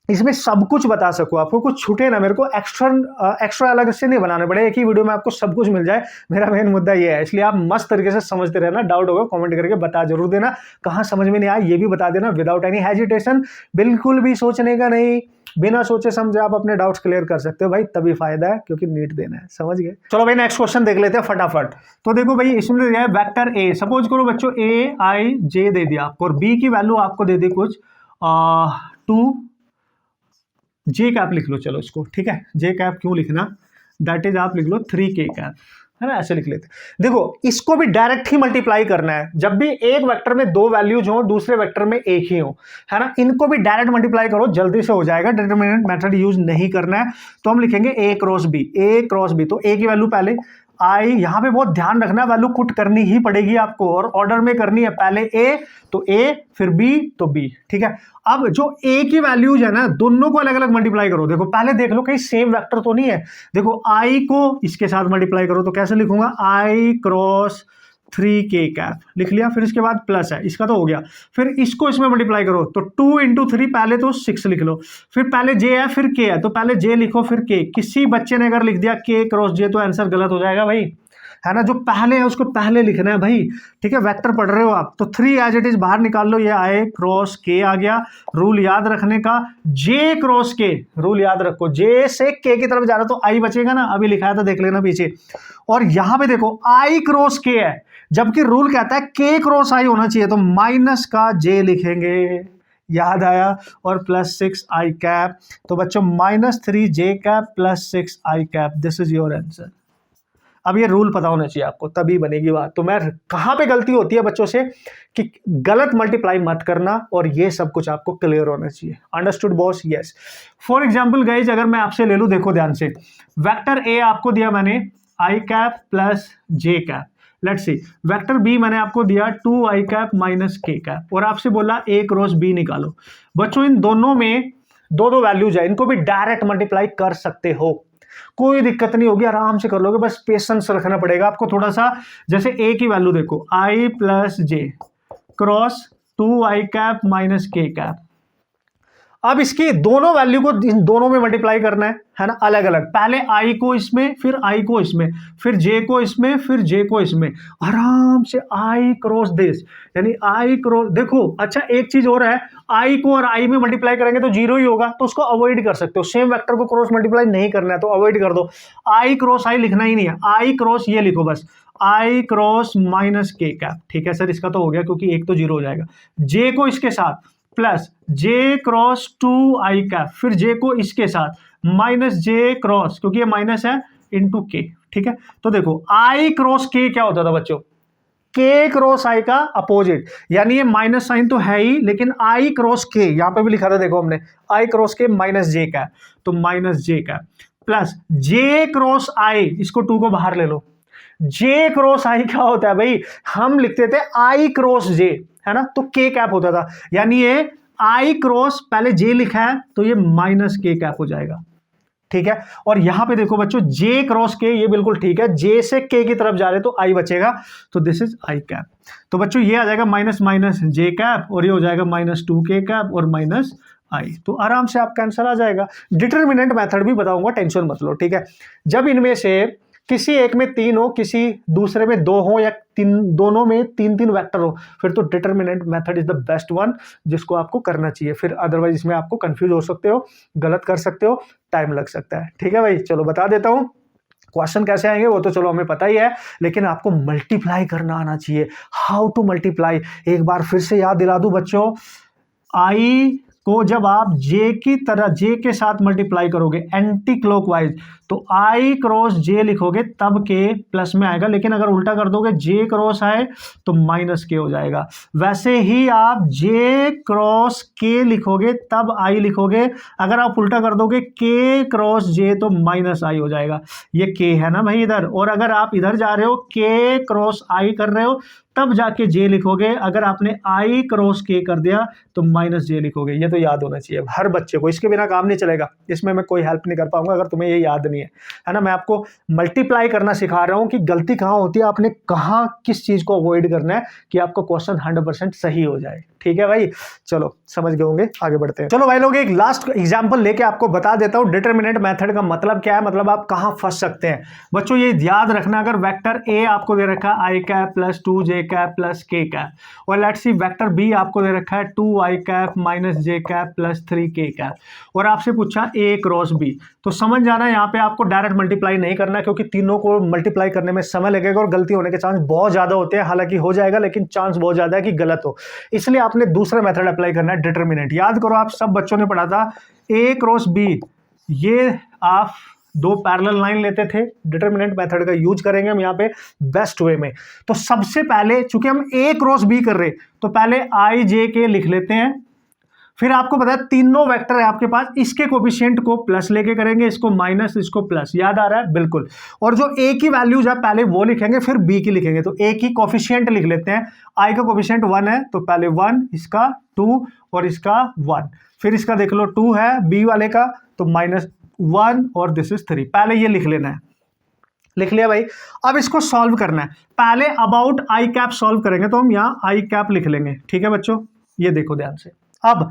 इसमें सब कुछ बता सकूं, आपको कुछ छूटे ना, मेरे को एक्स्ट्रा अलग से नहीं बनाने पड़े, एक ही वीडियो में आपको सब कुछ मिल जाए, मेरा मेन मुद्दा ये है। इसलिए आप मस्त तरीके से समझते रहना, डाउट होगा कमेंट करके बता जरूर देना, कहाँ समझ में नहीं आया ये भी बता देना, विदाउट एनी हेजिटेशन, बिल्कुल भी सोचने का नहीं, बिना सोचे समझे आप अपने डाउट्स क्लियर कर सकते हो भाई, तभी फायदा है, क्योंकि नीट देना है, समझ गए। चलो भाई नेक्स्ट क्वेश्चन देख लेते हैं फटाफट। तो देखो भाई इसमें दिया है वेक्टर ए, सपोज करो बच्चों ए आई जे दे दिया आपको, और बी की वैल्यू आपको दे दी कुछ 2, जे कैप लिख लो, चलो इसको, ठीक है। जे कैप क्यों लिखना, दैट इज आप लिख लो 3 के कैप, है ना, ऐसे लिख लेते। देखो इसको भी डायरेक्ट ही मल्टीप्लाई करना है, जब भी एक वेक्टर में 2 वैल्यूज हो, दूसरे वेक्टर में एक ही हो, है ना, इनको भी डायरेक्ट मल्टीप्लाई करो, जल्दी से हो जाएगा, डिटरमिनेंट मेथड यूज नहीं करना है। तो हम लिखेंगे ए क्रॉस बी, ए क्रॉस बी, तो ए की वैल्यू पहले आई, यहां पे बहुत ध्यान रखना, वैल्यू पुट करनी ही पड़ेगी आपको, और ऑर्डर में करनी है, पहले ए तो ए, फिर बी तो बी, ठीक है। अब जो ए की वैल्यूज है ना, दोनों को अलग अलग मल्टीप्लाई करो। देखो पहले देख लो कहीं सेम वेक्टर तो नहीं है, देखो आई को इसके साथ मल्टीप्लाई करो, तो कैसे लिखूंगा, आई क्रॉस 3k कैप लिख लिया। फिर इसके बाद प्लस है, इसका तो हो गया। फिर इसको इसमें मल्टीप्लाई करो तो 2 इंटू 3, पहले तो 6 लिख लो। फिर पहले जे है फिर के है, तो पहले जे लिखो फिर के। किसी बच्चे ने अगर लिख दिया के क्रॉस जे तो आंसर गलत हो जाएगा भाई, है ना। जो पहले है उसको पहले लिखना है भाई, ठीक है। वेक्टर पढ़ रहे हो आप तो 3 एज इट इज बाहर निकाल लो, ये आई क्रॉस के आ गया। रूल याद रखने का, जे क्रॉस के रूल याद रखो, जे से के की तरफ जा रहा तो आई बचेगा ना, अभी लिखा था देख लेना पीछे। और यहां पे देखो आई क्रॉस के है, जबकि रूल कहता है के क्रॉस आई होना चाहिए, तो माइनस का जे लिखेंगे, याद आया। और प्लस 6 आई कैप, तो बच्चों -3 j cap plus 6 i cap, this is your answer. अब ये रूल पता होना चाहिए आपको, तभी बनेगी बात। तो मैं कहां पे गलती होती है बच्चों से कि गलत मल्टीप्लाई मत करना, और ये सब कुछ आपको क्लियर होना चाहिए। Understood boss? Yes. For example guys, अगर मैं आपसे ले लूं, देखो ध्यान से, वेक्टर ए आपको दिया मैंने i cap plus j cap, let's see. Vector B मैंने आपको दिया 2 i cap minus k cap, और आपसे बोला ए क्रॉस बी निकालो। बच्चों इन दोनों में दो वैल्यूज है, इनको भी डायरेक्ट मल्टीप्लाई कर सकते हो, कोई दिक्कत नहीं होगी, आराम से कर लोगे। बस पेशेंस रखना पड़ेगा आपको थोड़ा सा। जैसे ए की वैल्यू देखो, आई plus J cross 2 i cap minus k cap. अब इसकी दोनों वैल्यू को इन दोनों में मल्टीप्लाई करना है ना, अलग अलग। पहले आई को इसमें, फिर आई को इसमें, फिर जे को इसमें, फिर जे को इसमें, आराम से आई क्रॉस दिस, यानी आई क्रॉस। देखो अच्छा एक चीज और है, आई को और आई में मल्टीप्लाई करेंगे तो जीरो ही होगा, तो उसको अवॉइड कर सकते हो। सेम वेक्टर को क्रॉस मल्टीप्लाई नहीं करना है तो अवॉइड कर दो, आई क्रॉस आई लिखना ही नहीं है। आई क्रॉस ये लिखो बस, आई क्रॉस माइनस के कैप, ठीक है सर, इसका तो हो गया क्योंकि एक तो जीरो हो जाएगा। जे को इसके साथ plus J cross 2 i cap, फिर जे को इसके साथ माइनस जे क्रॉस, क्योंकि ये माइनस है, इंटू के, ठीक है। तो देखो आई क्रॉस के क्या होता था बच्चों, के क्रॉस आई का अपोजिट, यानी ये माइनस साइन तो है ही, लेकिन आई क्रॉस के, यहां पे भी लिखा था देखो हमने, आई क्रॉस के माइनस जे कैप, तो माइनस जे कैप प्लस जे क्रॉस आई, इसको 2 को बाहर ले लो। जे क्रॉस आई क्या होता है भाई, हम लिखते थे आई क्रॉस जे, है ना, तो के कैप होता था, यानी ये आई क्रॉस पहले जे लिखा है तो ये माइनस के कैप हो जाएगा, ठीक है। और यहां पे देखो बच्चों जे क्रॉस के, ये बिल्कुल ठीक है, जे से के की तरफ जा रहे तो आई बचेगा, तो दिस इज आई कैप। तो बच्चों ये आ जाएगा माइनस माइनस जे कैप, और ये हो जाएगा -2 के कैप और माइनस आई, तो आराम से आपका आंसर आ जाएगा। डिटरमिनेंट मेथड भी बताऊंगा, टेंशन मत लो, ठीक है। जब इनमें से किसी एक में 3 हो, किसी दूसरे में 2 हो, या दोनों में 3 वेक्टर हो, फिर तो determinant method is the best one जिसको आपको करना चाहिए। फिर अदरवाइज इसमें आपको कंफ्यूज हो सकते हो, गलत कर सकते हो, टाइम लग सकता है, ठीक है भाई। चलो बता देता हूं क्वेश्चन कैसे आएंगे, वो तो चलो हमें पता ही है, लेकिन आपको मल्टीप्लाई करना आना चाहिए। हाउ टू मल्टीप्लाई, एक बार फिर से याद दिला दूं बच्चों, आई को जब आप जे की तरह, जे के साथ मल्टीप्लाई करोगे एंटी क्लॉकवाइज, तो आई क्रॉस जे लिखोगे तब के प्लस में आएगा, लेकिन अगर उल्टा कर दोगे जे क्रॉस आए तो माइनस के हो जाएगा। वैसे ही आप जे क्रॉस के लिखोगे तब आई लिखोगे, अगर आप उल्टा कर दोगे के क्रॉस जे तो माइनस आई हो जाएगा। ये के है ना भाई इधर, और अगर आप इधर जा रहे हो के क्रॉस आई कर रहे हो तब जाके जे लिखोगे, अगर आपने आई क्रॉस के कर दिया तो माइनस जे लिखोगे। ये तो याद होना चाहिए हर बच्चे को, इसके बिना काम नहीं चलेगा, इसमें मैं कोई हेल्प नहीं कर पाऊंगा अगर तुम्हें ये याद नहीं है ना। मैं आपको मल्टीप्लाई करना सिखा रहा हूं कि गलती कहां होती है, आपने कहां किस चीज को अवॉइड करना है कि आपका क्वेश्चन 100% सही हो जाए, ठीक है भाई। चलो समझ गए होंगे, आगे बढ़ते हैं। चलो भाई लोग एक लास्ट एग्जांपल लेके आपको बता देता हूं डिटरमिनेंट मेथड का मतलब क्या है, मतलब आप कहां फंस सकते हैं। बच्चों ये याद रखना, अगर वेक्टर ए आपको दे रखा है i cap plus 2 J cap plus के कैप, और लेट्स सी वेक्टर बी आपको दे रखा है 2 i cap minus J cap plus 3 के कैप, और आपसे पूछा ए क्रॉस बी, तो समझ जाना यहाँ पे आपको डायरेक्ट मल्टीप्लाई नहीं करना, क्योंकि तीनों को मल्टीप्लाई करने में समय लगेगा और गलती होने के चांस बहुत ज्यादा होते हैं। हालांकि हो जाएगा, लेकिन चांस बहुत ज्यादा है कि गलत हो, इसलिए आपने दूसरा मेथड अप्लाई करना है, डिटरमिनेंट। याद करो, आप सब बच्चों ने पढ़ा था ए क्रॉस बी, ये आप 2 पैरेलल लाइन लेते थे, डिटरमिनेंट मेथड का यूज करेंगे हम यहाँ पे बेस्ट वे में। तो सबसे पहले चूंकि हम ए क्रॉस बी कर रहे, तो पहले आई जे के लिख लेते हैं, फिर आपको पता है तीनों वेक्टर है आपके पास, इसके कोफिशिएंट को प्लस लेके करेंगे, इसको माइनस, इसको प्लस, याद आ रहा है बिल्कुल। और जो ए की वैल्यूज है पहले वो लिखेंगे, फिर बी की लिखेंगे। तो ए की कोफिशिएंट लिख लेते हैं, आई का कोफिशिएंट 1 है तो पहले 1, इसका 2 और इसका 1, फिर इसका देख लो 2 है बी वाले का तो -1 और दिस इज 3, पहले ये लिख लेना है। लिख लिया भाई। अब इसको सॉल्व करना है। पहले अबाउट आई कैप सॉल्व करेंगे, तो हम यहाँ आई कैप लिख लेंगे, ठीक है बच्चों। ये देखो ध्यान से, अब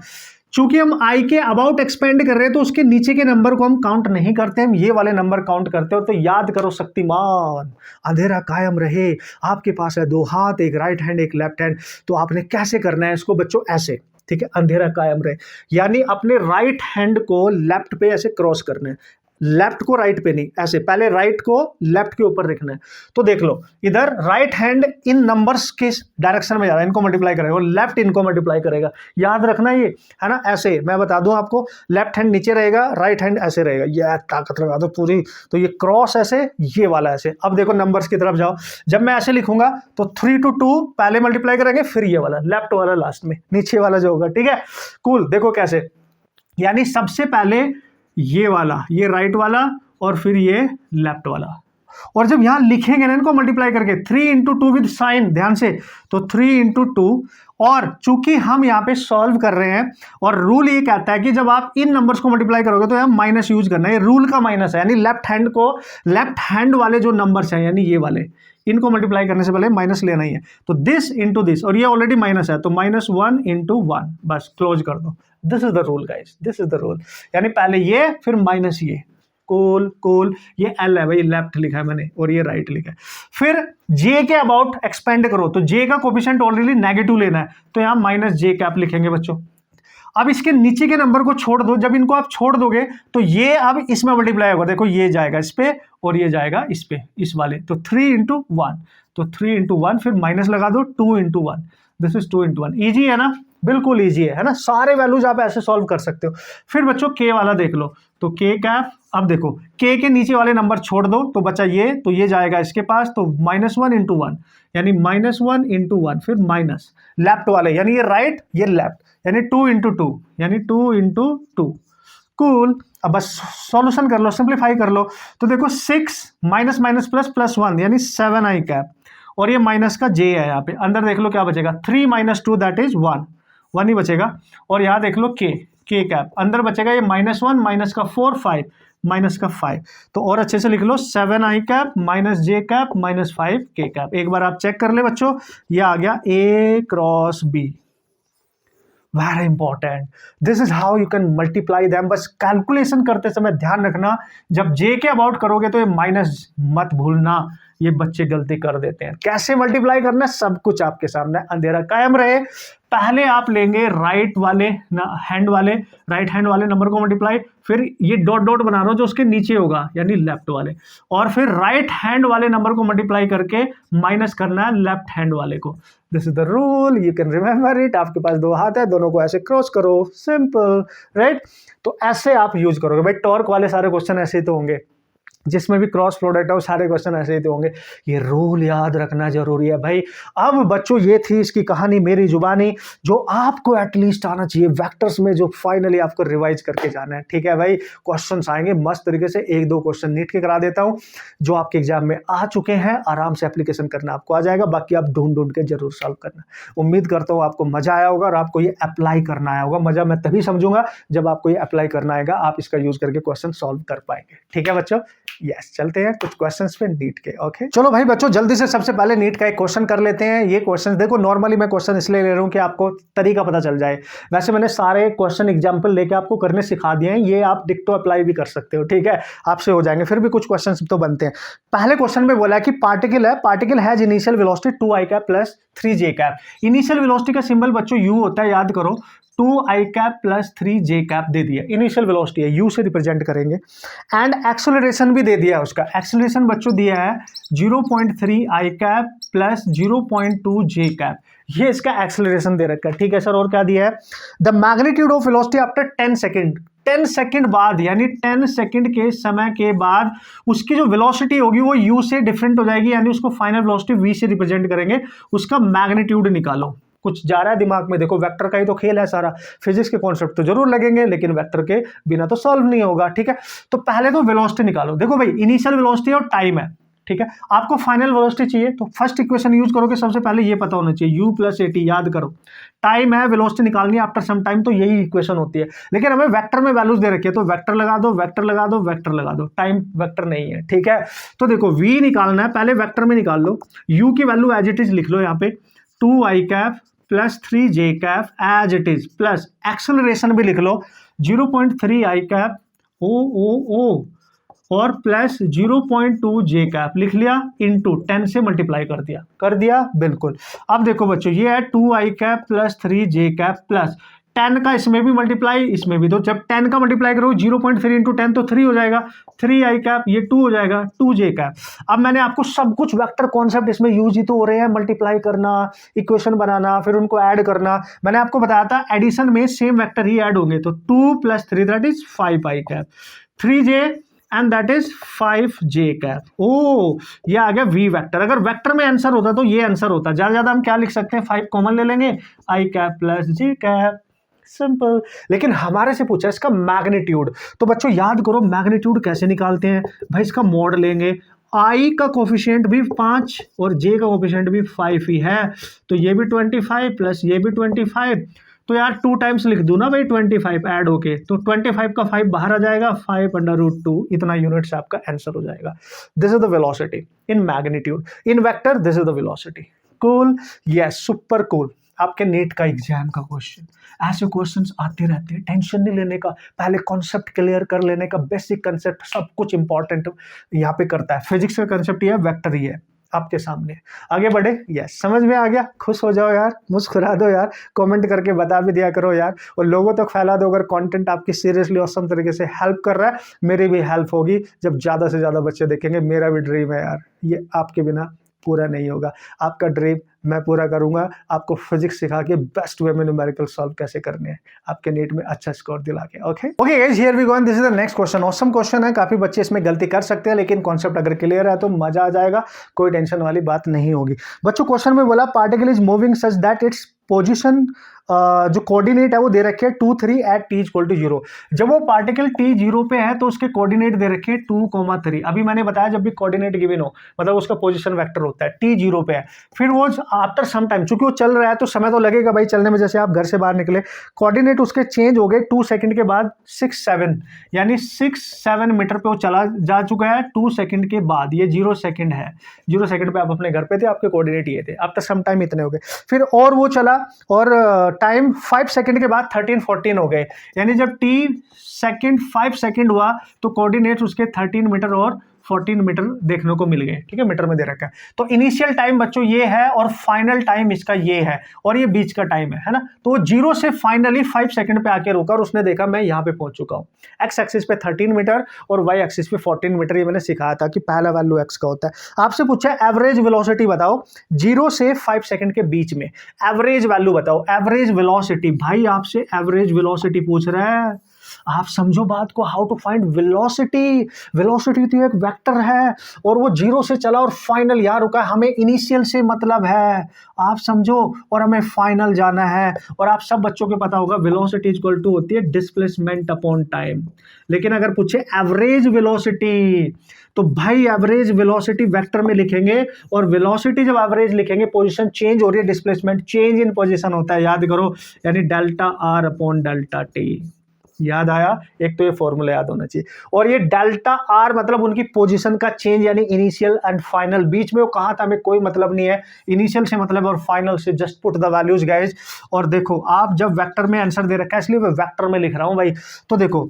चूंकि हम आई के अबाउट एक्सपेंड कर रहे हैं तो उसके नीचे के नंबर को हम काउंट नहीं करते, हम ये वाले नंबर काउंट करते हो। तो याद करो शक्तिमान, अंधेरा कायम रहे, आपके पास है दो हाथ, एक राइट हैंड एक लेफ्ट हैंड। तो आपने कैसे करना है इसको बच्चों, ऐसे, ठीक है, अंधेरा कायम रहे, यानी अपने राइट हैंड को लेफ्ट पे ऐसे क्रॉस करना है, लेफ्ट को राइट पे नहीं, ऐसे पहले राइट को लेफ्ट के ऊपर रखना है। तो देख लो इधर राइट हैंड इन नंबर्स के डायरेक्शन में जा रहा है, इनको मल्टीप्लाई करेगा, और लेफ्ट इनको मल्टीप्लाई करेगा। याद रखना ये है ना, ऐसे मैं बता दूं आपको, लेफ्ट हैंड नीचे रहेगा, राइट हैंड ऐसे रहेगा, ये ताकत लगा दो पूरी। तो ये क्रॉस ऐसे, ये वाला ऐसे। अब देखो नंबर्स की तरफ जाओ, जब मैं ऐसे लिखूंगा तो 3 to 2 पहले मल्टीप्लाई करेंगे, फिर ये वाला लेफ्ट वाला लास्ट में, नीचे वाला जो होगा, ठीक है। कूल, देखो कैसे, यानी सबसे पहले ये वाला, ये राइट वाला, और फिर ये लेफ्ट वाला। और जब यहां लिखेंगे ना इनको मल्टीप्लाई करके, 3 into 2 विद साइन, ध्यान से, तो 3 into 2। और चूंकि हम यहाँ पे सॉल्व कर रहे हैं और रूल ये कहता है कि जब आप इन नंबर्स को मल्टीप्लाई करोगे तो यहाँ माइनस यूज करना है, ये रूल का माइनस है, यानी लेफ्ट हैंड को, लेफ्ट हैंड वाले जो नंबर्स हैं यानी ये वाले, इनको मल्टीप्लाई करने से पहले माइनस लेना ही है। तो दिस इंटू दिस, और ये ऑलरेडी माइनस है तो -1 into 1, बस क्लोज कर दो। This is the rule guys, this is the rule, यानी पहले ये फिर माइनस ये। कूल कूल, ये एल है भाई, लेफ्ट लिखा है मैंने, और ये राइट लिखा है। फिर जे के अबाउट एक्सपेंड करो, तो जे का कोफिशिएंट ऑलरेडी नेगेटिव लेना है, तो यहाँ -j कैप लिखेंगे बच्चों। अब इसके नीचे के नंबर को छोड़ दो, जब इनको आप छोड़ दोगे तो ये अब इसमें मल्टीप्लाई होगा, देखो ये जाएगा इस पे और ये जाएगा इस पे, इस वाले, तो 3 into 1, तो 3 into 1, फिर माइनस लगा दो, 2 into 1, this is 2 into 1। Easy है ना, बिल्कुल ईजी है ना, सारे वैल्यूज आप ऐसे सॉल्व कर सकते हो। फिर बच्चों के वाला देख लो, तो के कैप, अब देखो के के नीचे वाले नंबर छोड़ दो तो बचा ये, तो ये जाएगा इसके पास, तो -1 into 1, यानी -1 into 1, फिर माइनस लेफ्ट वाले, यानी ये राइट ये लेफ्ट, यानी 2 into 2, यानी 2 into 2। कूल, अब बस सॉल्यूशन कर लो, सिंप्लीफाई कर लो। तो देखो 6 माइनस माइनस प्लस प्लस 1, यानी 7 आई कैप, और ये माइनस का जे है यहाँ पे, अंदर देख लो क्या बचेगा, 3 - 2 दैट इज 1 ही बचेगा। और यहाँ देख लो के कैप, अंदर बचेगा ये -1 माइनस का 4 5 माइनस का 5, तो और अच्छे से लिख लो 7 आई कैप -j कैप -5 के कैप। एक बार आप चेक कर ले बच्चों, ये आ गया A cross B। Very important, this is how you can multiply them. बस कैलकुलेशन करते समय ध्यान रखना, जब जे के अबाउट करोगे तो ये माइनस मत भूलना, ये बच्चे गलती कर देते हैं। कैसे मल्टीप्लाई करना है सब कुछ आपके सामने, अंधेरा कायम रहे। पहले आप लेंगे राइट वाले हैंड वाले, राइट हैंड वाले नंबर को मल्टीप्लाई, फिर ये डॉट डॉट बना रहा हो जो उसके नीचे होगा यानी लेफ्ट वाले, और फिर राइट हैंड वाले नंबर को मल्टीप्लाई करके माइनस करना है लेफ्ट हैंड वाले को। This is the rule, you can remember it. आपके पास दो हाथ है, दोनों को ऐसे क्रॉस करो, सिंपल, राइट। तो ऐसे आप यूज करोगे भाई। टॉर्क वाले सारे क्वेश्चन ऐसे ही तो होंगे, जिसमें भी क्रॉस प्रोडक्ट है वो सारे क्वेश्चन ऐसे ही तो होंगे। ये रूल याद रखना जरूरी है भाई। अब बच्चों ये थी इसकी कहानी, मेरी जुबानी, जो आपको एटलीस्ट आना चाहिए वेक्टर्स में, जो फाइनली आपको रिवाइज करके जाना है, ठीक है भाई। क्वेश्चंस आएंगे मस्त तरीके से, 1-2 क्वेश्चन नीट के करा देता हूं जो आपके एग्जाम में आ चुके हैं, आराम से एप्लीकेशन करना आपको आ जाएगा, बाकी आप ढूंढ ढूंढ के जरूर सॉल्व करना। उम्मीद करता हूँ आपको मजा आया होगा और आपको ये अप्लाई करना आया होगा। मजा मैं तभी समझूंगा जब आपको ये अप्लाई करना आएगा, आप इसका यूज करके क्वेश्चन सॉल्व कर पाएंगे, ठीक है बच्चों। यस, चलते हैं कुछ क्वेश्चंस पे नीट के। ओके चलो भाई बच्चों, जल्दी से सबसे पहले नीट का एक क्वेश्चन कर लेते हैं। ये क्वेश्चन देखो, नॉर्मली मैं क्वेश्चन इसलिए ले रहा हूं कि आपको तरीका पता चल जाए। वैसे मैंने सारे क्वेश्चन एग्जांपल लेके आपको करने सिखा दिए हैं, ये आप डिक्टो अप्लाई भी कर सकते हो, ठीक है, आपसे हो जाएंगे। फिर भी कुछ क्वेश्चन तो बनते हैं। पहले क्वेश्चन में बोला है कि पार्टिकल है, particle has initial velocity 2 i cap plus 3 j cap. Initial velocity का सिंबल बच्चों यू होता है, याद करो, 2 i cap plus 3 j cap दे दिया, इनिशियल वेलोसिटी है, यू से रिप्रेजेंट करेंगे। एंड एक्सेलरेशन भी दे दिया है, उसका एक्सेलरेशन बच्चों दिया है 0.3 आई कैप प्लस 0.2 जे कैप, ये इसका एक्सेलरेशन दे रखा है, ठीक है सर। और क्या दिया है, the magnitude of velocity after 10 second, 10 second बाद, यानी 10 सेकेंड के समय के बाद उसकी जो वेलोसिटी होगी वो u से डिफरेंट हो जाएगी, यानी उसको फाइनल वेलोसिटी v से रिप्रेजेंट करेंगे। उसका मैग्नीट्यूड निकालो। कुछ जा रहा है दिमाग में, देखो वेक्टर का ही तो खेल है सारा, फिजिक्स के कॉन्सेप्ट तो जरूर लगेंगे लेकिन वेक्टर के बिना तो सॉल्व नहीं होगा, ठीक है। तो पहले तो वेलोसिटी निकालो। देखो भाई, इनिशियल वेलोसिटी और टाइम है, ठीक है। आपको फाइनल वेलोसिटी चाहिए तो फर्स्ट इक्वेशन यूज करोगे, सबसे पहले ये पता होना चाहिए u प्लस ए टी, याद करो टाइम है, वेलोसिटी निकालनी है आफ्टर सम टाइम, तो यही इक्वेशन होती है। लेकिन हमें वेक्टर में वैल्यूज दे रखी है तो वेक्टर लगा दो, वेक्टर लगा दो, वेक्टर लगा दो, टाइम वेक्टर नहीं है, ठीक है। तो देखो v निकालना है, पहले वेक्टर में निकाल लो, u की वैल्यू एज इट इज लिख लो यहाँ पे 2i cap plus 3j cap as it is, plus acceleration भी लिख लो 0.3i कैप ओ और प्लस 0.2 जे कैप लिख लिया, इनटू 10 से मल्टीप्लाई कर दिया बिल्कुल। अब देखो बच्चों ये है 2i cap plus 3j cap plus 10 का इसमें भी मल्टीप्लाई इसमें भी, तो जब 10 का मल्टीप्लाई करो 0.3 इंटू 10 तो 3 हो जाएगा, 3i कैप ये 2 हो जाएगा 2j कैप। अब मैंने आपको सब कुछ वेक्टर कॉन्सेप्ट इसमें यूज ही तो हो रहे हैं, मल्टीप्लाई करना, इक्वेशन बनाना, फिर उनको ऐड करना। मैंने आपको बताया था एडिशन में सेम वेक्टर ही ऐड होंगे, तो 2 plus 3 that is 5i cap, 3j and that is 5j cap. ओ ये आ गया v वेक्टर। अगर वेक्टर में आंसर होता तो ये आंसर होता, ज्यादा ज्यादा हम क्या लिख सकते हैं, 5 कॉमन ले लेंगे, i cap plus j cap, simple. लेकिन हमारे से पूछा इसका मैग्नीट्यूड, तो बच्चों याद करो मैग्नीट्यूड कैसे निकालते हैं भाई, इसका मॉड लेंगे, i का कोफिशिएंट भी 5 और j का कोफिशिएंट भी 5 ही है, तो ये भी 25 प्लस ये भी 25, तो यार 2 टाइम्स लिख दूं ना भाई 25 ऐड होके, तो 25 का 5 बाहर आ जाएगा, 5/√2 इतना यूनिट से आपका आंसर हो जाएगा। This is the velocity in magnitude, in vector this is the velocity. Cool, yes super cool. आपके नीट का एग्जाम का क्वेश्चन, ऐसे क्वेश्चंस आते रहते हैं, टेंशन नहीं लेने का, पहले कॉन्सेप्ट क्लियर कर लेने का, बेसिक कॉन्सेप्ट सब कुछ इंपॉर्टेंट यहाँ पे करता है। फिजिक्स का कॉन्सेप्ट ये है, वेक्टर ही है आपके सामने। आगे बढ़े, यस समझ में आ गया, खुश हो जाओ यार, मुस्कुरा दो यार, कमेंट करके बता भी दिया करो यार, और लोगों तक फैला दो अगर कंटेंट आपकी सीरियसली ऑसम तरीके से हेल्प कर रहा है। मेरी भी हेल्प होगी जब ज़्यादा से ज़्यादा बच्चे देखेंगे। मेरा भी ड्रीम है यार, ये आपके बिना पूरा नहीं होगा। आपका ड्रीम मैं पूरा करूंगा, आपको फिजिक्स सिखा के बेस्ट वे में न्यूमेरिकल सॉल्व कैसे करने हैं, आपके नीट में अच्छा स्कोर दिला के। Okay guys, here we go, this is the next question. Awesome question है, काफी बच्चे इसमें गलती कर सकते हैं, लेकिन कॉन्सेप्ट अगर क्लियर है तो मजा आ जाएगा, कोई टेंशन वाली बात नहीं होगी। बच्चों क्वेश्चन में बोला particle is moving such that its position जो कोऑर्डिनेट है वो दे रखे हैं 2, 3 एट t इक्वल टू 0। जब वो पार्टिकल t 0 पे है तो उसके कोऑर्डिनेट दे रखे हैं 2, 3। अभी मैंने बताया जब भी कोऑर्डिनेट गिवन हो मतलब उसका पोजीशन वेक्टर होता है, t 0 पे है, फिर वो आफ्टर सम टाइम चूंकि वो चल रहा है तो समय तो लगेगा भाई चलने में, जैसे आप घर से बाहर निकले कोऑर्डिनेट उसके चेंज हो गए 2 सेकंड के बाद 6, 7 यानी 6, 7 मीटर पे वो चला जा चुका है 2 सेकंड के बाद। ये 0 सेकंड है, 0 सेकंड पे आप अपने घर पे थे, आपके कोऑर्डिनेट ये थे, आफ्टर सम टाइम इतने हो गए। फिर और वो चला और टाइम 5 सेकंड के बाद 13, 14 हो गए, यानी जब t सेकंड 5 सेकंड हुआ तो कोऑर्डिनेट्स उसके 13 मीटर और 14 मीटर देखने को मिल गए, ठीक है, मीटर में दे रखा है। तो इनिशियल टाइम बच्चों ये है और फाइनल टाइम इसका ये है, और ये बीच का टाइम है ना। तो 0 से फाइनली 5 सेकंड पे आके रुका और उसने देखा मैं यहाँ पे पहुंच चुका हूँ। एक्स एक्सिस पे 13 मीटर और वाई एक्सिस पे 14 मीटर, ये मैंने सिखाया था कि पहला वैल्यू एक्स का होता है। आपसे पूछा एवरेज वेलोसिटी बताओ 0 से 5 सेकंड के बीच में, एवरेज वैल्यू बताओ, एवरेज वेलोसिटी। भाई आपसे एवरेज वेलोसिटी पूछ रहा है, आप समझो बात को, how to find velocity. Velocity तो एक वेक्टर है और वो 0 से चला और फाइनल यहाँ रुका, हमें इनिशियल से मतलब है, आप समझो, और हमें फाइनल जाना है। और आप सब बच्चों को पता होगा वेलोसिटी इक्वल टू होती है डिस्प्लेसमेंट अपॉन टाइम। लेकिन अगर पूछे एवरेज वेलोसिटी तो भाई एवरेज वेलोसिटी वेक्टर में लिखेंगे, और वेलोसिटी जब एवरेज लिखेंगे पोजीशन चेंज हो रही है, डिस्प्लेसमेंट चेंज इन पोजीशन होता है, याद करो, यानी delta R upon delta T. याद आया, एक तो ये फॉर्मूला याद होना चाहिए। और ये डेल्टा आर मतलब उनकी पोजीशन का चेंज, यानी इनिशियल एंड फाइनल, बीच में वो कहाँ था हमें कोई मतलब नहीं है, इनिशियल से मतलब और फाइनल से, just put the values guys. और देखो आप जब वेक्टर में आंसर दे रखा है इसलिए मैं वेक्टर में लिख रहा हूं भाई। तो देखो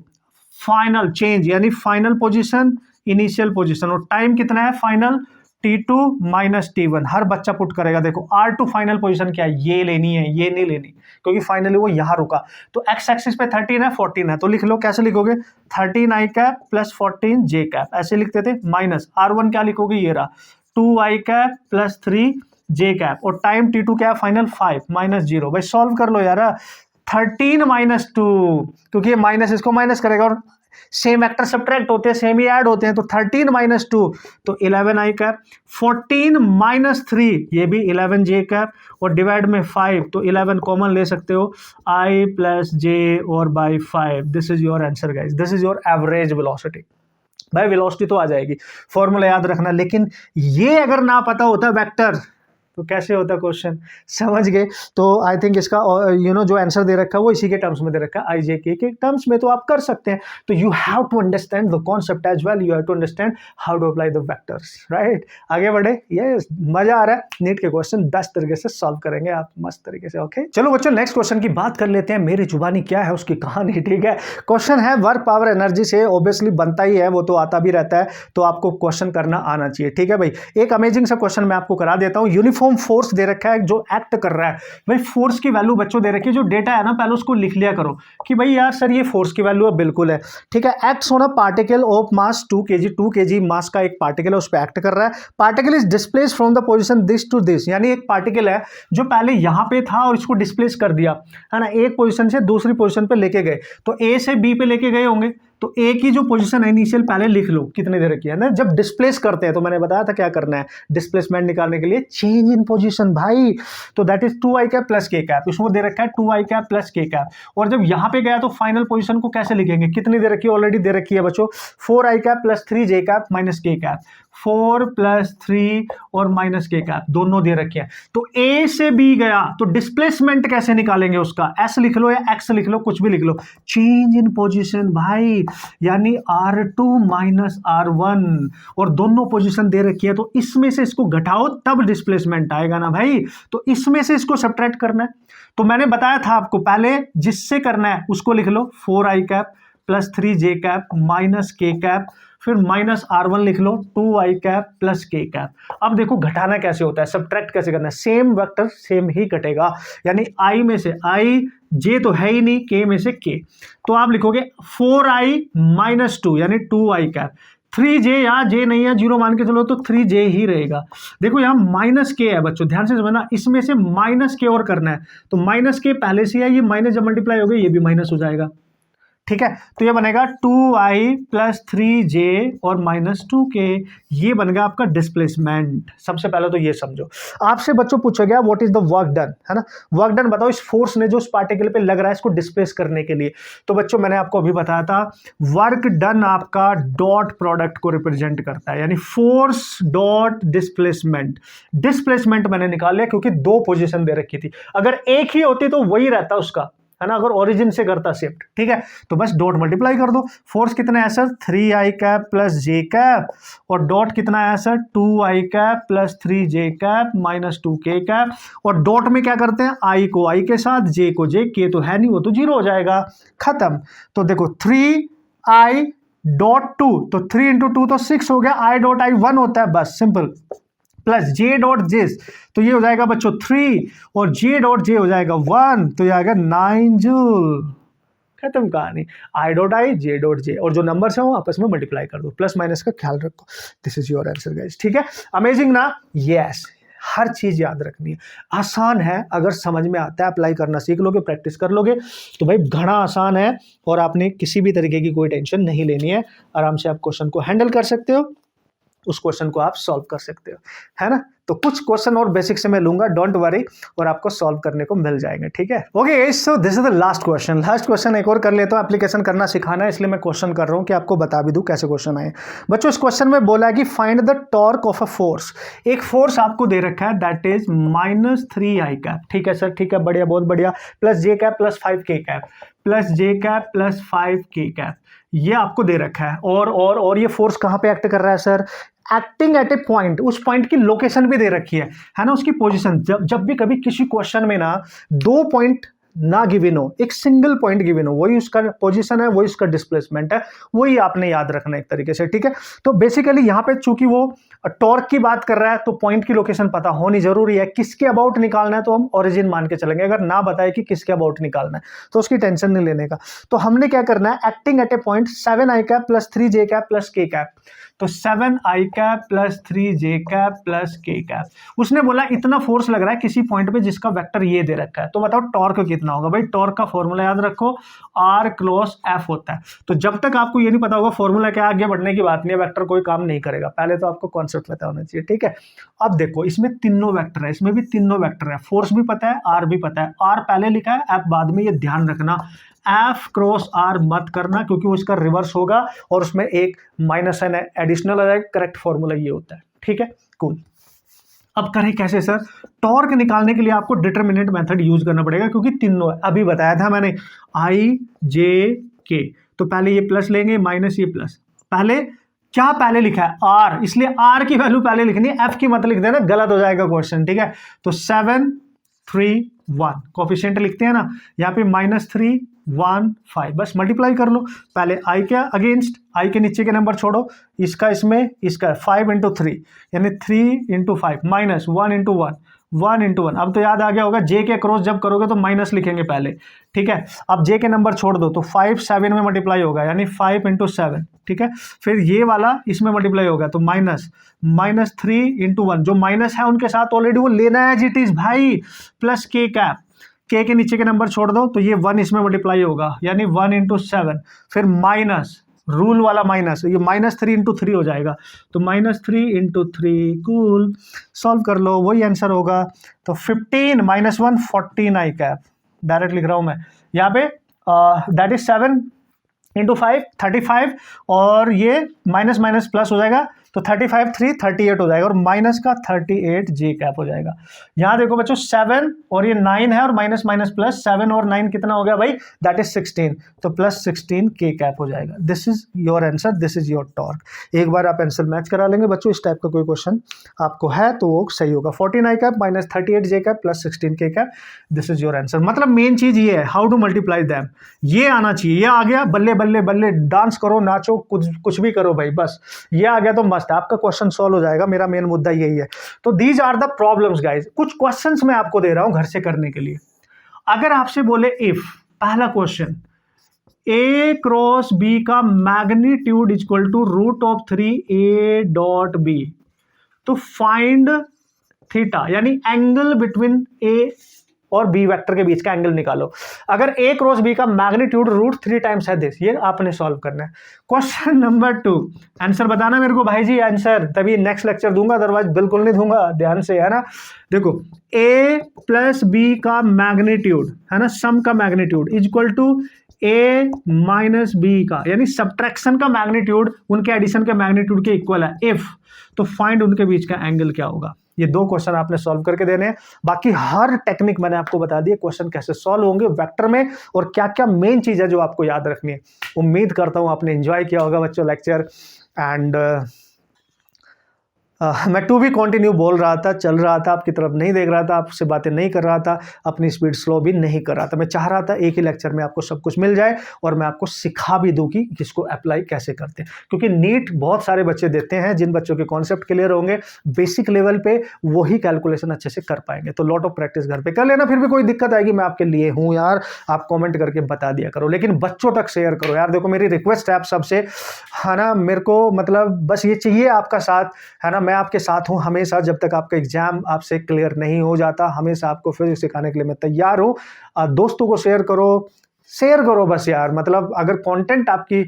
फाइनल चेंज यानी फाइनल पोजीशन, इनिशियल पोजीशन, और टाइम कितना है फाइनल, t2 माइनस t1, हर बच्चा पुट करेगा। देखो r2 फाइनल पोजीशन क्या है, ये लेनी है, ये नहीं लेनी, क्योंकि फाइनली वो यहां रुका। तो x एक्सिस पे 13 है 14 है, तो लिख लो, कैसे लिखोगे, 13i cap plus 14j cap, ऐसे लिखते थे, माइनस r1 क्या लिखोगे, ये रहा 2i cap plus 3j cap, और टाइम t2 क्या है फाइनल 5 माइनस 0। भाई सॉल्व कर लो यार, 13 माइनस 2, क्योंकि ये माइनस इसको माइनस करेगा और सेम वेक्टर सब्ट्रैक्ट होते हैं, सेम ही ऐड होते हैं, तो 13 माइनस 2 तो 11i कैप, 14 माइनस 3 ये भी 11j कैप, और डिवाइड में 5 तो 11 कॉमन ले सकते हो, i प्लस j और by 5। This is your answer guys, this is your average velocity. भाई वेलोसिटी तो आ जाएगी, फॉर्मूला याद रखना। लेकिन ये अगर ना पता होता वेक्टर तो कैसे होता क्वेश्चन, समझ गए। तो आई थिंक इसका जो आंसर दे रखा है वो इसी के टर्म्स में दे रखा है, आई जे के टर्म्स में, तो आप कर सकते हैं। तो you have to understand the concept as well, you have to understand how to apply the vectors, right. आगे बढ़े, ये मजा आ रहा है, नीट के क्वेश्चन बेस्ट तरीके से सॉल्व करेंगे आप, मस्त तरीके से। ओके चलो बच्चों, नेक्स्ट क्वेश्चन की बात कर लेते हैं। मेरी जुबानी क्या है उसकी कहानी, ठीक है। क्वेश्चन है वर्क पावर एनर्जी से, ऑब्वियसली बनता ही है, वो तो आता भी रहता है, तो आपको क्वेश्चन करना आना चाहिए, ठीक है भाई। एक अमेजिंग सा क्वेश्चन मैं आपको करा देता हूं। यूनिफॉर्म फोर्स दे रखा है जो एक्ट कर रहा है, भाई फोर्स की वैल्यू बच्चों दे रखी है, जो डेटा है ना पहले उसको लिख लिया करो कि भाई यार सर ये फोर्स की वैल्यू है, बिल्कुल है, ठीक है। Acts on a particle of mass 2 kg, 2 kg मास का एक पार्टिकल है, उस पर एक्ट कर रहा है। Particle is displace from the position this to this, यानी एक पार्टिकल है जो पहले यहां पे था और इसको डिस्प्लेस कर दिया, है ना, एक पोजीशन से दूसरी पोजीशन पे लेके गए, तो ए से बी पे लेके गए होंगे, तो ए की जो पोजीशन है इनिशियल पहले लिख लो कितने दे रखी है ना। जब डिस्प्लेस करते हैं तो मैंने बताया था क्या करना है, डिस्प्लेसमेंट निकालने के लिए चेंज इन पोजीशन भाई, तो that is 2i cap plus के कैप, इसमें दे रखा है 2i कैप प्लस के कैप। और जब यहां पे गया तो फाइनल पोजीशन को कैसे लिखेंगे, कितनी दे रखी है, ऑलरेडी दे रखी है बच्चों, 4i cap plus 3j cap minus k cap, 4 plus 3 और माइनस के कैप दोनों दे रखे हैं। तो ए से बी गया तो डिस्प्लेसमेंट कैसे निकालेंगे उसका, एस लिख लो या एक्स लिख लो, कुछ भी लिख लो, चेंज इन पोजीशन भाई, यानी R2 माइनस R1, और दोनों पोजीशन दे रखी है, तो इसमें से इसको घटाओ तब डिस्प्लेसमेंट आएगा ना भाई, तो इसमें से इसको सब्ट्रैक्ट करना है। तो मैंने बताया था आपको पहले, जिससे करना है उसको लिख लो, 4i cap plus 3j cap minus k cap, फिर माइनस R1 लिख लो, 2i कैप प्लस के कैप। अब देखो घटाना कैसे होता है, सब्ट्रैक्ट कैसे करना है, सेम वेक्टर सेम ही कटेगा, यानी i में से i, j तो है ही नहीं, k में से k, तो आप लिखोगे 4i माइनस 2 यानी 2i कैप, 3j, यहाँ j नहीं है, जीरो मान के चलो तो 3j ही रहेगा। देखो यहाँ माइनस k है बच्चों, ध्यान से समझना, इसमें से माइनस k और करना है, तो माइनस k पहले से है, ये माइनस जब मल्टीप्लाई हो गया ये भी माइनस हो जाएगा, ठीक है। तो ये बनेगा 2i प्लस 3j और माइनस 2k, ये बन गया आपका डिस्प्लेसमेंट। सबसे पहले तो ये समझो। आपसे बच्चों पूछा गया what is the work done, है ना, वर्क डन बताओ इस फोर्स ने जो उस पार्टिकल पे लग रहा है इसको डिस्प्लेस करने के लिए। तो बच्चों मैंने आपको अभी बताया था वर्क डन आपका डॉट प्रोडक्ट को रिप्रेजेंट करता है, यानी फोर्स डॉट डिस्प्लेसमेंट। डिस्प्लेसमेंट मैंने निकाल लिया क्योंकि दो पोजीशन दे रखी थी, अगर एक ही होती तो वही रहता उसका, है ना, अगर ओरिजिन से करता शिफ्ट, ठीक है। तो बस डॉट मल्टीप्लाई कर दो, फोर्स कितना है sir, 3i cap plus j cap, और डॉट कितना है sir, 2i cap plus 3j cap minus 2k cap, और डॉट में क्या करते हैं, i को i के साथ, j को j, k तो है नहीं वो तो जीरो हो जाएगा, खत्म। तो देखो 3i डॉट 2, तो 3 इंटू 2 तो 6 हो गया, i डॉट i 1 होता है, बस simple, plus J dot J, तो ये हो जाएगा बच्चों 3, और जे डॉट जे हो जाएगा 1, तो ये आएगा 9 जूल, खत्म कहानी। I dot I, J dot J, और जो नंबर्स हैं वो आपस में मल्टीप्लाई कर दो, प्लस माइनस का ख्याल रखो। This is your answer guys, ठीक है। अमेजिंग ना, यस, हर चीज याद रखनी है, आसान है, अगर समझ में आता है, अप्लाई करना सीख लोगे, प्रैक्टिस कर लोगे तो भाई घना आसान है, और आपने किसी भी तरीके की कोई टेंशन नहीं लेनी है, आराम से आप क्वेश्चन को हैंडल कर सकते हो, उस क्वेश्चन को आप सॉल्व कर सकते हो, है ना। तो कुछ क्वेश्चन और बेसिक से मैं लूंगा, डोंट वरी, और आपको सॉल्व करने को मिल जाएंगे, ठीक है। Okay, so this is the last question. Last question एक और कर लेता हूं, एप्लीकेशन करना सिखाना है इसलिए मैं क्वेश्चन कर रहा हूं कि आपको बता भी दूं कैसे क्वेश्चन आए। बच्चों इस क्वेश्चन में बोला है कि find the torque of a force, एक फोर्स आपको दे रखा है that is minus 3i cap, ठीक है सर, ठीक है, बढ़िया, बहुत बढ़िया, plus j cap plus 5k cap, plus j cap plus 5k cap, ये आपको दे रखा है। और ये फोर्स कहां पे एक्ट कर रहा है sir, acting at A point, उस पॉइंट की लोकेशन भी दे रखी है ना, उसकी पोजीशन। जब भी कभी किसी क्वेश्चन में ना दो पॉइंट ना गिवन हो, एक सिंगल पॉइंट गिवन हो, वही उसका पोजीशन है, वही उसका डिस्प्लेसमेंट है, वही आपने याद रखना एक तरीके से, ठीक है। तो बेसिकली यहाँ पे चूंकि वो टॉर्क की बात कर रहा है तो पॉइंट की लोकेशन पता होनी जरूरी है। किसके अबाउट निकालना है तो हम ओरिजिन मान के चलेंगे, अगर ना बताए कि किसके अबाउट निकालना है तो उसकी टेंशन नहीं लेने का। तो हमने क्या करना है, acting at A point 7i cap plus 3j cap plus k cap, तो 7i cap plus 3j cap plus k cap, उसने बोला इतना फोर्स लग रहा है किसी पॉइंट पे जिसका वेक्टर ये दे रखा है, तो बताओ टॉर्क कितना होगा। भाई टॉर्क का फॉर्मूला याद रखो, R क्रॉस F होता है। तो जब तक आपको ये नहीं पता होगा फॉर्मूला क्या, आगे बढ़ने की बात नहीं है, वेक्टर कोई काम नहीं करेगा, पहले तो आपको कॉन्सेप्ट पता होना चाहिए, ठीक है। अब देखो इसमें तीनों वेक्टर है, इसमें भी तीनों वेक्टर है, फोर्स भी पता है, R भी पता है, R पहले लिखा है, F बाद में, ये ध्यान रखना। एफ क्रॉस आर मत करना, क्योंकि वो इसका रिवर्स होगा और उसमें एक माइनस एन एडिशनल आ जाएगा। करेक्ट फॉर्मूला ये होता है, ठीक है, कूल। अब करें कैसे सर? टॉर्क निकालने के लिए आपको डिटरमिनेंट मेथड यूज करना पड़ेगा, क्योंकि तीनों अभी बताया था मैंने, आई जे के। तो पहले ये प्लस लेंगे, माइनस ये प्लस। पहले क्या पहले लिखा है? आर, इसलिए आर की वैल्यू पहले लिखनी है, एफ की मत लिख देना, गलत हो जाएगा क्वेश्चन, ठीक है। तो 7 3 1 कोफिशिएंट लिखते हैं ना, यहाँ पे -3 1 5, बस मल्टीप्लाई कर लो। पहले आई क्या अगेंस्ट, आई के नीचे के नंबर छोड़ो, इसका इसमें, इसका 5 इंटू 3 यानी 3 इंटू 5 माइनस 1 इंटू 1 1 इंटू 1। अब तो याद आ गया होगा, जे के क्रॉस जब करोगे तो माइनस लिखेंगे पहले, ठीक है। अब जे के नंबर छोड़ दो तो 5 7 में मल्टीप्लाई होगा, यानी 5 इंटू 7, ठीक है। फिर ये वाला इसमें मल्टीप्लाई होगा तो -3 इंटू 1, जो माइनस है उनके साथ ऑलरेडी वो लेना है जिट इज भाई, प्लस के कैप, के नीचे के नंबर छोड़ दो तो ये 1 इसमें मल्टीप्लाई होगा, यानी 1 इंटू 7। फिर माइनस, रूल वाला माइनस, ये -3 इंटू 3 हो जाएगा, तो -3 इंटू 3, कूल। सॉल्व कर लो, वही आंसर होगा। तो 15 -1 14 आई कैप, डायरेक्ट लिख रहा हूं मैं यहाँ पे, दैट इज 7 इंटू 5 35, और ये माइनस माइनस प्लस हो जाएगा, तो 35 3 38 हो जाएगा, और माइनस का 38 जे कैप हो जाएगा। यहाँ देखो बच्चों 7 और ये 9 है, और माइनस माइनस प्लस, 7 और 9 कितना हो गया भाई? दैट इज 16, तो प्लस 16 के कैप हो जाएगा। This is your answer, this is your torque. एक बार आप आंसर मैच करा लेंगे बच्चों, इस टाइप का कोई क्वेश्चन आपको है तो वो सही होगा। 14 आई कैप माइनस 38 जे कैप प्लस 16 के cap, this is your answer. मतलब मेन चीज ये है, हाउ टू मल्टीप्लाई दैम, ये आना चाहिए। ये आ गया, बल्ले बल्ले बल्ले, डांस करो, नाचो, कुछ भी करो भाई, बस ये आ गया तो मस्त, आपका क्वेश्चन सॉल्व हो जाएगा। मेरा मेन मुद्दा यही है। तो these are the problems guys. कुछ क्वेश्चंस मैं आपको दे रहा हूं घर से करने के लिए। अगर आपसे बोले इफ, पहला क्वेश्चन, ए क्रॉस बी का मैग्नीट्यूड इक्वल टू √3a.b, तो फाइंड थीटा, यानी एंगल बिटवीन ए और बी वेक्टर के बीच का एंगल निकालो। अगर ए क्रॉस बी का मैग्नीट्यूड √3 टाइम्स है दिस, ये आपने सॉल्व करना है। क्वेश्चन नंबर 2, आंसर बताना मेरे को भाई जी, आंसर, तभी नेक्स्ट लेक्चर दूंगा, अदरवाइज बिल्कुल नहीं दूंगा, ध्यान से, है ना। देखो, ए प्लस बी का मैग्नीट्यूड, है ना, सम का magnitude equal to a minus b का, यानी सब्ट्रैक्शन का मैग्नीट्यूड उनके एडिशन के मैग्नीट्यूड के इक्वल है इफ, तो फाइंड उनके बीच का एंगल क्या होगा। ये 2 क्वेश्चन आपने सॉल्व करके देने हैं। बाकी हर टेक्निक मैंने आपको बता दी, क्वेश्चन कैसे सॉल्व होंगे वेक्टर में, और क्या क्या मेन चीज है जो आपको याद रखनी है। उम्मीद करता हूं आपने एंजॉय किया होगा बच्चों लेक्चर, एंड मैं टू बी कंटिन्यू बोल रहा था, चल रहा था, आपकी तरफ नहीं देख रहा था, आपसे बातें नहीं कर रहा था, अपनी स्पीड स्लो भी नहीं कर रहा था। मैं चाह रहा था एक ही लेक्चर में आपको सब कुछ मिल जाए, और मैं आपको सिखा भी दूं कि किसको अप्लाई कैसे करते हैं। क्योंकि नीट बहुत सारे बच्चे देते हैं, जिन बच्चों के कॉन्सेप्ट क्लियर होंगे बेसिक लेवल पे, वही कैलकुलेशन अच्छे से कर पाएंगे। तो लॉट ऑफ प्रैक्टिस घर पे कर लेना। फिर भी कोई दिक्कत आएगी, मैं आपके लिए हूँ यार, आप कॉमेंट करके बता दिया करो, लेकिन बच्चों तक शेयर करो यार। देखो मेरी रिक्वेस्ट है आप सबसे, है ना, मेरे को मतलब बस ये चाहिए आपका साथ, है ना। मैं आपके साथ हूं हमेशा, जब तक आपका एग्जाम आपसे क्लियर नहीं हो जाता, हमेशा आपको फिजिक्स सिखाने के लिए मैं तैयार हूं। दोस्तों को शेयर करो बस यार। मतलब अगर कंटेंट आपकी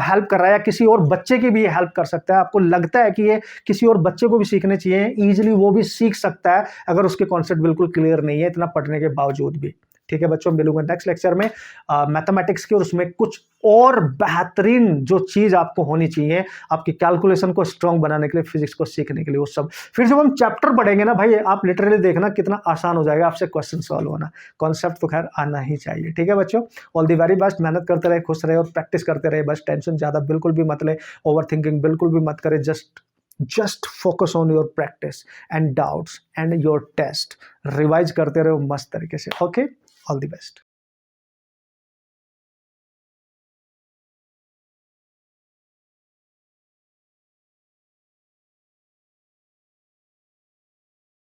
हेल्प कर रहा है, या किसी और बच्चे की भी हेल्प कर सकता है, आपको लगता है कि ये किसी और बच्चे को भी सीखने चाहिए, इजीली वो भी सीख सकता है अगर उसके कॉन्सेप्ट बिल्कुल क्लियर नहीं है इतना पढ़ने के बावजूद भी। ठीक है बच्चों, मिलूंगा नेक्स्ट लेक्चर में मैथमेटिक्स की, और उसमें कुछ और बेहतरीन जो चीज आपको होनी चाहिए आपकी कैलकुलेशन को स्ट्रांग बनाने के लिए, फिजिक्स को सीखने के लिए, वो सब। फिर जब हम चैप्टर पढ़ेंगे ना भाई, आप लिटरली देखना कितना आसान हो जाएगा आपसे क्वेश्चन सॉल्व होना। कॉन्सेप्ट तो खैर आना ही चाहिए। ठीक है बच्चों, ऑल दी वेरी बेस्ट। मेहनत करते रहे, खुश रहे और प्रैक्टिस करते रहे। बस टेंशन ज्यादा बिल्कुल भी मत ले, ओवर थिंकिंग बिल्कुल भी मत करे। Just focus on your practice and doubts and your test. Revise करते रहो मस्त तरीके से। Okay, all the best.